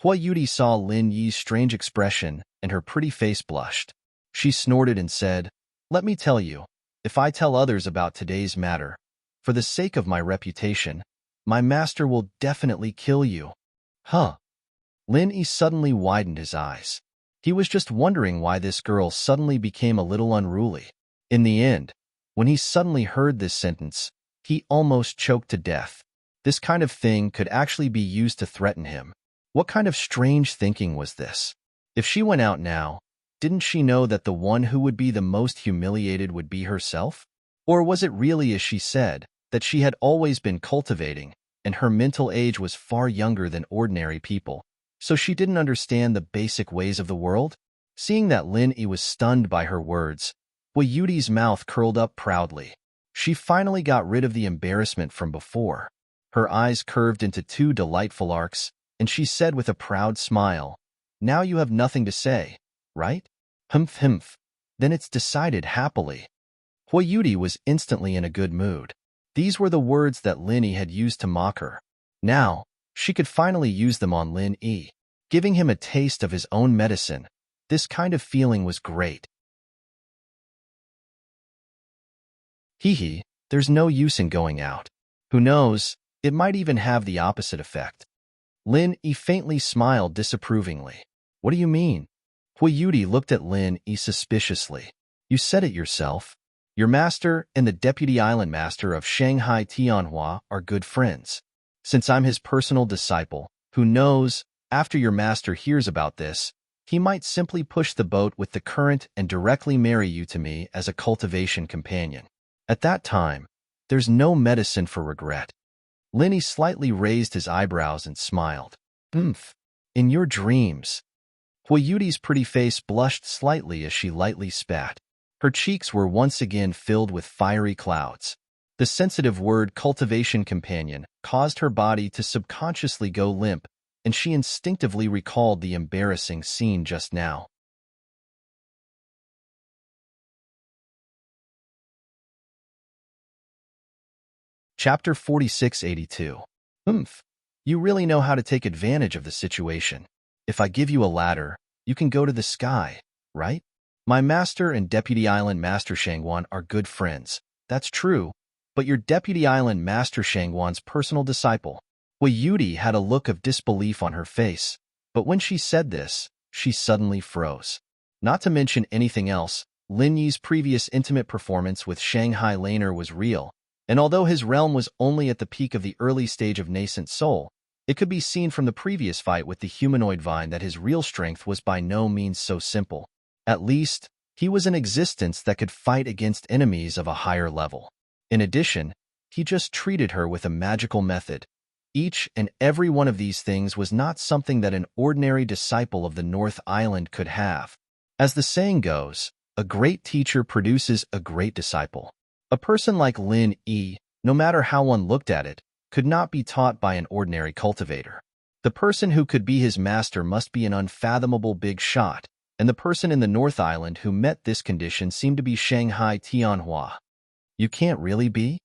Huiyuti saw Lin Yi's strange expression and her pretty face blushed. She snorted and said, "Let me tell you, if I tell others about today's matter, for the sake of my reputation, my master will definitely kill you." Huh? Lin Yi suddenly widened his eyes. He was just wondering why this girl suddenly became a little unruly. In the end, when he suddenly heard this sentence, he almost choked to death. This kind of thing could actually be used to threaten him. What kind of strange thinking was this? If she went out now, didn't she know that the one who would be the most humiliated would be herself? Or was it really as she said, that she had always been cultivating, and her mental age was far younger than ordinary people, so she didn't understand the basic ways of the world? Seeing that Lin Yi was stunned by her words, Huiyuti's mouth curled up proudly. She finally got rid of the embarrassment from before. Her eyes curved into two delightful arcs, and she said with a proud smile, "Now you have nothing to say, right?" Humph. Then it's decided happily. Huiyuti was instantly in a good mood. These were the words that Lin Yi had used to mock her. Now, she could finally use them on Lin Yi, giving him a taste of his own medicine. This kind of feeling was great. Hee, there's no use in going out. Who knows, it might even have the opposite effect. Lin Yi faintly smiled disapprovingly. What do you mean? Huiyuti looked at Lin Yi suspiciously. You said it yourself. Your master and the deputy island master of Shanghai Tianhua are good friends. Since I'm his personal disciple, who knows, after your master hears about this, he might simply push the boat with the current and directly marry you to me as a cultivation companion. At that time, there's no medicine for regret. Lin Yi slightly raised his eyebrows and smiled. In your dreams. Huiyuti's pretty face blushed slightly as she lightly spat. Her cheeks were once again filled with fiery clouds. The sensitive word cultivation companion caused her body to subconsciously go limp, and she instinctively recalled the embarrassing scene just now. Chapter 4682. Humph. You really know how to take advantage of the situation. If I give you a ladder, you can go to the sky, right? My master and Deputy Island Master Shangwan are good friends. That's true, but you're Deputy Island Master Shangwan's personal disciple. Hui Yudi had a look of disbelief on her face, but when she said this, she suddenly froze. Not to mention anything else, Lin Yi's previous intimate performance with Shanghai Laner was real, and although his realm was only at the peak of the early stage of nascent soul, it could be seen from the previous fight with the humanoid vine that his real strength was by no means so simple. At least, he was an existence that could fight against enemies of a higher level. In addition, he just treated her with a magical method. Each and every one of these things was not something that an ordinary disciple of the North Island could have. As the saying goes, a great teacher produces a great disciple. A person like Lin Yi, no matter how one looked at it, could not be taught by an ordinary cultivator. The person who could be his master must be an unfathomable big shot, and the person in the North Island who met this condition seemed to be Shanghai Tianhua. You can't really be?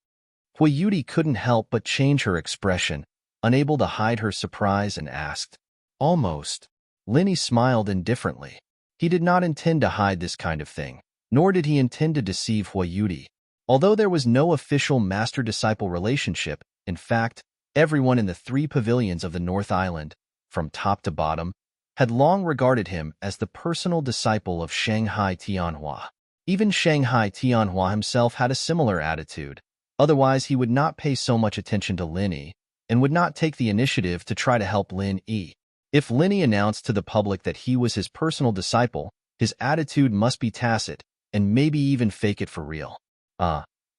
Hui Yudi couldn't help but change her expression, unable to hide her surprise, and asked, "Almost." Linny smiled indifferently. He did not intend to hide this kind of thing, nor did he intend to deceive Hui Yudi. Although there was no official master-disciple relationship, in fact, everyone in the 3 pavilions of the North Island, from top to bottom, had long regarded him as the personal disciple of Shanghai Tianhua. Even Shanghai Tianhua himself had a similar attitude. Otherwise, he would not pay so much attention to Lin Yi, and would not take the initiative to try to help Lin Yi. If Lin Yi announced to the public that he was his personal disciple, his attitude must be tacit, and maybe even fake it for real.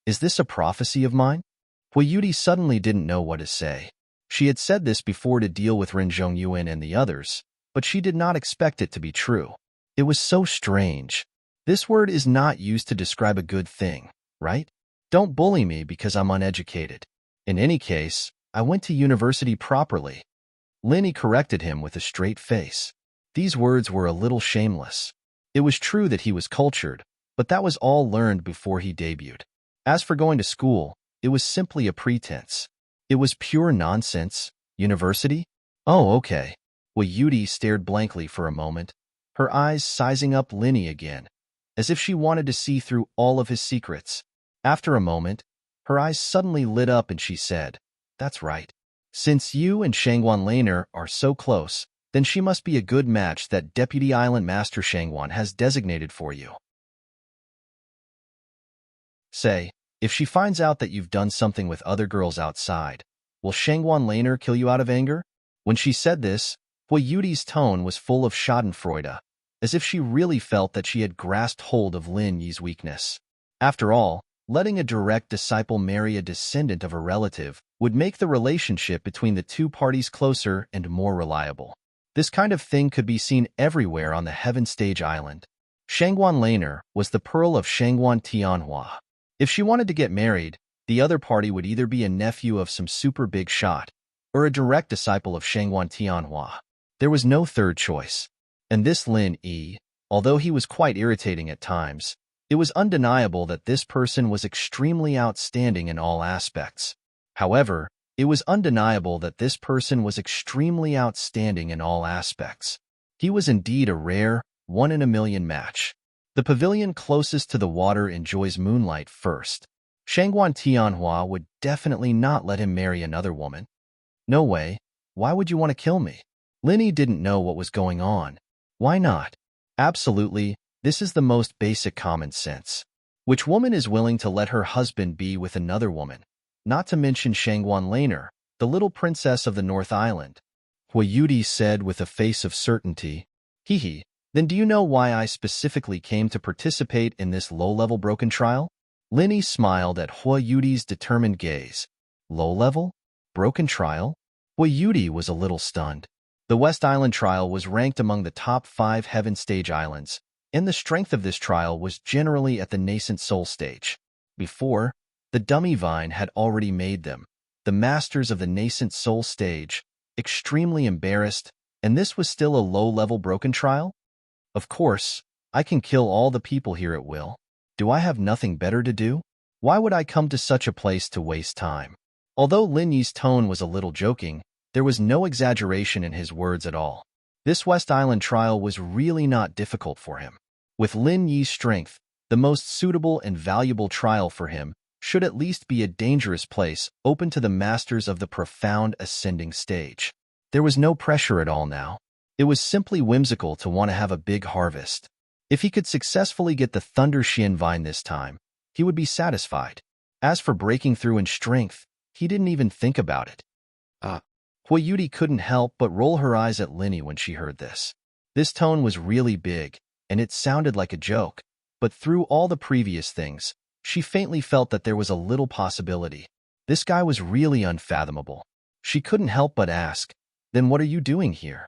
Is this a prophecy of mine? Hui Yudi suddenly didn't know what to say. She had said this before to deal with Ren Zhongyuan and the others, but she did not expect it to be true. It was so strange. This word is not used to describe a good thing, right? Don't bully me because I'm uneducated. In any case, I went to university properly. Lin Yi corrected him with a straight face. These words were a little shameless. It was true that he was cultured, but that was all learned before he debuted. As for going to school, it was simply a pretense. It was pure nonsense. University? Oh, okay. Hui Yudi stared blankly for a moment, her eyes sizing up Lin Yi again, as if she wanted to see through all of his secrets. After a moment, her eyes suddenly lit up and she said, "That's right. Since you and Shangwan Laner are so close, then she must be a good match that Deputy Island Master Shangwan has designated for you. Say, if she finds out that you've done something with other girls outside, will Shangwan Laner kill you out of anger?" When she said this, Hui Yudi's tone was full of schadenfreude, as if she really felt that she had grasped hold of Lin Yi's weakness. After all, letting a direct disciple marry a descendant of a relative would make the relationship between the two parties closer and more reliable. This kind of thing could be seen everywhere on the Heaven Stage Island. Shangwan Laner was the pearl of Shangwan Tianhua. If she wanted to get married, the other party would either be a nephew of some super big shot or a direct disciple of Shangwan Tianhua. There was no third choice. And this Lin Yi, although he was quite irritating at times, it was undeniable that this person was extremely outstanding in all aspects. However, it was undeniable that this person was extremely outstanding in all aspects. He was indeed a rare, one-in-a-million match. The pavilion closest to the water enjoys moonlight first. Shangwan Tianhua would definitely not let him marry another woman. No way. Why would you want to kill me? Lin Yi didn't know what was going on. Why not? Absolutely, this is the most basic common sense. Which woman is willing to let her husband be with another woman? Not to mention Shangwan Laner, the little princess of the North Island. Hui Yudi said with a face of certainty. Hee. Then do you know why I specifically came to participate in this low-level broken trial? Lin Yi smiled at Hui Yudi's determined gaze. Low-level? Broken trial? Hui Yudi was a little stunned. The West Island trial was ranked among the top 5 Heaven Stage islands, and the strength of this trial was generally at the nascent soul stage. Before, the dummy vine had already made them, the masters of the nascent soul stage, extremely embarrassed, and this was still a low-level broken trial? Of course, I can kill all the people here at will. Do I have nothing better to do? Why would I come to such a place to waste time? Although Lin Yi's tone was a little joking, there was no exaggeration in his words at all. This West Island trial was really not difficult for him. With Lin Yi's strength, the most suitable and valuable trial for him should at least be a dangerous place open to the masters of the profound ascending stage. There was no pressure at all now. It was simply whimsical to want to have a big harvest. If he could successfully get the Thunder Xian vine this time, he would be satisfied. As for breaking through in strength, he didn't even think about it. Huayuti couldn't help but roll her eyes at Linny when she heard this. This tone was really big, and it sounded like a joke, but through all the previous things, she faintly felt that there was a little possibility. This guy was really unfathomable. She couldn't help but ask, "Then what are you doing here?"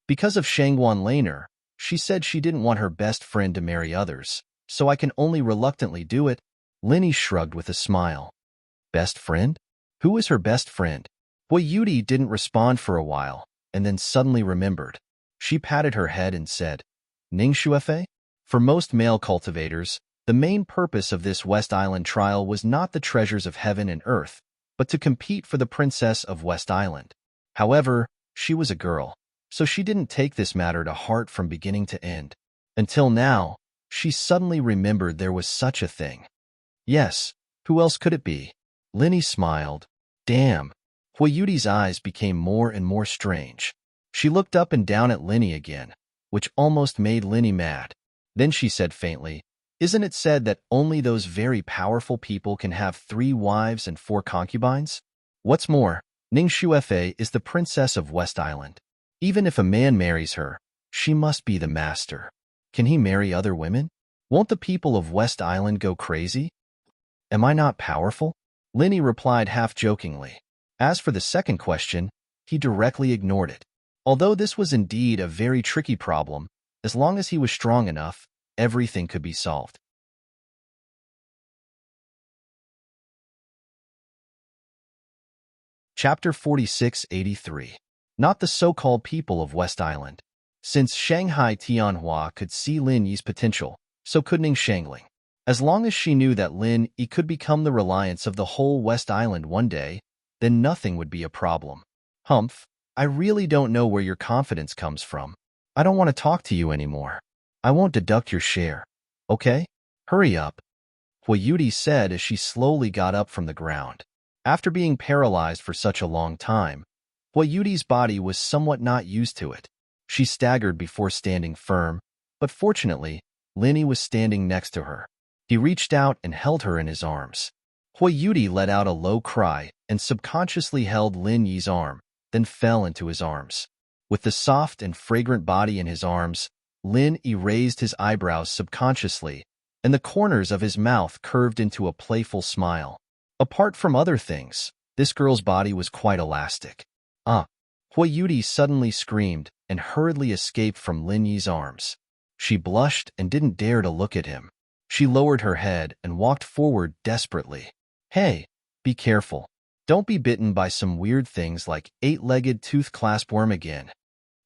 Because of Shangguan Laner, she said she didn't want her best friend to marry others, so I can only reluctantly do it. Linny shrugged with a smile. Best friend? Who is her best friend? Huayuti didn't respond for a while, and then suddenly remembered. She patted her head and said, Ning Shuefei? For most male cultivators, the main purpose of this West Island trial was not the treasures of heaven and earth, but to compete for the princess of West Island. However, she was a girl, so she didn't take this matter to heart from beginning to end. Until now, she suddenly remembered there was such a thing. Yes, who else could it be? Linny smiled. Damn. Huayuti's eyes became more and more strange. She looked up and down at Linny again, which almost made Linny mad. Then she said faintly, Isn't it said that only those very powerful people can have 3 wives and 4 concubines? What's more, Ning Shuefei is the princess of West Island. Even if a man marries her, she must be the master. Can he marry other women? Won't the people of West Island go crazy? Am I not powerful? Linny replied half-jokingly. As for the second question, he directly ignored it. Although this was indeed a very tricky problem, as long as he was strong enough, everything could be solved. Chapter 4683. Not the so-called people of West Island. Since Shanghai Tianhua could see Lin Yi's potential, so could Ning Shangling. As long as she knew that Lin Yi could become the reliance of the whole West Island one day, then nothing would be a problem. Humph, I really don't know where your confidence comes from. I don't want to talk to you anymore. I won't deduct your share. Okay? Hurry up. Huayuti said as she slowly got up from the ground. After being paralyzed for such a long time, Huayuti's body was somewhat not used to it. She staggered before standing firm, but fortunately, Linny was standing next to her. He reached out and held her in his arms. Huayuti let out a low cry and subconsciously held Lin Yi's arm, then fell into his arms. With the soft and fragrant body in his arms, Lin Yi raised his eyebrows subconsciously, and the corners of his mouth curved into a playful smile. Apart from other things, this girl's body was quite elastic. Huayuti suddenly screamed and hurriedly escaped from Lin Yi's arms. She blushed and didn't dare to look at him. She lowered her head and walked forward desperately. Hey, be careful. Don't be bitten by some weird things like 8-legged tooth claspworm again.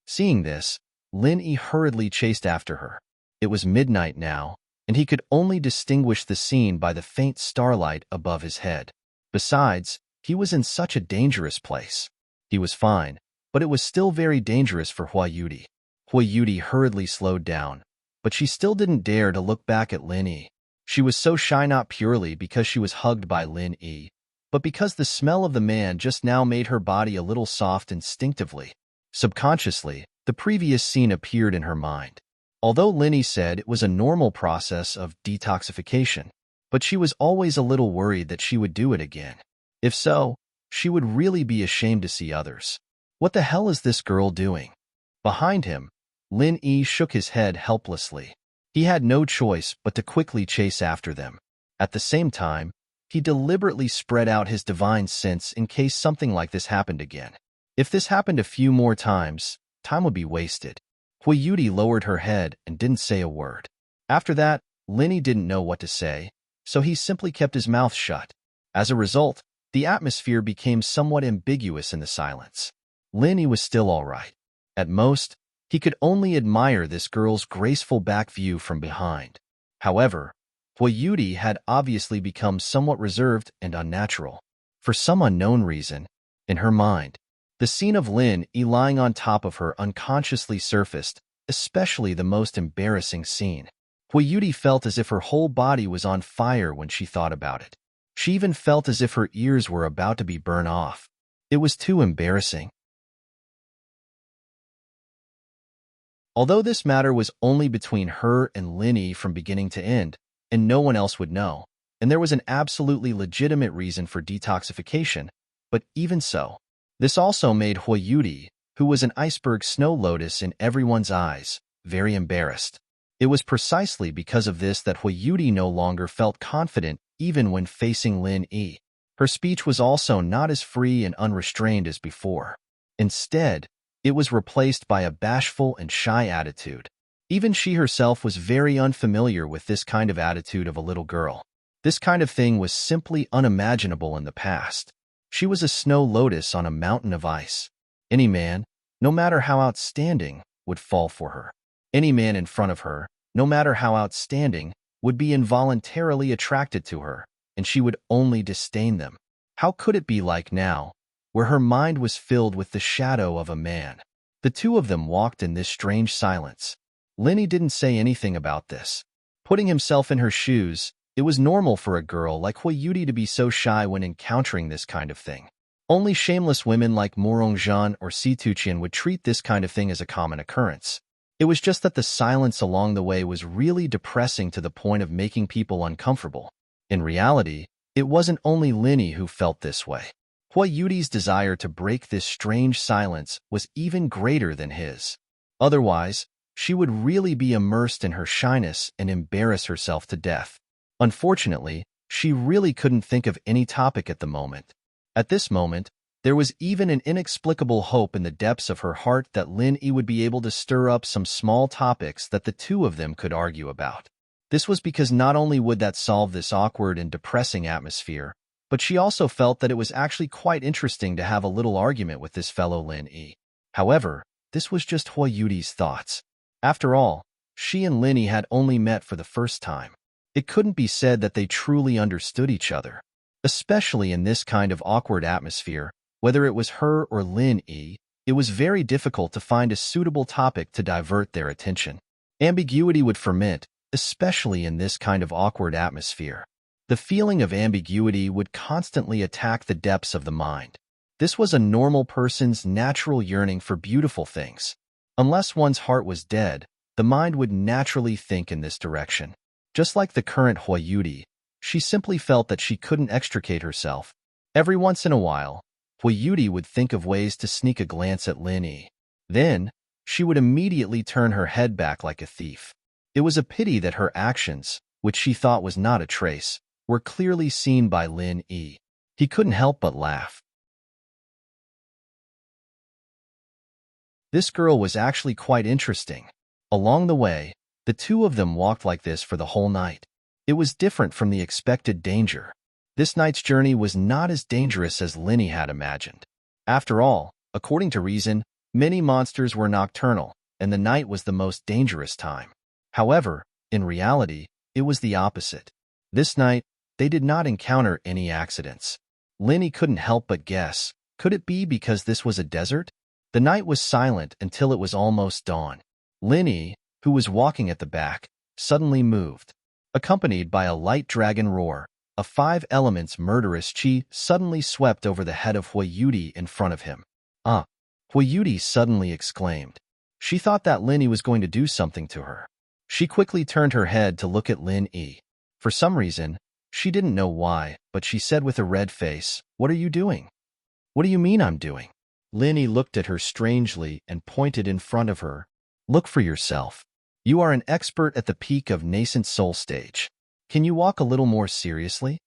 Seeing this, Lin Yi hurriedly chased after her. It was midnight now, and he could only distinguish the scene by the faint starlight above his head. Besides, he was in such a dangerous place. He was fine, but it was still very dangerous for Huayuti. Huayuti hurriedly slowed down, but she still didn't dare to look back at Lin Yi. She was so shy not purely because she was hugged by Lin Yi, but because the smell of the man just now made her body a little soft instinctively. Subconsciously, the previous scene appeared in her mind. Although Lin Yi said it was a normal process of detoxification, but she was always a little worried that she would do it again. If so, she would really be ashamed to see others. What the hell is this girl doing? Behind him, Lin Yi shook his head helplessly. He had no choice but to quickly chase after them. At the same time, he deliberately spread out his divine sense in case something like this happened again. If this happened a few more times, time would be wasted. Huayuti lowered her head and didn't say a word. After that, Lin Yi didn't know what to say, so he simply kept his mouth shut. As a result, the atmosphere became somewhat ambiguous in the silence. Lin Yi was still all right. At most, he could only admire this girl's graceful back view from behind. However, Yudi had obviously become somewhat reserved and unnatural. For some unknown reason, in her mind, the scene of Lin Yi lying on top of her unconsciously surfaced, especially the most embarrassing scene. Yudi felt as if her whole body was on fire when she thought about it. She even felt as if her ears were about to be burned off. It was too embarrassing. Although this matter was only between her and Lin Yi from beginning to end, and no one else would know, and there was an absolutely legitimate reason for detoxification, but even so, this also made Yudi, who was an iceberg snow lotus in everyone's eyes, very embarrassed. It was precisely because of this that Yudi no longer felt confident even when facing Lin Yi. Her speech was also not as free and unrestrained as before. Instead, it was replaced by a bashful and shy attitude. Even she herself was very unfamiliar with this kind of attitude of a little girl. This kind of thing was simply unimaginable in the past. She was a snow lotus on a mountain of ice. Any man, no matter how outstanding, would fall for her. Any man in front of her, no matter how outstanding, would be involuntarily attracted to her, and she would only disdain them. How could it be like now, where her mind was filled with the shadow of a man? The two of them walked in this strange silence. Lin Yi didn't say anything about this. Putting himself in her shoes, it was normal for a girl like Yudi to be so shy when encountering this kind of thing. Only shameless women like Morongjian or Situqian would treat this kind of thing as a common occurrence. It was just that the silence along the way was really depressing to the point of making people uncomfortable. In reality, it wasn't only Lin Yi who felt this way. Yudi's desire to break this strange silence was even greater than his. Otherwise, she would really be immersed in her shyness and embarrass herself to death. Unfortunately, she really couldn't think of any topic at the moment. At this moment, there was even an inexplicable hope in the depths of her heart that Lin Yi would be able to stir up some small topics that the two of them could argue about. This was because not only would that solve this awkward and depressing atmosphere, but she also felt that it was actually quite interesting to have a little argument with this fellow Lin Yi. However, this was just Yudi's thoughts. After all, she and Lin Yi had only met for the first time. It couldn't be said that they truly understood each other. Especially in this kind of awkward atmosphere, whether it was her or Lin Yi, it was very difficult to find a suitable topic to divert their attention. Ambiguity would ferment, especially in this kind of awkward atmosphere. The feeling of ambiguity would constantly attack the depths of the mind. This was a normal person's natural yearning for beautiful things. Unless one's heart was dead, the mind would naturally think in this direction. Just like the current Yudi, she simply felt that she couldn't extricate herself. Every once in a while, Yudi would think of ways to sneak a glance at Lin Yi. Then, she would immediately turn her head back like a thief. It was a pity that her actions, which she thought was not a trace, were clearly seen by Lin Yi. He couldn't help but laugh. This girl was actually quite interesting. Along the way, the two of them walked like this for the whole night. It was different from the expected danger. This night's journey was not as dangerous as Lin Yi had imagined. After all, according to reason, many monsters were nocturnal, and the night was the most dangerous time. However, in reality, it was the opposite. This night, they did not encounter any accidents. Lin Yi couldn't help but guess, could it be because this was a desert? The night was silent until it was almost dawn. Lin Yi, who was walking at the back, suddenly moved. Accompanied by a light dragon roar, a five elements murderous chi suddenly swept over the head of Yudi in front of him. Yudi suddenly exclaimed. She thought that Lin Yi was going to do something to her. She quickly turned her head to look at Lin Yi. For some reason, she didn't know why, but she said with a red face, "What are you doing?" "What do you mean I'm doing?" Lin Yi looked at her strangely and pointed in front of her. "Look for yourself. You are an expert at the peak of nascent soul stage. Can you walk a little more seriously?"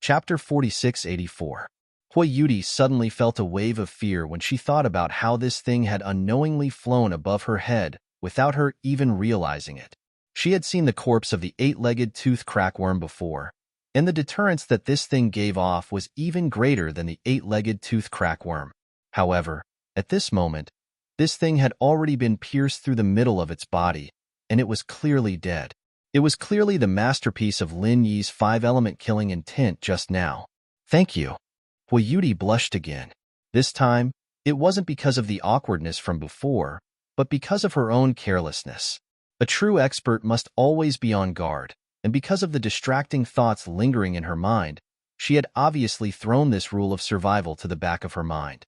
Chapter 4684. Yudi suddenly felt a wave of fear when she thought about how this thing had unknowingly flown above her head without her even realizing it. She had seen the corpse of the eight-legged tooth crackworm before, and the deterrence that this thing gave off was even greater than the eight-legged tooth crackworm. However, At this moment, this thing had already been pierced through the middle of its body, and it was clearly dead. It was clearly the masterpiece of Lin Yi's five-element killing intent just now. Thank you. Hui Yudi blushed again. This time, it wasn't because of the awkwardness from before, but because of her own carelessness. A true expert must always be on guard, and because of the distracting thoughts lingering in her mind, she had obviously thrown this rule of survival to the back of her mind.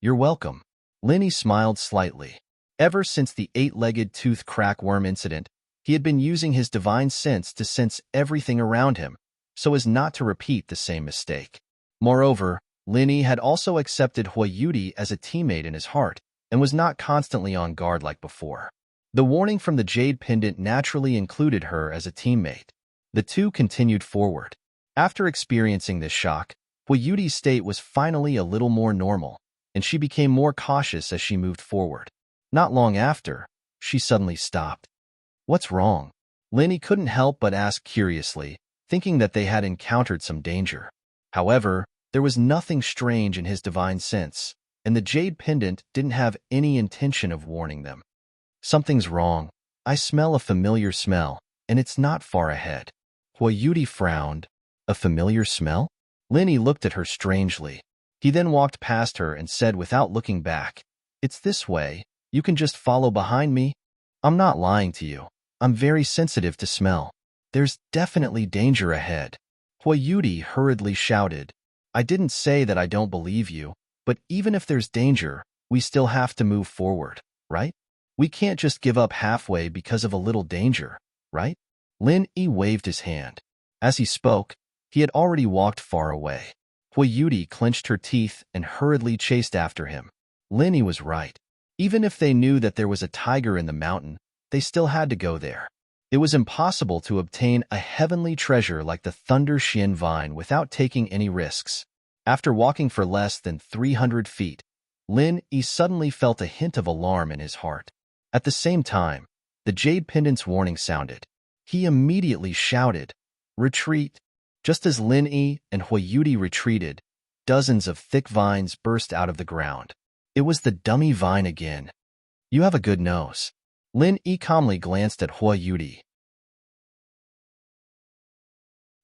You're welcome. Linny smiled slightly. Ever since the eight-legged tooth crack worm incident, he had been using his divine sense to sense everything around him, so as not to repeat the same mistake. Moreover, Linny had also accepted Hui Yudi as a teammate in his heart, and was not constantly on guard like before. The warning from the jade pendant naturally included her as a teammate. The two continued forward. After experiencing this shock, Hui Yudi's state was finally a little more normal, and she became more cautious as she moved forward. Not long after, she suddenly stopped. What's wrong? Linny couldn't help but ask curiously, thinking that they had encountered some danger. However, there was nothing strange in his divine sense, and the jade pendant didn't have any intention of warning them. Something's wrong. I smell a familiar smell, and it's not far ahead. Hui Yudi frowned. A familiar smell? Linny looked at her strangely. He then walked past her and said without looking back, It's this way. You can just follow behind me. I'm not lying to you. I'm very sensitive to smell. There's definitely danger ahead. Hui Yudi hurriedly shouted. I didn't say that I don't believe you, but even if there's danger, we still have to move forward, right? We can't just give up halfway because of a little danger, right? Lin Yi waved his hand. As he spoke, he had already walked far away. Hui Yudi clenched her teeth and hurriedly chased after him. Lin Yi was right. Even if they knew that there was a tiger in the mountain, they still had to go there. It was impossible to obtain a heavenly treasure like the Thunder Xian vine without taking any risks. After walking for less than 300 feet, Lin Yi suddenly felt a hint of alarm in his heart. At the same time, the jade pendant's warning sounded. He immediately shouted, Retreat! Just as Lin Yi and Hui Yudi retreated, dozens of thick vines burst out of the ground. It was the dummy vine again. You have a good nose. Lin Yi calmly glanced at Hui Yudi.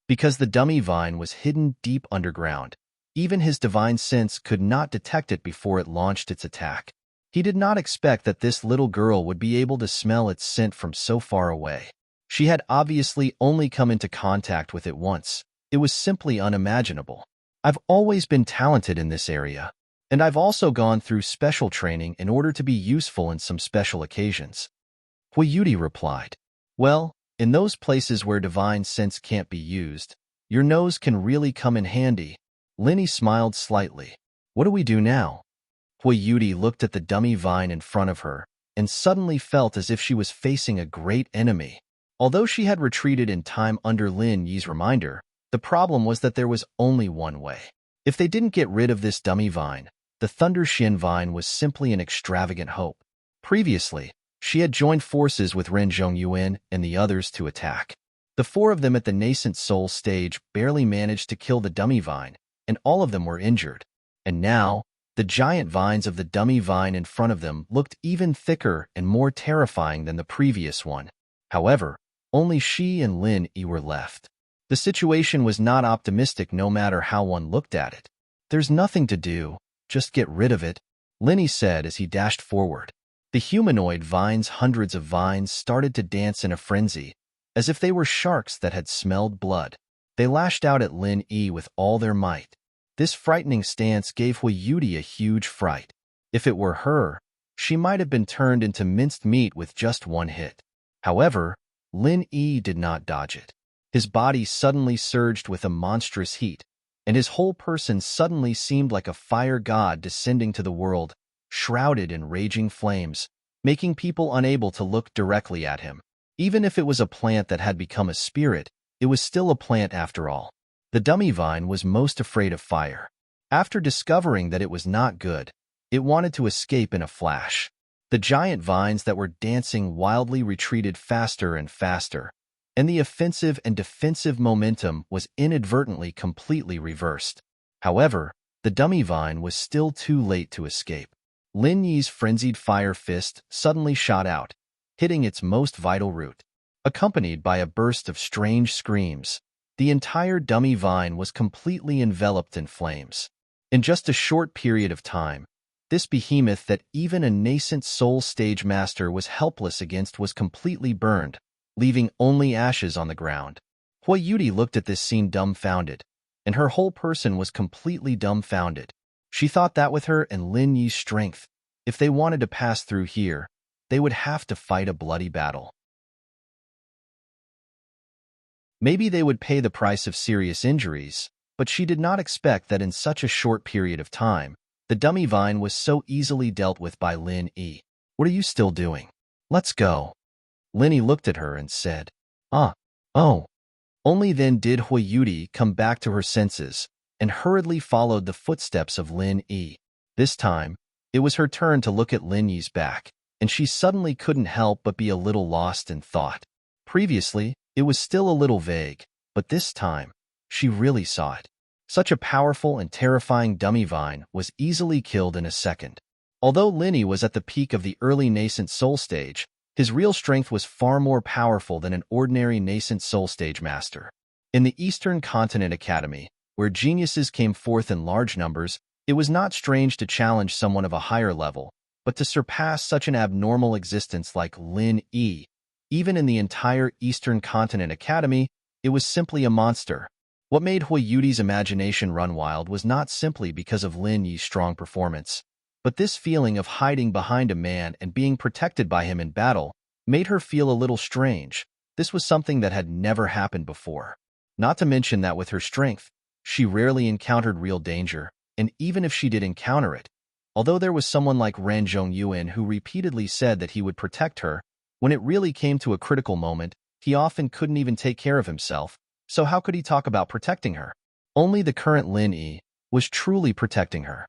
Because the dummy vine was hidden deep underground, even his divine sense could not detect it before it launched its attack. He did not expect that this little girl would be able to smell its scent from so far away. She had obviously only come into contact with it once. It was simply unimaginable. I've always been talented in this area, and I've also gone through special training in order to be useful in some special occasions. Hui Yudi replied, Well, in those places where divine sense can't be used, your nose can really come in handy. Linny smiled slightly. What do we do now? Hui Yudi looked at the dummy vine in front of her and suddenly felt as if she was facing a great enemy. Although she had retreated in time under Lin Yi's reminder, the problem was that there was only one way. If they didn't get rid of this dummy vine, the Thunder Xian vine was simply an extravagant hope. Previously, she had joined forces with Ren Zhongyuan and the others to attack. The four of them at the nascent soul stage barely managed to kill the dummy vine, and all of them were injured. And now, the giant vines of the dummy vine in front of them looked even thicker and more terrifying than the previous one. However, only she and Lin Yi were left. The situation was not optimistic no matter how one looked at it. There's nothing to do, just get rid of it, Lin Yi said as he dashed forward. The humanoid vines, hundreds of vines, started to dance in a frenzy, as if they were sharks that had smelled blood. They lashed out at Lin Yi with all their might. This frightening stance gave Hui Yudi a huge fright. If it were her, she might have been turned into minced meat with just one hit. However, Lin Yi did not dodge it. His body suddenly surged with a monstrous heat, and his whole person suddenly seemed like a fire god descending to the world, shrouded in raging flames, making people unable to look directly at him. Even if it was a plant that had become a spirit, it was still a plant after all. The dummy vine was most afraid of fire. After discovering that it was not good, it wanted to escape in a flash. The giant vines that were dancing wildly retreated faster and faster, and the offensive and defensive momentum was inadvertently completely reversed. However, the dummy vine was still too late to escape. Lin Yi's frenzied fire fist suddenly shot out, hitting its most vital root. Accompanied by a burst of strange screams, the entire dummy vine was completely enveloped in flames. In just a short period of time, this behemoth that even a nascent soul stage master was helpless against was completely burned, leaving only ashes on the ground. Hui Yudi looked at this scene dumbfounded, and her whole person was completely dumbfounded. She thought that with her and Lin Yi's strength, if they wanted to pass through here, they would have to fight a bloody battle. Maybe they would pay the price of serious injuries, but she did not expect that in such a short period of time, the dummy vine was so easily dealt with by Lin Yi. What are you still doing? Let's go. Lin Yi looked at her and said, Oh. Only then did Hui Yudi come back to her senses and hurriedly followed the footsteps of Lin Yi. This time, it was her turn to look at Lin Yi's back, and she suddenly couldn't help but be a little lost in thought. Previously, it was still a little vague, but this time, she really saw it. Such a powerful and terrifying dummy vine was easily killed in a second. Although Lin Yi was at the peak of the early nascent soul stage, his real strength was far more powerful than an ordinary nascent soul stage master. In the Eastern Continent Academy, where geniuses came forth in large numbers, it was not strange to challenge someone of a higher level, but to surpass such an abnormal existence like Lin Yi, even in the entire Eastern Continent Academy, it was simply a monster. What made Hui Yudi's imagination run wild was not simply because of Lin Yi's strong performance, but this feeling of hiding behind a man and being protected by him in battle made her feel a little strange. This was something that had never happened before. Not to mention that with her strength, she rarely encountered real danger, and even if she did encounter it, although there was someone like Ren Zhongyuan who repeatedly said that he would protect her, when it really came to a critical moment, he often couldn't even take care of himself, so how could he talk about protecting her? Only the current Lin Yi was truly protecting her.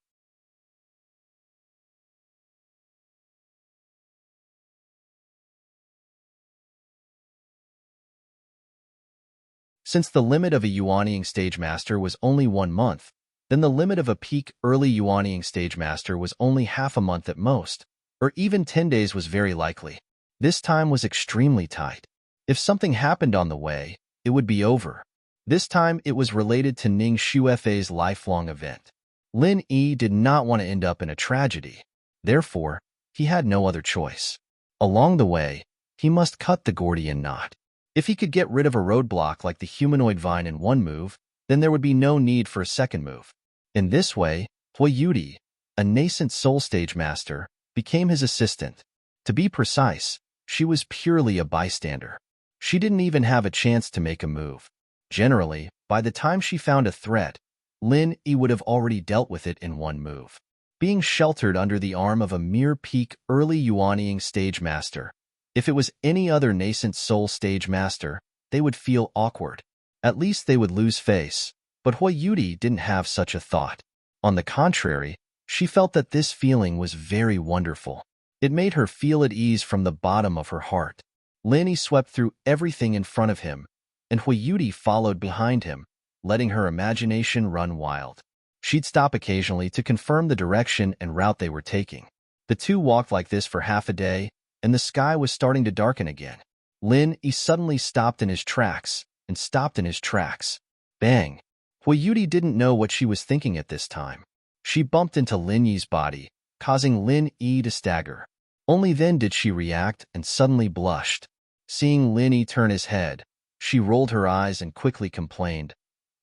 Since the limit of a Yuanying stage master was only 1 month, then the limit of a peak early Yuanying stage master was only half a month at most, or even 10 days was very likely. This time was extremely tight. If something happened on the way, it would be over. This time it was related to Ning Shuefei's lifelong event. Lin Yi did not want to end up in a tragedy. Therefore, he had no other choice. Along the way, he must cut the Gordian knot. If he could get rid of a roadblock like the humanoid vine in one move, then there would be no need for a second move. In this way, Hui Yudi, a nascent soul stage master, became his assistant. To be precise, she was purely a bystander. She didn't even have a chance to make a move. Generally, by the time she found a threat, Lin Yi would have already dealt with it in one move. Being sheltered under the arm of a mere peak early Yuanying stage master, if it was any other nascent soul stage master, they would feel awkward. At least they would lose face. But Hui Yudi didn't have such a thought. On the contrary, she felt that this feeling was very wonderful. It made her feel at ease from the bottom of her heart. Lin Yi swept through everything in front of him, and Hui Yudi followed behind him, letting her imagination run wild. She'd stop occasionally to confirm the direction and route they were taking. The two walked like this for half a day, and the sky was starting to darken again. Lin Yi suddenly stopped in his tracks, and stopped in his tracks. Bang! Hui Yudi didn't know what she was thinking at this time. She bumped into Lin Yi's body, causing Lin Yi to stagger. Only then did she react and suddenly blushed. Seeing Lin Yi turn his head, she rolled her eyes and quickly complained,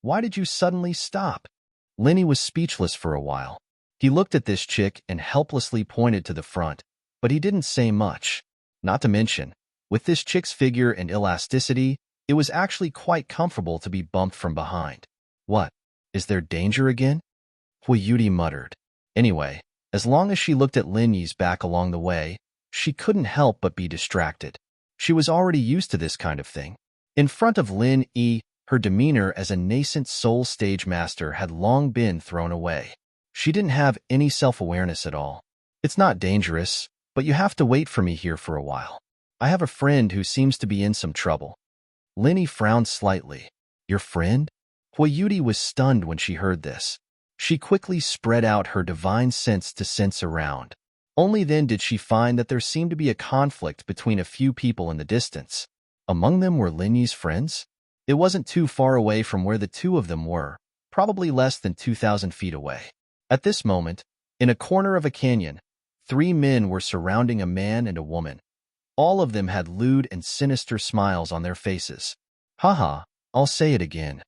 "Why did you suddenly stop?" Lin Yi was speechless for a while. He looked at this chick and helplessly pointed to the front, but he didn't say much. Not to mention, with this chick's figure and elasticity, it was actually quite comfortable to be bumped from behind. What? Is there danger again? Hui Yudi muttered. Anyway, as long as she looked at Lin Yi's back along the way, she couldn't help but be distracted. She was already used to this kind of thing. In front of Lin Yi, her demeanor as a nascent soul stage master had long been thrown away. She didn't have any self-awareness at all. It's not dangerous, but you have to wait for me here for a while. I have a friend who seems to be in some trouble. Lin Yi frowned slightly. Your friend? Hui Yudi was stunned when she heard this. She quickly spread out her divine sense to sense around. Only then did she find that there seemed to be a conflict between a few people in the distance. Among them were Lin Yi's friends. It wasn't too far away from where the two of them were, probably less than 2,000 feet away. At this moment, in a corner of a canyon, 3 men were surrounding a man and a woman. All of them had lewd and sinister smiles on their faces. Haha, I'll say it again.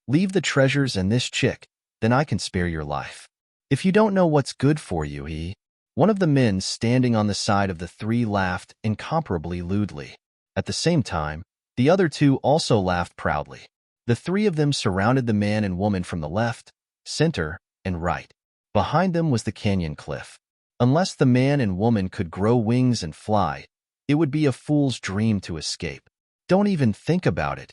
Leave the treasures and this chick, then I can spare your life. If you don't know what's good for you, One of the men standing on the side of the 3 laughed incomparably lewdly. At the same time, the other 2 also laughed proudly. The 3 of them surrounded the man and woman from the left, center, and right. Behind them was the canyon cliff. Unless the man and woman could grow wings and fly, it would be a fool's dream to escape. Don't even think about it.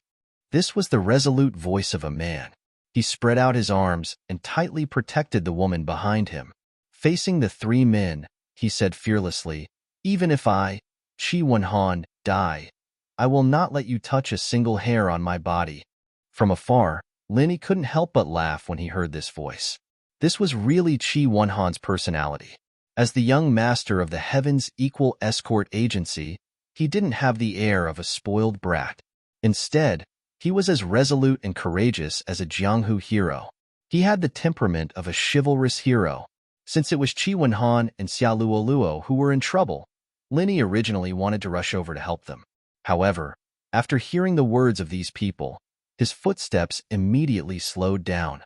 This was the resolute voice of a man. He spread out his arms and tightly protected the woman behind him. Facing the 3 men, he said fearlessly, "Even if I, Chi Wen-han, die, I will not let you touch a single hair on my body." From afar, Lin couldn't help but laugh when he heard this voice. This was really Chi Wen-han's personality. As the young master of the Heaven's Equal Escort Agency, he didn't have the air of a spoiled brat. Instead, he was as resolute and courageous as a Jianghu hero. He had the temperament of a chivalrous hero. Since it was Chi Wen-han and Xia Luoluo who were in trouble, Lin originally wanted to rush over to help them. However, after hearing the words of these people, his footsteps immediately slowed down.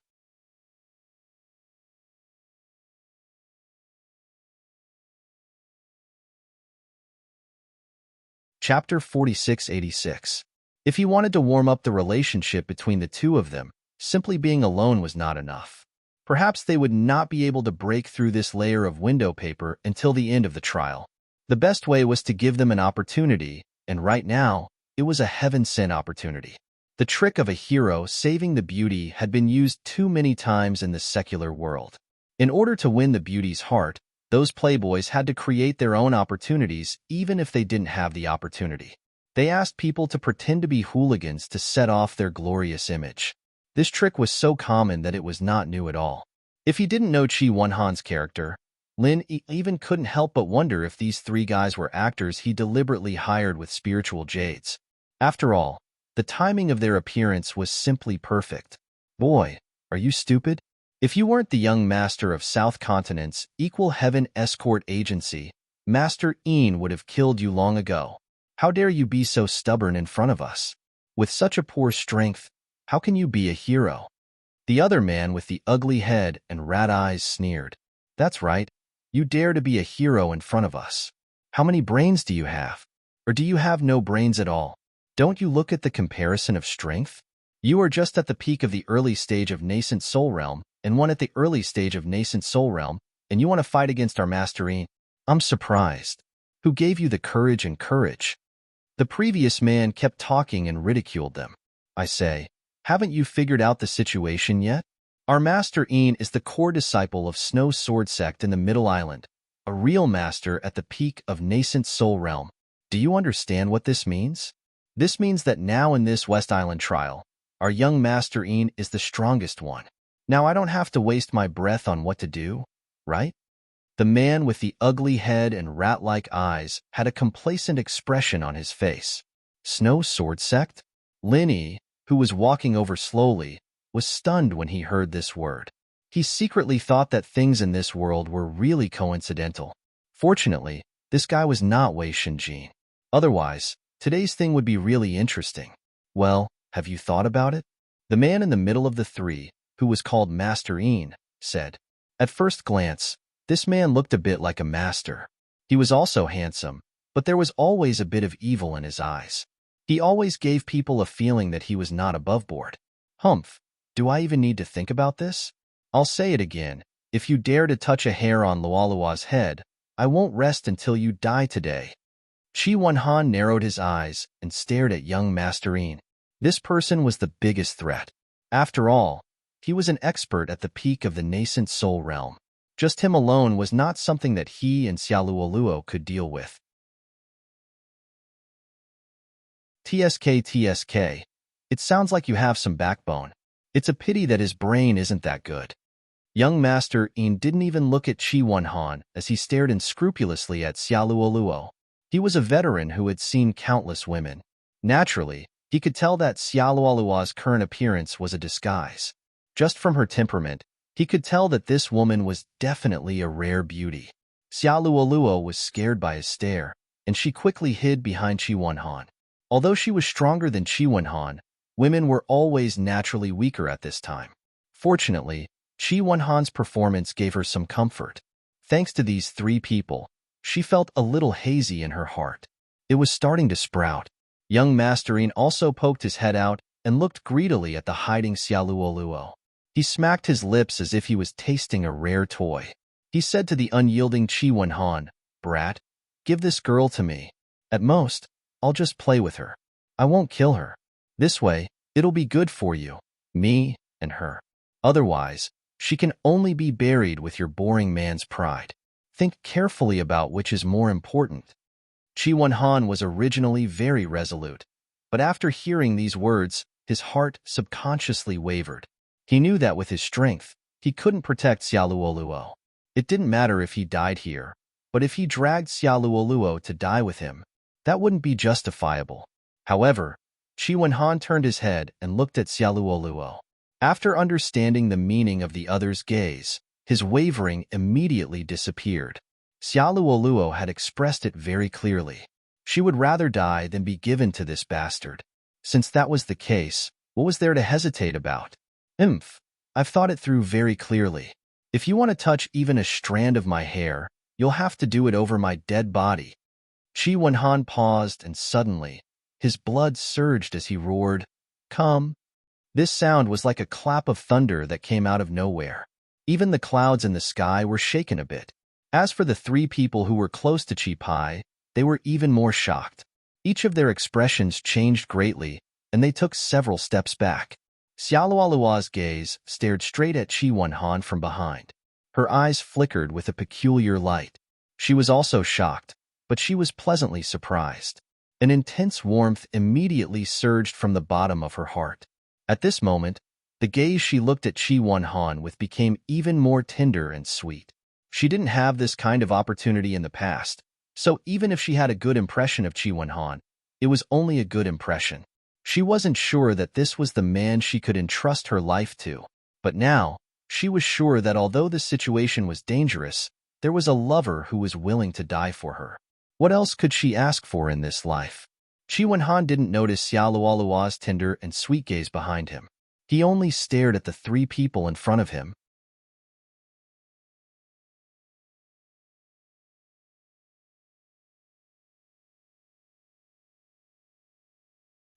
Chapter 4686. If he wanted to warm up the relationship between the two of them, simply being alone was not enough. Perhaps they would not be able to break through this layer of window paper until the end of the trial. The best way was to give them an opportunity, and right now, it was a heaven-sent opportunity. The trick of a hero saving the beauty had been used too many times in the secular world. In order to win the beauty's heart, those playboys had to create their own opportunities even if they didn't have the opportunity. They asked people to pretend to be hooligans to set off their glorious image. This trick was so common that it was not new at all. If he didn't know Chi Wen-han's character, Lin even couldn't help but wonder if these 3 guys were actors he deliberately hired with spiritual jades. After all, the timing of their appearance was simply perfect. Boy, are you stupid? If you weren't the young master of South Continent's Equal Heaven Escort Agency, Master Een would have killed you long ago. How dare you be so stubborn in front of us? With such a poor strength, how can you be a hero? The other man with the ugly head and rat eyes sneered. That's right. You dare to be a hero in front of us. How many brains do you have? Or do you have no brains at all? Don't you look at the comparison of strength? You are just at the peak of the early stage of nascent soul realm, and one at the early stage of nascent soul realm, and you want to fight against our Master Een? I'm surprised. Who gave you the courage and courage? The previous man kept talking and ridiculed them. I say, haven't you figured out the situation yet? Our Master Een is the core disciple of Snow Sword Sect in the Middle Island, a real master at the peak of nascent soul realm. Do you understand what this means? This means that now in this West Island trial, our young Master Een is the strongest one. Now I don't have to waste my breath on what to do, right? The man with the ugly head and rat-like eyes had a complacent expression on his face. Snow Sword Sect? Lin, who was walking over slowly, was stunned when he heard this word. He secretly thought that things in this world were really coincidental. Fortunately, this guy was not Wei Shinjin. Otherwise, today's thing would be really interesting. Well, have you thought about it? The man in the middle of the 3, who was called Master Een, said. At first glance, this man looked a bit like a master. He was also handsome, but there was always a bit of evil in his eyes. He always gave people a feeling that he was not above board. Humph, do I even need to think about this? I'll say it again. If you dare to touch a hair on Luolua's head, I won't rest until you die today. Chi Wen-han narrowed his eyes and stared at young Master Een. This person was the biggest threat. After all, he was an expert at the peak of the nascent soul realm. Just him alone was not something that he and Xia Luoluo could deal with. TSK, it sounds like you have some backbone. It's a pity that his brain isn't that good. Young Master Yin didn't even look at Qi Wenhan as he stared unscrupulously at Xiaoluoluo. He was a veteran who had seen countless women. Naturally, he could tell that Xiaoluoluo's current appearance was a disguise. Just from her temperament, he could tell that this woman was definitely a rare beauty. Xiaoluoluo was scared by his stare, and she quickly hid behind Qi Wenhan. Although she was stronger than Qi Wenhan, women were always naturally weaker at this time. Fortunately, Qi Wenhan's performance gave her some comfort. Thanks to these three people, she felt a little hazy in her heart. It was starting to sprout. Young Master Yin also poked his head out and looked greedily at the hiding Xiaoluoluo. He smacked his lips as if he was tasting a rare toy. He said to the unyielding Qi Wenhan, "Brat, give this girl to me. At most, I'll just play with her. I won't kill her. This way, it'll be good for you, me, and her. Otherwise, she can only be buried with your boring man's pride. Think carefully about which is more important." Qi Wenhan was originally very resolute, but after hearing these words, his heart subconsciously wavered. He knew that with his strength, he couldn't protect Xiaoluoluo. It didn't matter if he died here, but if he dragged Xiaoluoluo to die with him, that wouldn't be justifiable. However, Qi Wenhan turned his head and looked at Xiaoluoluo. After understanding the meaning of the other's gaze, his wavering immediately disappeared. Xiaoluoluo had expressed it very clearly. She would rather die than be given to this bastard. Since that was the case, what was there to hesitate about? I've thought it through very clearly. If you want to touch even a strand of my hair, you'll have to do it over my dead body. Qi Wenhan paused, and suddenly, his blood surged as he roared, "Come!" This sound was like a clap of thunder that came out of nowhere. Even the clouds in the sky were shaken a bit. As for the three people who were close to Qi Pai, they were even more shocked. Each of their expressions changed greatly, and they took several steps back. Xiaoluoluo's gaze stared straight at Qi Wenhan from behind. Her eyes flickered with a peculiar light. She was also shocked, but she was pleasantly surprised. An intense warmth immediately surged from the bottom of her heart. At this moment, the gaze she looked at Qi Wenhan with became even more tender and sweet. She didn't have this kind of opportunity in the past, so even if she had a good impression of Qi Wenhan, it was only a good impression. She wasn't sure that this was the man she could entrust her life to, but now, she was sure that although the situation was dangerous, there was a lover who was willing to die for her. What else could she ask for in this life? Qi Wenhan didn't notice Xiaoluoluo's tender and sweet gaze behind him. He only stared at the three people in front of him.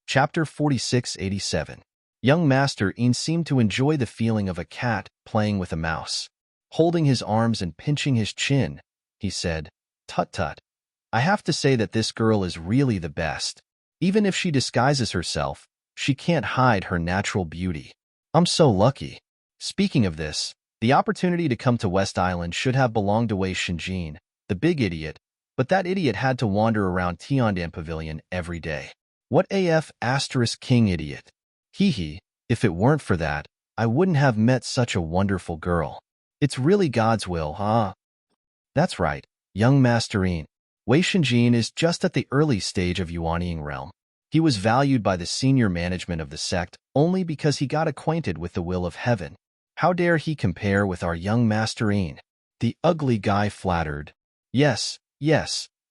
Chapter 4687. Young Master Yin seemed to enjoy the feeling of a cat playing with a mouse. Holding his arms and pinching his chin, he said, "Tut tut. I have to say that this girl is really the best. Even if she disguises herself, she can't hide her natural beauty. I'm so lucky." Speaking of this, the opportunity to come to West Island should have belonged to Wei Shinjin, the big idiot, but that idiot had to wander around Tiandan Pavilion every day. What AF * king idiot. Hee, if it weren't for that, I wouldn't have met such a wonderful girl. It's really God's will, huh? That's right, young Master Yin. Wei Shinjin is just at the early stage of Yuanying realm. He was valued by the senior management of the sect only because he got acquainted with the will of heaven. How dare he compare with our young Master Yin? The ugly guy flattered. Yes,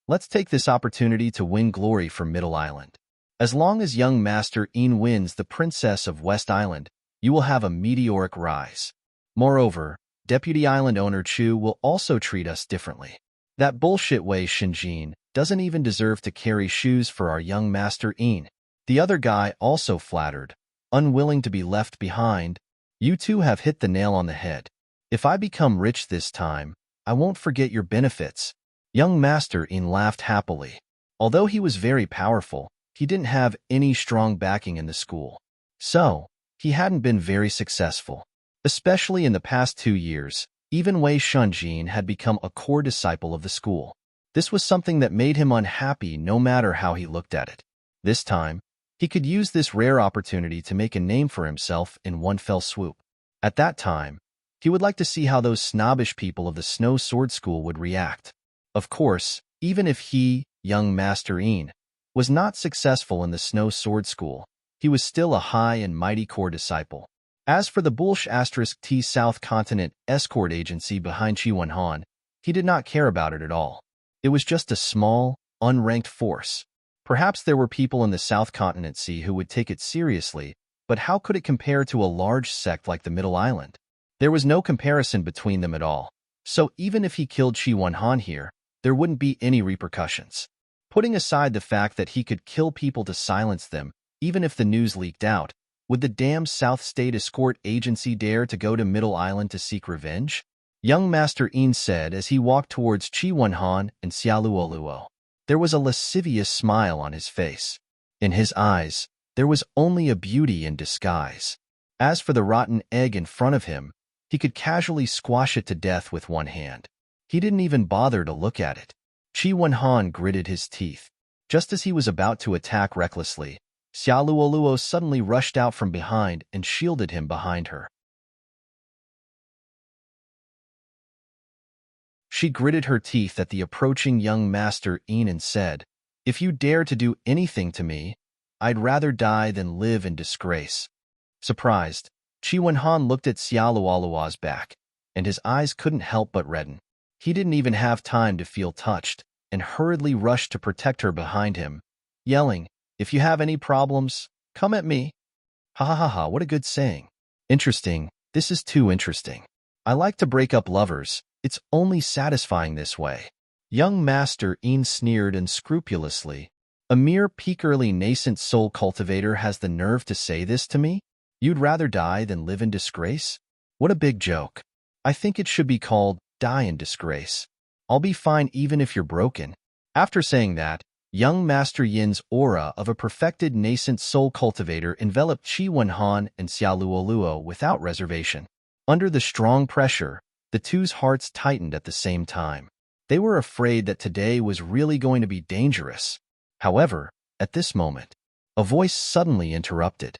let's take this opportunity to win glory for Middle Island. As long as young Master Yin wins the Princess of West Island, you will have a meteoric rise. Moreover, Deputy Island Owner Chu will also treat us differently. That bullshit Wei Shinjin doesn't even deserve to carry shoes for our young Master Yin. The other guy also flattered, unwilling to be left behind. You two have hit the nail on the head. If I become rich this time, I won't forget your benefits. Young Master Yin laughed happily. Although he was very powerful, he didn't have any strong backing in the school. So, he hadn't been very successful. Especially in the past 2 years, even Wei Shunjin had become a core disciple of the school. This was something that made him unhappy no matter how he looked at it. This time, he could use this rare opportunity to make a name for himself in one fell swoop. At that time, He would like to see how those snobbish people of the Snow Sword School would react. Of course, even if he, young Master Een, was not successful in the Snow Sword School, he was still a high and mighty core disciple. As for the Bulsh*T South Continent escort agency behind Chi Wen Han, he did not care about it at all. It was just a small, unranked force. Perhaps there were people in the South Continent Sea who would take it seriously, but how could it compare to a large sect like the Middle Island? There was no comparison between them at all, so even if he killed Chi Wen Han here, there wouldn't be any repercussions. Putting aside the fact that he could kill people to silence them, even if the news leaked out, would the damn South State Escort Agency dare to go to Middle Island to seek revenge? Young Master Een said as he walked towards Chi Wen Han and Xiaoluoluo. There was a lascivious smile on his face. In his eyes, there was only a beauty in disguise. As for the rotten egg in front of him, he could casually squash it to death with one hand. He didn't even bother to look at it. Chi Wen Han gritted his teeth. Just as he was about to attack recklessly, Xiaoluoluo suddenly rushed out from behind and shielded him behind her. She gritted her teeth at the approaching young Master Een and said, "If you dare to do anything to me, I'd rather die than live in disgrace." Surprised, Chi Wen Han looked at Xiaoluoluo's back, and his eyes couldn't help but redden. He didn't even have time to feel touched, and hurriedly rushed to protect her behind him, yelling, "If you have any problems, come at me." Ha ha ha ha, what a good saying. Interesting, this is too interesting. I like to break up lovers, it's only satisfying this way. Young Master Een sneered unscrupulously. A mere peak-early nascent soul cultivator has the nerve to say this to me? You'd rather die than live in disgrace? What a big joke. I think it should be called die in disgrace. I'll be fine even if you're broken. After saying that, young Master Yin's aura of a perfected nascent soul cultivator enveloped Chi Wen Han and Xiaoluoluo without reservation. Under the strong pressure, the two's hearts tightened at the same time. They were afraid that today was really going to be dangerous. However, at this moment, a voice suddenly interrupted.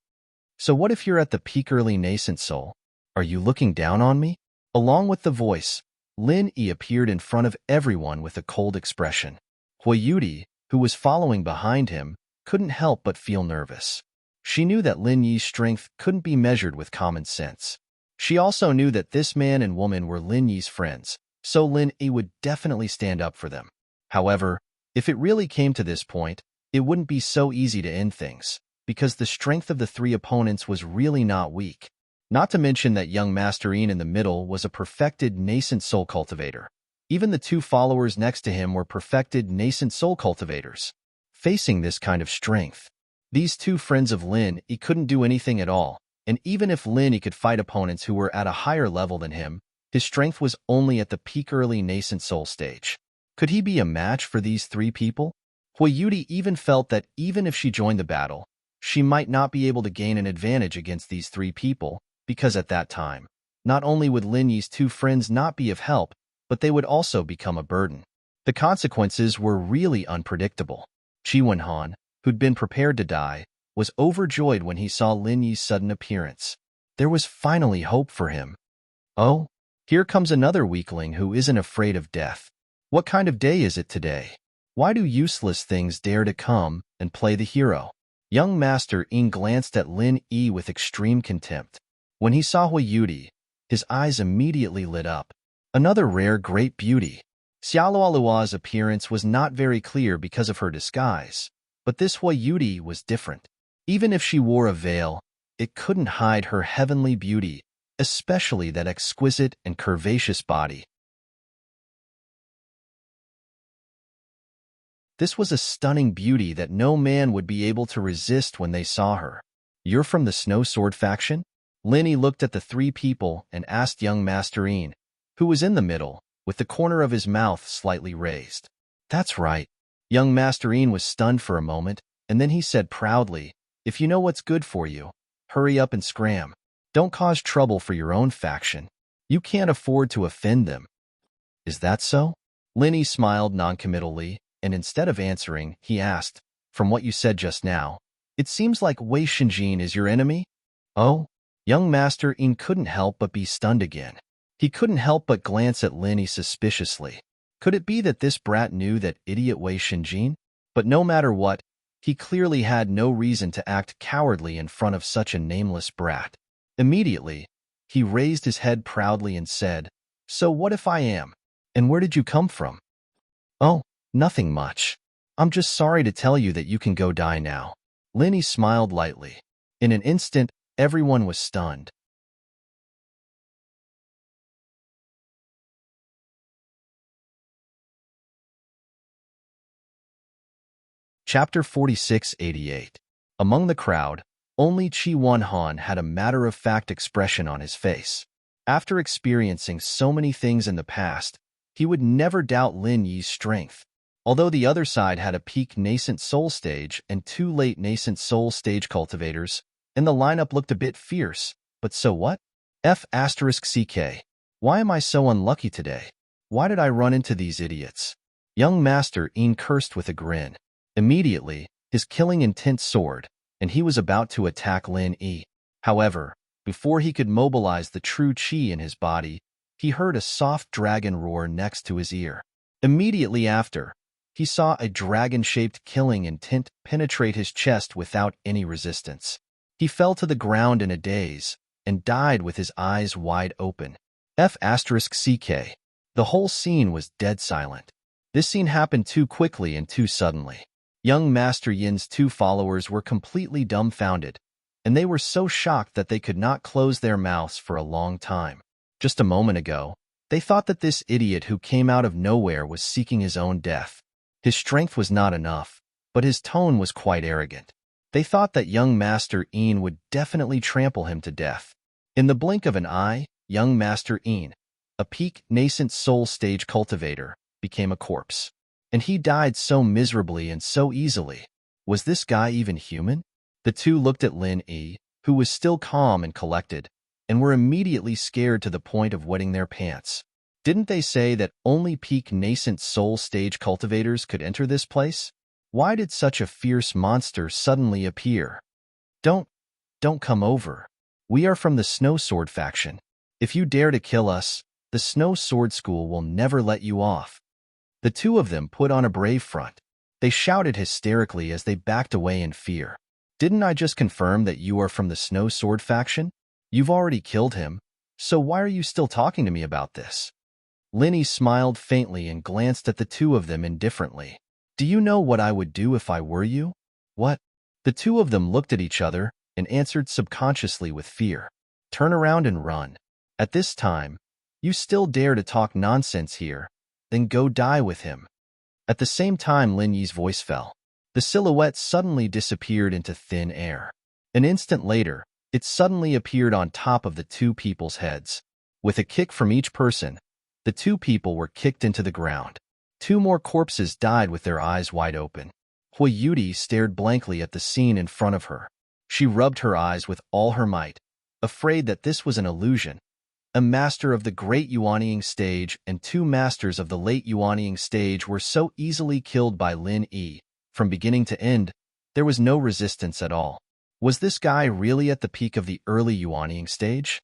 "So what if you're at the peak early nascent soul? Are you looking down on me?" Along with the voice, Lin Yi appeared in front of everyone with a cold expression. Hui Yudi, who was following behind him, couldn't help but feel nervous. She knew that Lin Yi's strength couldn't be measured with common sense. She also knew that this man and woman were Lin Yi's friends, so Lin Yi would definitely stand up for them. However, if it really came to this point, it wouldn't be so easy to end things, because the strength of the three opponents was really not weak. Not to mention that young Master Een in the middle was a perfected nascent soul cultivator. Even the two followers next to him were perfected nascent soul cultivators. Facing this kind of strength, these two friends of Lin Yi couldn't do anything at all, and even if Lin Yi could fight opponents who were at a higher level than him, his strength was only at the peak early nascent soul stage. Could he be a match for these three people? Hui Yudi even felt that even if she joined the battle, she might not be able to gain an advantage against these three people, because at that time, not only would Lin Yi's two friends not be of help, but they would also become a burden. The consequences were really unpredictable. Chi Wen Han, who'd been prepared to die, was overjoyed when he saw Lin Yi's sudden appearance. There was finally hope for him. Oh, here comes another weakling who isn't afraid of death. What kind of day is it today? Why do useless things dare to come and play the hero? Young Master Een glanced at Lin Yi with extreme contempt. When he saw Hui Yudi, his eyes immediately lit up. Another rare great beauty. Xiaoluoluo's appearance was not very clear because of her disguise, but this Hui Yudi was different. Even if she wore a veil, it couldn't hide her heavenly beauty, especially that exquisite and curvaceous body. This was a stunning beauty that no man would be able to resist when they saw her. "You're from the Snow Sword faction?" Lin Yi looked at the three people and asked young Master Een, who was in the middle, with the corner of his mouth slightly raised. "That's right." Young Master Een was stunned for a moment, and then he said proudly, "If you know what's good for you, hurry up and scram. Don't cause trouble for your own faction. You can't afford to offend them." "Is that so?" Lin Yi smiled noncommittally, and instead of answering, he asked, "From what you said just now, it seems like Wei Shinjin is your enemy?" "Oh?" Young Master Een couldn't help but be stunned again. He couldn't help but glance at Lin Yi suspiciously. Could it be that this brat knew that idiot Wei Shinjin? But no matter what, he clearly had no reason to act cowardly in front of such a nameless brat. Immediately, he raised his head proudly and said, "So what if I am? And where did you come from?" "Oh, nothing much. I'm just sorry to tell you that you can go die now." Lin Yi smiled lightly. In an instant, everyone was stunned. Chapter 4688. Among the crowd, only Chi Wan Han had a matter-of-fact expression on his face. After experiencing so many things in the past, he would never doubt Lin Yi's strength. Although the other side had a peak nascent soul stage and two late nascent soul stage cultivators, and the lineup looked a bit fierce, but so what? F***CK. Why am I so unlucky today? Why did I run into these idiots? Young Master Een cursed with a grin. Immediately, his killing intent soared, and he was about to attack Lin Yi. However, before he could mobilize the true chi in his body, he heard a soft dragon roar next to his ear. Immediately after, he saw a dragon-shaped killing intent penetrate his chest without any resistance. He fell to the ground in a daze and died with his eyes wide open. F***CK. The whole scene was dead silent. This scene happened too quickly and too suddenly. Young Master Yin's two followers were completely dumbfounded, and they were so shocked that they could not close their mouths for a long time. Just a moment ago, they thought that this idiot who came out of nowhere was seeking his own death. His strength was not enough, but his tone was quite arrogant. They thought that young Master Een would definitely trample him to death. In the blink of an eye, young Master Een, a peak nascent soul stage cultivator, became a corpse. And he died so miserably and so easily. Was this guy even human? The two looked at Lin Yi, who was still calm and collected, and were immediately scared to the point of wetting their pants. Didn't they say that only peak nascent soul stage cultivators could enter this place? Why did such a fierce monster suddenly appear? Don't come over. We are from the Snow Sword faction. If you dare to kill us, the Snow Sword School will never let you off. The two of them put on a brave front. They shouted hysterically as they backed away in fear. Didn't I just confirm that you are from the Snow Sword faction? You've already killed him, so why are you still talking to me about this? Lin Yi smiled faintly and glanced at the two of them indifferently. Do you know what I would do if I were you? What? The two of them looked at each other and answered subconsciously with fear. Turn around and run. At this time, you still dare to talk nonsense here? Then go die with him. At the same time Lin Yi's voice fell. The silhouette suddenly disappeared into thin air. An instant later, it suddenly appeared on top of the two people's heads. With a kick from each person, the two people were kicked into the ground. Two more corpses died with their eyes wide open. Hui Yudi stared blankly at the scene in front of her. She rubbed her eyes with all her might, afraid that this was an illusion. A master of the Great Yuanying stage and two masters of the Late Yuanying stage were so easily killed by Lin Yi. From beginning to end, there was no resistance at all. Was this guy really at the peak of the early Yuanying stage?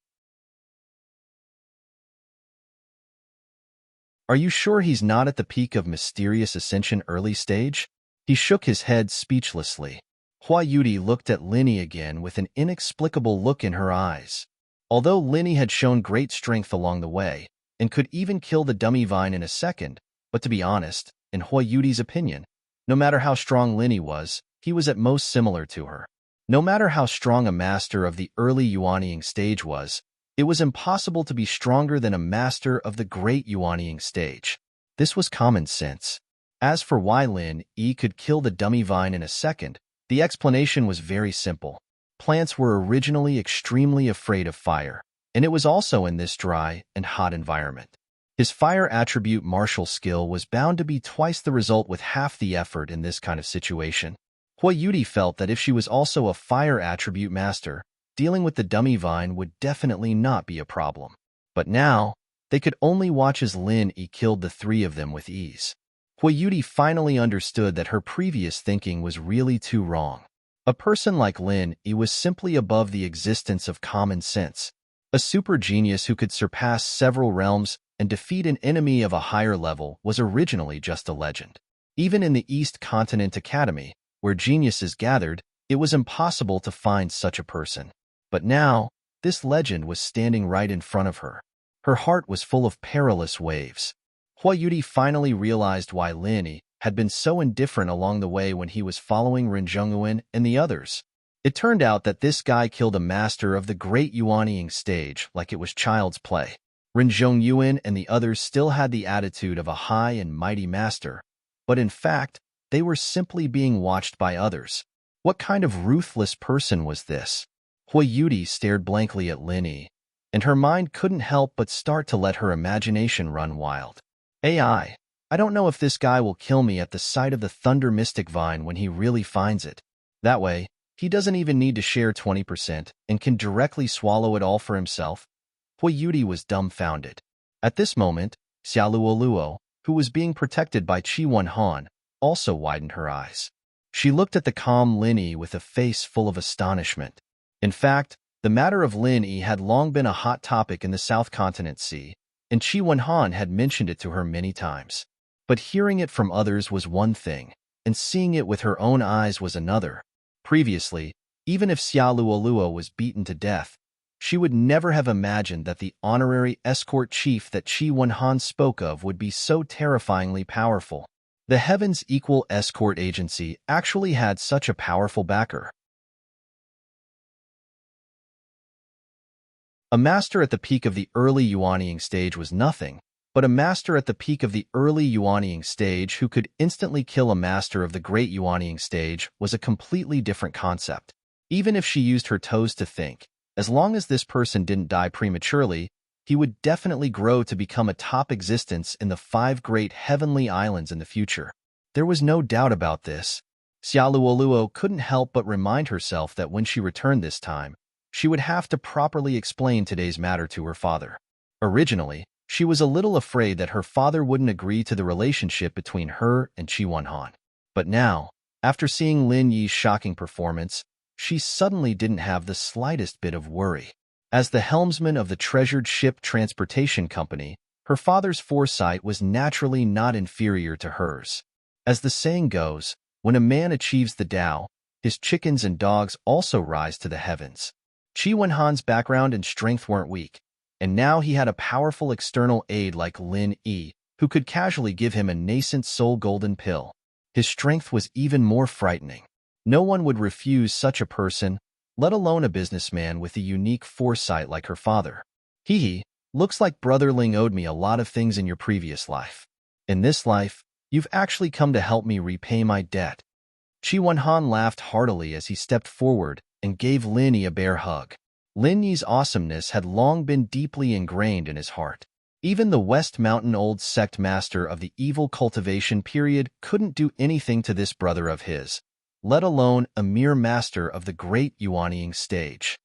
Are you sure he's not at the peak of Mysterious Ascension early stage? He shook his head speechlessly. Hua Yudi looked at Lin Yi again with an inexplicable look in her eyes. Although Lin Yi had shown great strength along the way, and could even kill the dummy vine in a second, but to be honest, in Hua Yudi's opinion, no matter how strong Lin Yi was, he was at most similar to her. No matter how strong a master of the early Yuanying stage was, it was impossible to be stronger than a master of the Great Yuanying stage. This was common sense. As for why Lin Yi could kill the dummy vine in a second, the explanation was very simple. Plants were originally extremely afraid of fire, and it was also in this dry and hot environment. His fire attribute martial skill was bound to be twice the result with half the effort in this kind of situation. Hua Yudi felt that if she was also a fire attribute master, dealing with the dummy vine would definitely not be a problem. But now, they could only watch as Lin Yi killed the three of them with ease. Hua Yudi finally understood that her previous thinking was really too wrong. A person like Lin Yi was simply above the existence of common sense. A super genius who could surpass several realms and defeat an enemy of a higher level was originally just a legend. Even in the East Continent Academy, where geniuses gathered, it was impossible to find such a person. But now, this legend was standing right in front of her. Her heart was full of perilous waves. Huayuti finally realized why Lin Yi had been so indifferent along the way when he was following Ren Zhongyuan and the others. It turned out that this guy killed a master of the great Yuanying stage like it was child's play. Ren Zhongyuan and the others still had the attitude of a high and mighty master, but in fact, they were simply being watched by others. What kind of ruthless person was this? Huayuti stared blankly at Lin Yi, and her mind couldn't help but start to let her imagination run wild. I don't know if this guy will kill me at the sight of the Thunder Mystic Vine when he really finds it. That way, he doesn't even need to share 20% and can directly swallow it all for himself. Huayuti was dumbfounded. At this moment, Xiaoluoluo, who was being protected by Qi Wenhan, also widened her eyes. She looked at the calm Lin Yi with a face full of astonishment. In fact, the matter of Lin Yi had long been a hot topic in the South Continent Sea, and Qi Wenhan had mentioned it to her many times. But hearing it from others was one thing, and seeing it with her own eyes was another. Previously, even if Xiaoluoluo was beaten to death, she would never have imagined that the honorary escort chief that Qi Wenhan spoke of would be so terrifyingly powerful. The Heaven's Equal Escort Agency actually had such a powerful backer. A master at the peak of the early Yuanying stage was nothing, but a master at the peak of the early Yuanying stage who could instantly kill a master of the great Yuanying stage was a completely different concept. Even if she used her toes to think, as long as this person didn't die prematurely, he would definitely grow to become a top existence in the 5 great heavenly islands in the future. There was no doubt about this. Xiaoluoluo couldn't help but remind herself that when she returned this time, she would have to properly explain today's matter to her father. Originally, she was a little afraid that her father wouldn't agree to the relationship between her and Qi Wenhan. But now, after seeing Lin Yi's shocking performance, she suddenly didn't have the slightest bit of worry. As the helmsman of the treasured ship transportation company, her father's foresight was naturally not inferior to hers. As the saying goes, when a man achieves the Tao, his chickens and dogs also rise to the heavens. Qi Wenhan's background and strength weren't weak, and now he had a powerful external aid like Lin Yi, who could casually give him a nascent soul golden pill. His strength was even more frightening. No one would refuse such a person, let alone a businessman with a unique foresight like her father. Looks like Brother Ling owed me a lot of things in your previous life. In this life, you've actually come to help me repay my debt. Qi Wenhan laughed heartily as he stepped forward and gave Lin Yi a bear hug. Lin Yi's awesomeness had long been deeply ingrained in his heart. Even the West Mountain Old Sect master of the evil cultivation period couldn't do anything to this brother of his, let alone a mere master of the great Yuanying stage.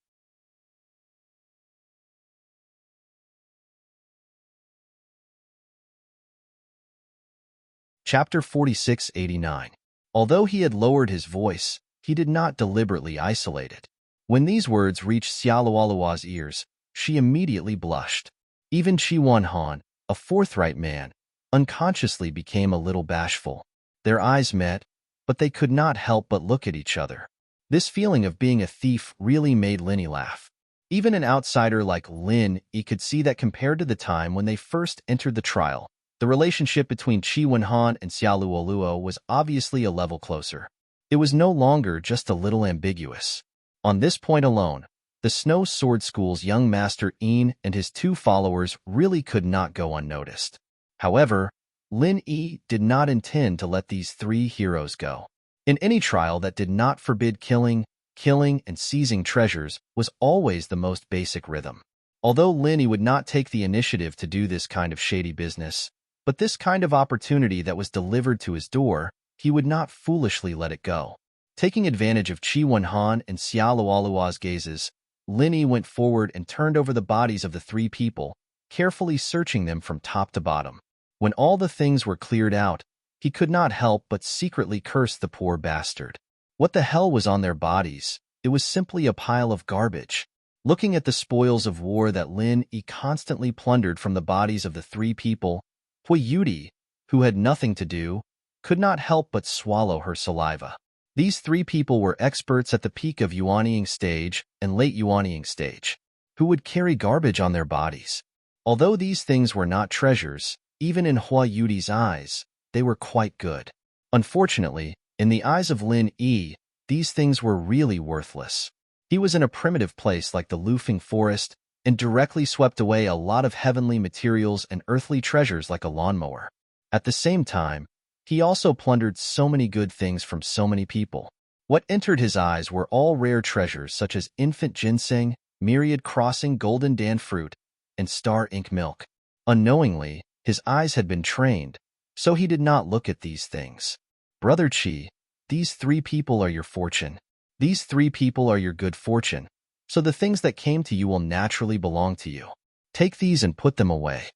Chapter 4689. Although he had lowered his voice, he did not deliberately isolate it. When these words reached Xiaoluoluo's ears, she immediately blushed. Even Qi Wenhan, a forthright man, unconsciously became a little bashful. Their eyes met, but they could not help but look at each other. This feeling of being a thief really made Lin Yi laugh. Even an outsider like Lin Yi could see that compared to the time when they first entered the trial, the relationship between Qi Wenhan and Xiaoluoluo was obviously a level closer. It was no longer just a little ambiguous. On this point alone, the Snow Sword School's young master Yin and his 2 followers really could not go unnoticed. However, Lin Yi did not intend to let these 3 heroes go. In any trial that did not forbid killing, and seizing treasures was always the most basic rhythm. Although Lin Yi would not take the initiative to do this kind of shady business, but this kind of opportunity that was delivered to his door, he would not foolishly let it go. Taking advantage of Qi Wenhan and Xiaoluoluo's gazes, Lin Yi went forward and turned over the bodies of the 3 people, carefully searching them from top to bottom. When all the things were cleared out, he could not help but secretly curse the poor bastard. What the hell was on their bodies? It was simply a pile of garbage. Looking at the spoils of war that Lin Yi constantly plundered from the bodies of the three people, Hui Yudi, who had nothing to do, could not help but swallow her saliva. These three people were experts at the peak of Yuanying stage and late Yuanying stage, who would carry garbage on their bodies. Although these things were not treasures, even in Hui Yudi's eyes, they were quite good. Unfortunately, in the eyes of Lin Yi, these things were really worthless. He was in a primitive place like the Lufeng forest and directly swept away a lot of heavenly materials and earthly treasures like a lawnmower. At the same time, he also plundered so many good things from so many people. What entered his eyes were all rare treasures such as infant ginseng, myriad crossing golden dan fruit, and star ink milk. Unknowingly, his eyes had been trained, so he did not look at these things. Brother Qi, these three people are your fortune. These three people are your good fortune, so the things that came to you will naturally belong to you. Take these and put them away.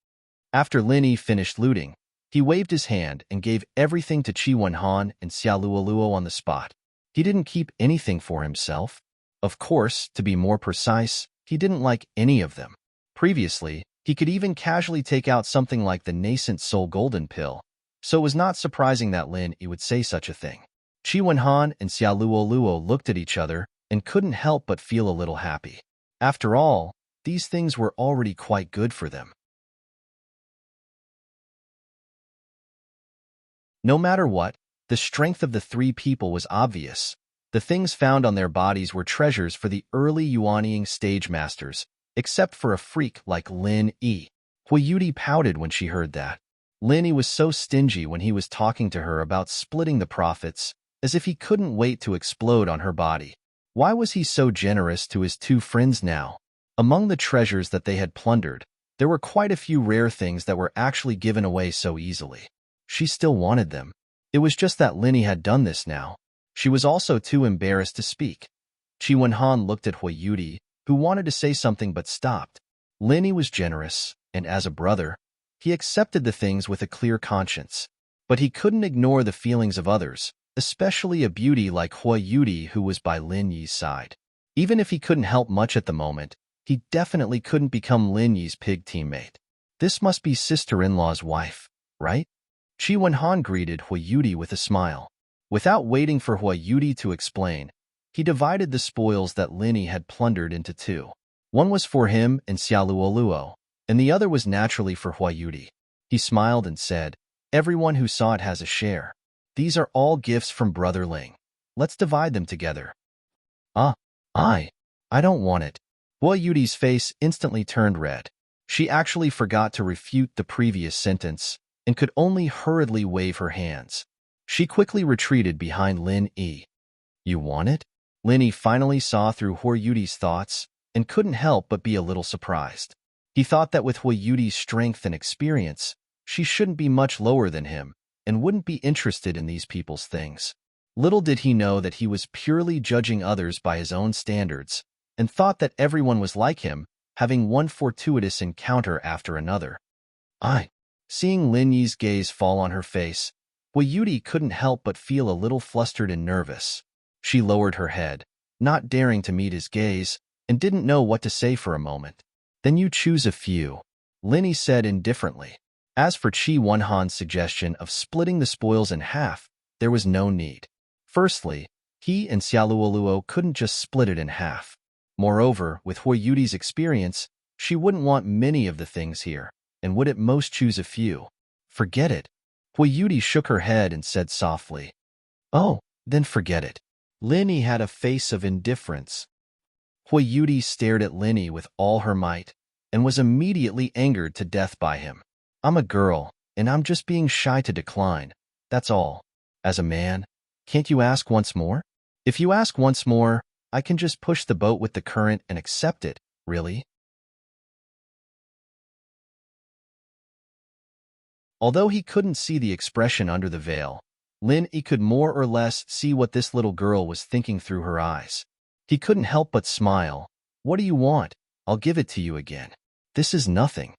After Lin Yi finished looting, he waved his hand and gave everything to Qi Wenhan and Xia Luoluo on the spot. He didn't keep anything for himself. Of course, to be more precise, he didn't like any of them. Previously, he could even casually take out something like the nascent soul golden pill, so it was not surprising that Lin Yi would say such a thing. Qi Wenhan and Xia Luoluo looked at each other and couldn't help but feel a little happy. After all, these things were already quite good for them. No matter what, the strength of the three people was obvious. The things found on their bodies were treasures for the early Yuanying stage masters, except for a freak like Lin Yi. Hui Yudi pouted when she heard that. Lin Yi was so stingy when he was talking to her about splitting the profits, as if he couldn't wait to explode on her body. Why was he so generous to his two friends now? Among the treasures that they had plundered, there were quite a few rare things that were actually given away so easily. She still wanted them. It was just that Lin Yi had done this now. She was also too embarrassed to speak. Qi Wenhan looked at Hui Yudi, who wanted to say something but stopped. Lin Yi was generous, and as a brother, he accepted the things with a clear conscience. But he couldn't ignore the feelings of others, especially a beauty like Hui Yudi who was by Lin Yi's side. Even if he couldn't help much at the moment, he definitely couldn't become Lin Yi's pig teammate. This must be sister-in-law's wife, right? Qi Wenhan greeted Hui Yudi with a smile. Without waiting for Hui Yudi to explain, he divided the spoils that Lin Yi had plundered into two. One was for him and Xia Luoluo, and the other was naturally for Hui Yudi. He smiled and said, "Everyone who saw it has a share. These are all gifts from Brother Ling. Let's divide them together." I don't want it. Hui Yudi's face instantly turned red. She actually forgot to refute the previous sentence and could only hurriedly wave her hands. She quickly retreated behind Lin Yi. "You want it?" Lin Yi finally saw through Hui Yudi's thoughts and couldn't help but be a little surprised. He thought that with Hui Yudi's strength and experience, she shouldn't be much lower than him and wouldn't be interested in these people's things. Little did he know that he was purely judging others by his own standards and thought that everyone was like him, having one fortuitous encounter after another. Seeing Lin Yi's gaze fall on her face, Hui Yudi couldn't help but feel a little flustered and nervous. She lowered her head, not daring to meet his gaze, and didn't know what to say for a moment. "Then you choose a few," Lin Yi said indifferently. As for Qi Wenhan's suggestion of splitting the spoils in half, there was no need. Firstly, he and Xia Luoluo couldn't just split it in half. Moreover, with Hui Yudi's experience, she wouldn't want many of the things here, and would at most choose a few. "Forget it." Hui Yudi shook her head and said softly, "Oh, then forget it." Lin Yi had a face of indifference. Hui Yudi stared at Lin Yi with all her might, and was immediately angered to death by him. "I'm a girl, and I'm just being shy to decline. That's all. As a man, can't you ask once more? If you ask once more, I can just push the boat with the current and accept it, really." Although he couldn't see the expression under the veil, Lin Yi could more or less see what this little girl was thinking through her eyes. He couldn't help but smile. "What do you want? I'll give it to you again. This is nothing."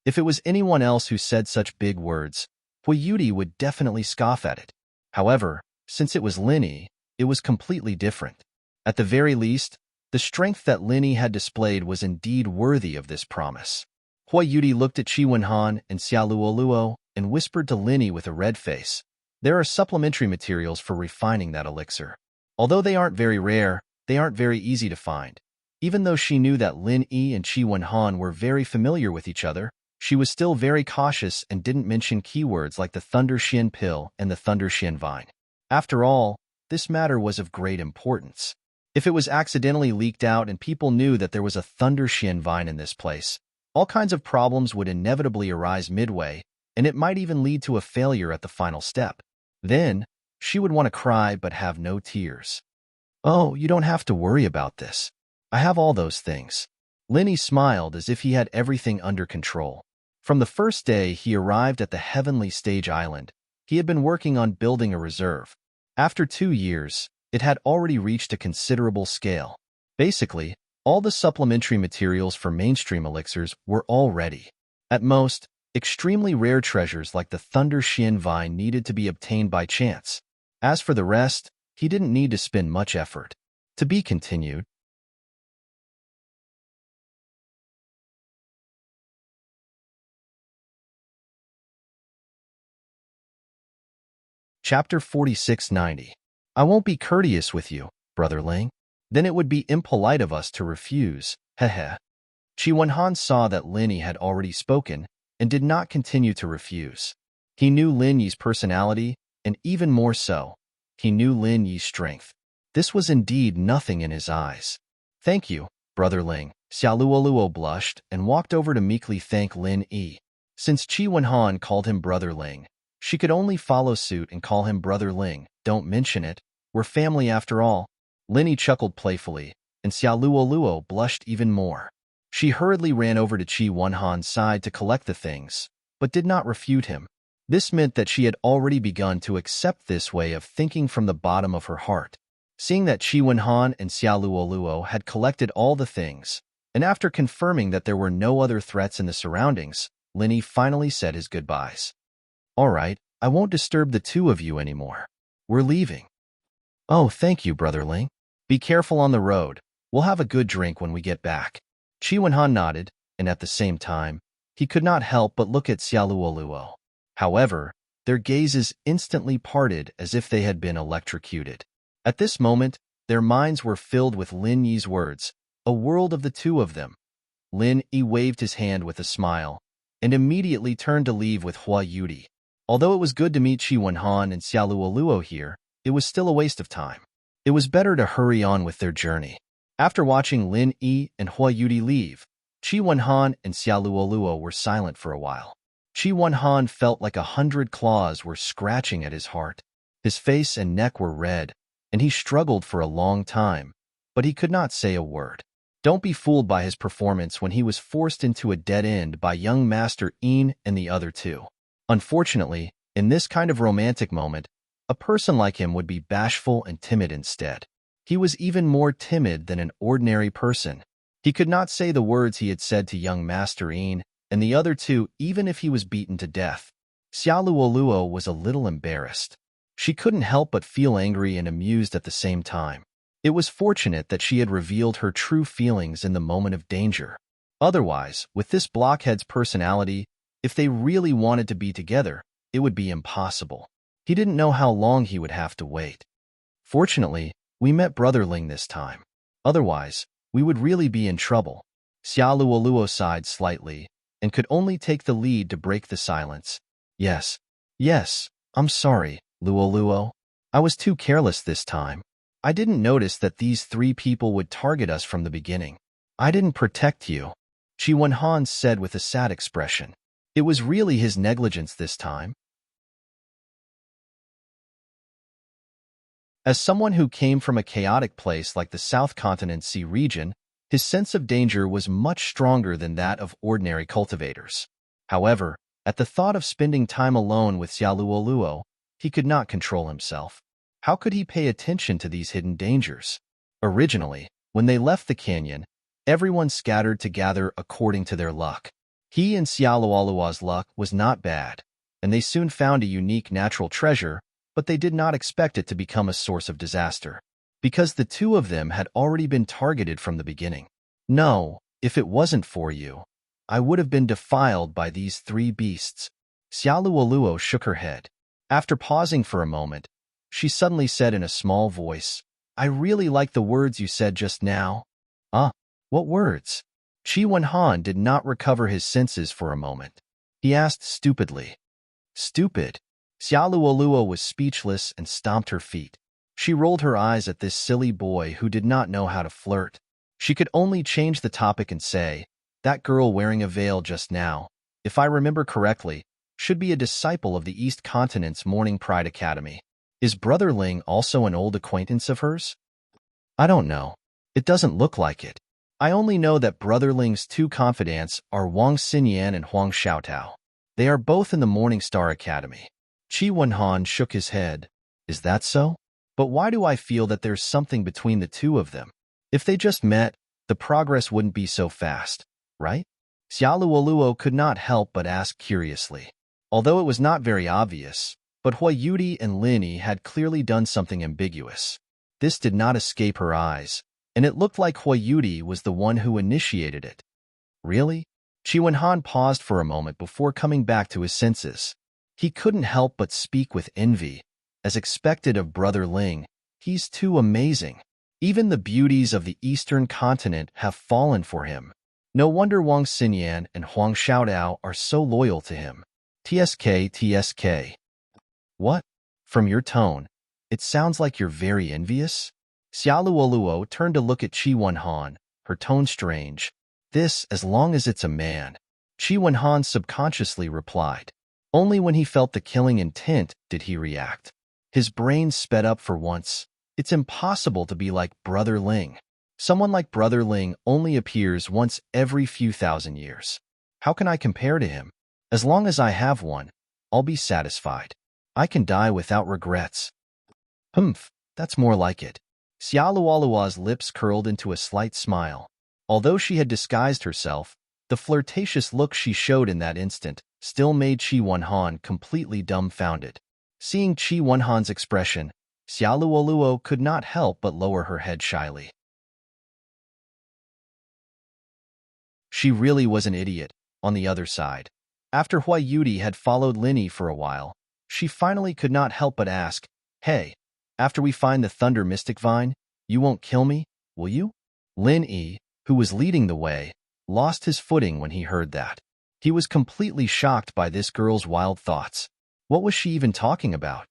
If it was anyone else who said such big words, Hui Yudi would definitely scoff at it. However, since it was Lin Yi, it was completely different. At the very least, The strength that Lin had displayed was indeed worthy of this promise. Hua Yudi looked at Qi Wenhan and Xia Luoluo and whispered to Lin with a red face, "There are supplementary materials for refining that elixir. Although they aren't very rare, they aren't very easy to find." Even though she knew that Lin and Qi Wenhan were very familiar with each other, she was still very cautious and didn't mention keywords like the Thunder Xian pill and the Thunder Xian vine. After all, this matter was of great importance. If it was accidentally leaked out and people knew that there was a Thunder Xian vine in this place, all kinds of problems would inevitably arise midway, and it might even lead to a failure at the final step. Then, she would want to cry but have no tears. "Oh, you don't have to worry about this. I have all those things." Lin smiled as if he had everything under control. From the first day he arrived at the Heavenly Stage Island, he had been working on building a reserve. After 2 years, it had already reached a considerable scale. Basically, all the supplementary materials for mainstream elixirs were all ready. At most, extremely rare treasures like the Thunder Xian vine needed to be obtained by chance. As for the rest, he didn't need to spend much effort. To be continued. Chapter 4690. I won't be courteous with you, Brother Ling. Then it would be impolite of us to refuse, heh. Qi Wenhan saw that Lin had already spoken and did not continue to refuse. He knew Lin Yi's personality, and even more so, he knew Lin Yi's strength. This was indeed nothing in his eyes. "Thank you, Brother Ling." Xia Luoluo blushed and walked over to meekly thank Lin Yi. Since Qi Wenhan called him Brother Ling, she could only follow suit and call him Brother Ling. "Don't mention it. We're family after all." Lin Yi chuckled playfully, and Xia Luoluo blushed even more. She hurriedly ran over to Qi Wenhan's side to collect the things, but did not refute him. This meant that she had already begun to accept this way of thinking from the bottom of her heart. Seeing that Qi Wenhan and Xia Luoluo had collected all the things, and after confirming that there were no other threats in the surroundings, Lin Yi finally said his goodbyes. "All right, I won't disturb the two of you anymore. We're leaving." "Oh, thank you, Brother Ling. Be careful on the road. We'll have a good drink when we get back." Qi Wenhan nodded, and at the same time, he could not help but look at Xia Luoluo. However, their gazes instantly parted as if they had been electrocuted. At this moment, their minds were filled with Lin Yi's words, a world of the two of them. Lin Yi waved his hand with a smile, and immediately turned to leave with Hua Yudi. Although it was good to meet Qi Wenhan and Xia Luoluo here, it was still a waste of time. It was better to hurry on with their journey. After watching Lin Yi and Hua Yudi leave, Qi Wenhan and Xia Luoluo were silent for a while. Qi Wenhan felt like 100 claws were scratching at his heart. His face and neck were red, and he struggled for a long time, but he could not say a word. Don't be fooled by his performance when he was forced into a dead end by young Master Yin and the other two. Unfortunately, in this kind of romantic moment, a person like him would be bashful and timid instead. He was even more timid than an ordinary person. He could not say the words he had said to young Master Yin and the other two even if he was beaten to death. Xia Luoluo was a little embarrassed. She couldn't help but feel angry and amused at the same time. It was fortunate that she had revealed her true feelings in the moment of danger. Otherwise, with this blockhead's personality, if they really wanted to be together, it would be impossible. He didn't know how long he would have to wait. Fortunately, we met Brother Ling this time. Otherwise, we would really be in trouble. Xia Luoluo sighed slightly and could only take the lead to break the silence. Yes, I'm sorry, Luoluo. I was too careless this time. I didn't notice that these 3 people would target us from the beginning. I didn't protect you, Qi Wenhan said with a sad expression. It was really his negligence this time. As someone who came from a chaotic place like the South Continent Sea region, his sense of danger was much stronger than that of ordinary cultivators. However, at the thought of spending time alone with Xia Luoluo, he could not control himself. How could he pay attention to these hidden dangers? Originally, when they left the canyon, everyone scattered to gather according to their luck. He and Xia Luoluo's luck was not bad, and they soon found a unique natural treasure, but they did not expect it to become a source of disaster. because the two of them had already been targeted from the beginning. No, if it wasn't for you, I would have been defiled by these three beasts. Xiaoluoluo shook her head. After pausing for a moment, she suddenly said in a small voice, I really like the words you said just now. What words? Qi Wenhan did not recover his senses for a moment. He asked stupidly. Stupid? Xiaoluoluo was speechless and stomped her feet. She rolled her eyes at this silly boy who did not know how to flirt. She could only change the topic and say, that girl wearing a veil just now, if I remember correctly, should be a disciple of the East Continent's Morning Pride Academy. Is Brother Ling also an old acquaintance of hers? I don't know. It doesn't look like it. I only know that Brother Ling's two confidants are Wang Xinyan and Huang Xiaotao. They are both in the Morning Star Academy. Qi Wenhan shook his head. Is that so? But why do I feel that there's something between the two of them? If they just met, the progress wouldn't be so fast, right? Xiaoluoluo could not help but ask curiously. Although it was not very obvious, but Huayudi and Linyi had clearly done something ambiguous. This did not escape her eyes, and it looked like Huayudi was the one who initiated it. Really? Qi Wenhan paused for a moment before coming back to his senses. He couldn't help but speak with envy. As expected of Brother Ling, he's too amazing. Even the beauties of the Eastern continent have fallen for him. No wonder Wang Xinyan and Huang Xiaodao are so loyal to him. TSK. What? From your tone, it sounds like you're very envious? Xiaoluoluo turned to look at Qi Wenhan, her tone strange. This, as long as it's a man. Qi Wenhan subconsciously replied. Only when he felt the killing intent did he react. His brain sped up for once. It's impossible to be like Brother Ling. Someone like Brother Ling only appears once every few thousand years. How can I compare to him? As long as I have one, I'll be satisfied. I can die without regrets. Humph, that's more like it. Xiaoluoluo's lips curled into a slight smile. Although she had disguised herself, the flirtatious look she showed in that instant still made Qi Wenhan completely dumbfounded. Seeing Qi Wenhan's expression, Xiaoluoluo could not help but lower her head shyly. She really was an idiot, on the other side. After Huayudi had followed Linyi for a while, she finally could not help but ask, Hey, after we find the Thunder Mystic Vine, you won't kill me, will you? Linyi, who was leading the way, lost his footing when he heard that. He was completely shocked by this girl's wild thoughts. What was she even talking about?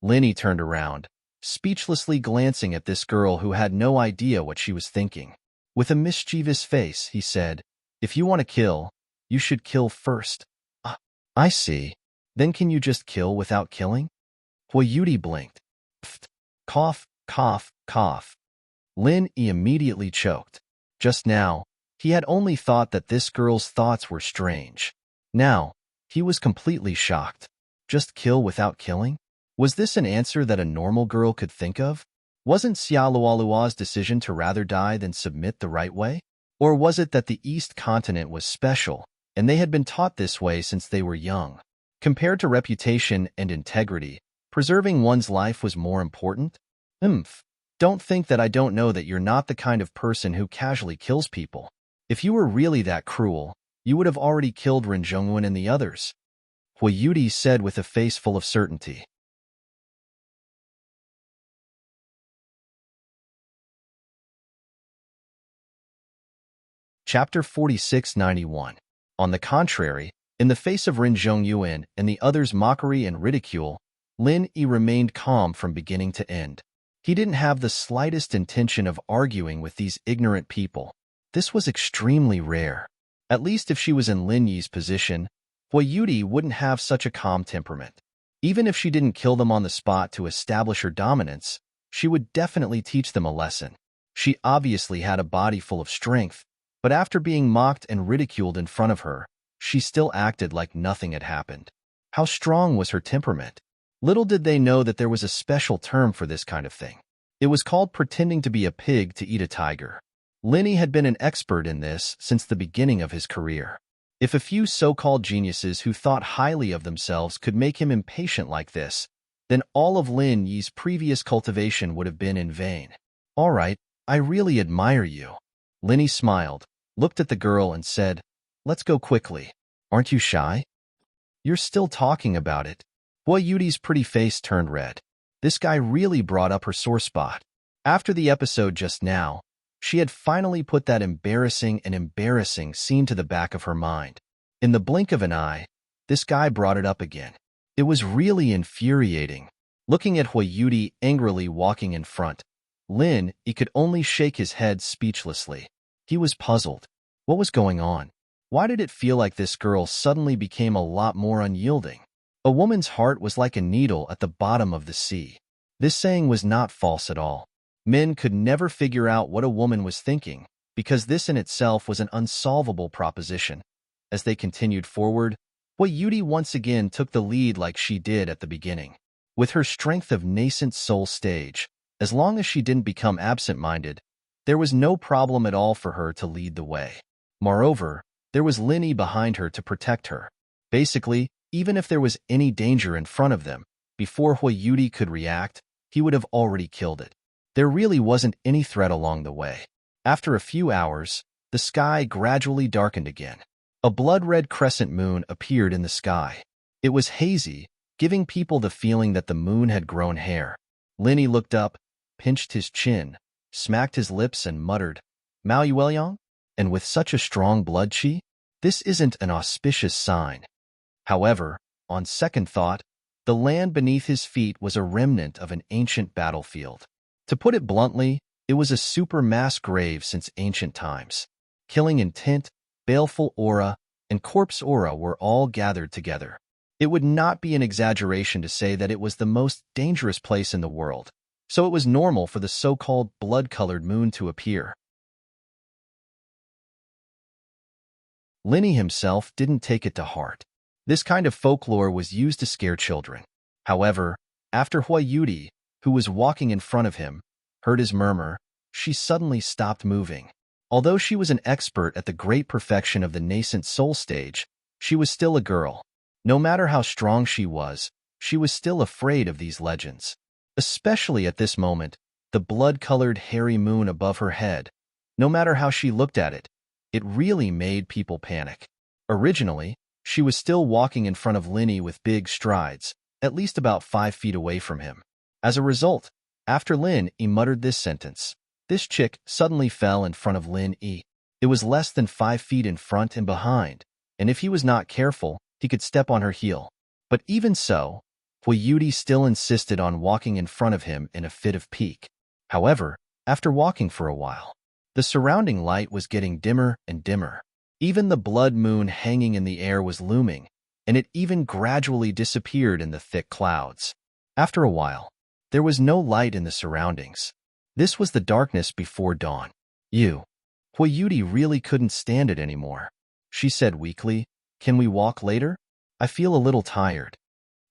Linyi turned around, speechlessly glancing at this girl who had no idea what she was thinking. With a mischievous face, he said, If you want to kill, you should kill first. I see. Then can you just kill without killing? Huayudi blinked. Pfft. Cough, cough, cough. Linyi immediately choked. Just now, he had only thought that this girl's thoughts were strange. Now, he was completely shocked. Just kill without killing? Was this an answer that a normal girl could think of? Wasn't Xiaoluoluo's decision to rather die than submit the right way? Or was it that the East Continent was special, and they had been taught this way since they were young? Compared to reputation and integrity, preserving one's life was more important? Don't think that I don't know that you're not the kind of person who casually kills people. If you were really that cruel, you would have already killed Ren Zhongyuan and the others. Huayudi said with a face full of certainty. Chapter 4691. On the contrary, in the face of Ren Zhongyuan and the others' mockery and ridicule, Linyi remained calm from beginning to end. He didn't have the slightest intention of arguing with these ignorant people. This was extremely rare. At least if she was in Linyi's position, Huayudi wouldn't have such a calm temperament. Even if she didn't kill them on the spot to establish her dominance, she would definitely teach them a lesson. She obviously had a body full of strength, but after being mocked and ridiculed in front of her, she still acted like nothing had happened. How strong was her temperament? Little did they know that there was a special term for this kind of thing. It was called pretending to be a pig to eat a tiger. Linyi had been an expert in this since the beginning of his career. If a few so-called geniuses who thought highly of themselves could make him impatient like this, then all of Lin Yi's previous cultivation would have been in vain. All right, I really admire you. Lin Yi smiled, looked at the girl and said, let's go quickly. Aren't you shy? You're still talking about it. Hua Yudi's pretty face turned red. This guy really brought up her sore spot. After the episode just now, she had finally put that embarrassing scene to the back of her mind. In the blink of an eye, this guy brought it up again. It was really infuriating. Looking at Hua Yudi angrily walking in front, Lin Yi could only shake his head speechlessly. He was puzzled. What was going on? Why did it feel like this girl suddenly became a lot more unyielding? A woman's heart was like a needle at the bottom of the sea. This saying was not false at all. Men could never figure out what a woman was thinking, because this in itself was an unsolvable proposition. As they continued forward, Hua Yudi once again took the lead like she did at the beginning. With her strength of nascent soul stage, as long as she didn't become absent-minded, there was no problem at all for her to lead the way. Moreover, there was Lin Yi behind her to protect her. Basically, even if there was any danger in front of them, before Hua Yudi could react, he would have already killed it. There really wasn't any threat along the way. After a few hours, the sky gradually darkened again. A blood-red crescent moon appeared in the sky. It was hazy, giving people the feeling that the moon had grown hair. Lin Yi looked up, pinched his chin, smacked his lips and muttered, Mao Yuelyang? And with such a strong blood chi? This isn't an auspicious sign. However, on second thought, the land beneath his feet was a remnant of an ancient battlefield. To put it bluntly, it was a super mass grave since ancient times. Killing intent, baleful aura, and corpse aura were all gathered together. It would not be an exaggeration to say that it was the most dangerous place in the world, so it was normal for the so-called blood-colored moon to appear. Lin Yi himself didn't take it to heart. This kind of folklore was used to scare children. However, after Hua Yudi, who was walking in front of him, heard his murmur, she suddenly stopped moving. Although she was an expert at the great perfection of the nascent soul stage, she was still a girl. No matter how strong she was still afraid of these legends. Especially at this moment, the blood-colored hairy moon above her head. No matter how she looked at it, it really made people panic. Originally, she was still walking in front of Lin Yi with big strides, at least about 5 feet away from him. As a result, after Lin Yi muttered this sentence, this chick suddenly fell in front of Lin Yi. It was less than 5 feet in front and behind, and if he was not careful, he could step on her heel. But even so, Hua Yudi still insisted on walking in front of him in a fit of pique. However, after walking for a while, the surrounding light was getting dimmer and dimmer. Even the blood moon hanging in the air was looming, and it even gradually disappeared in the thick clouds. After a while, there was no light in the surroundings. This was the darkness before dawn. Hua Yudi really couldn't stand it anymore. She said weakly, Can we walk later? I feel a little tired.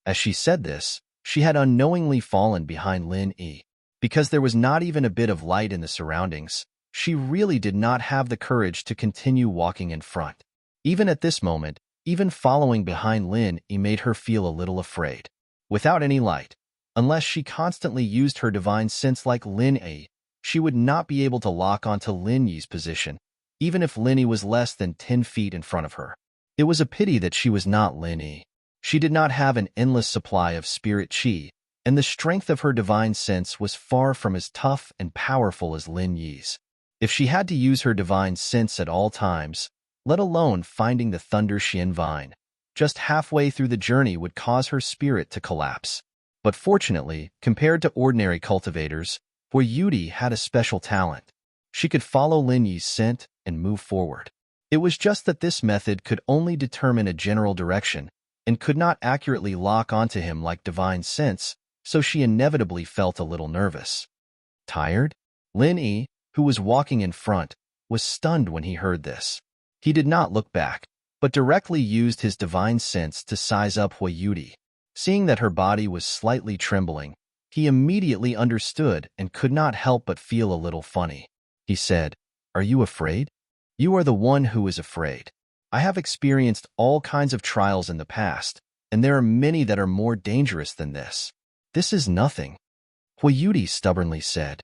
As she said this, she had unknowingly fallen behind Lin Yi. Because there was not even a bit of light in the surroundings, she really did not have the courage to continue walking in front. Even at this moment, even following behind Lin Yi made her feel a little afraid. Without any light, unless she constantly used her divine sense like Lin Yi, she would not be able to lock onto Lin Yi's position, even if Lin Yi was less than 10 feet in front of her. It was a pity that she was not Lin Yi. She did not have an endless supply of spirit chi, and the strength of her divine sense was far from as tough and powerful as Lin Yi's. If she had to use her divine sense at all times, let alone finding the Thunder Xian vine, just halfway through the journey would cause her spirit to collapse. But fortunately, compared to ordinary cultivators, Hua Yudi had a special talent. She could follow Lin Yi's scent and move forward. It was just that this method could only determine a general direction and could not accurately lock onto him like divine sense, so she inevitably felt a little nervous. Tired? Lin Yi, who was walking in front, was stunned when he heard this. He did not look back, but directly used his divine sense to size up Hua Yudi. Seeing that her body was slightly trembling, he immediately understood and could not help but feel a little funny. He said, Are you afraid? You are the one who is afraid. I have experienced all kinds of trials in the past, and there are many that are more dangerous than this. This is nothing, Huayuti stubbornly said.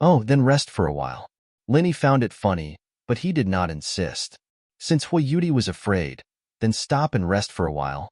Oh, then rest for a while. Lenny found it funny, but he did not insist. Since Huayuti was afraid, then stop and rest for a while,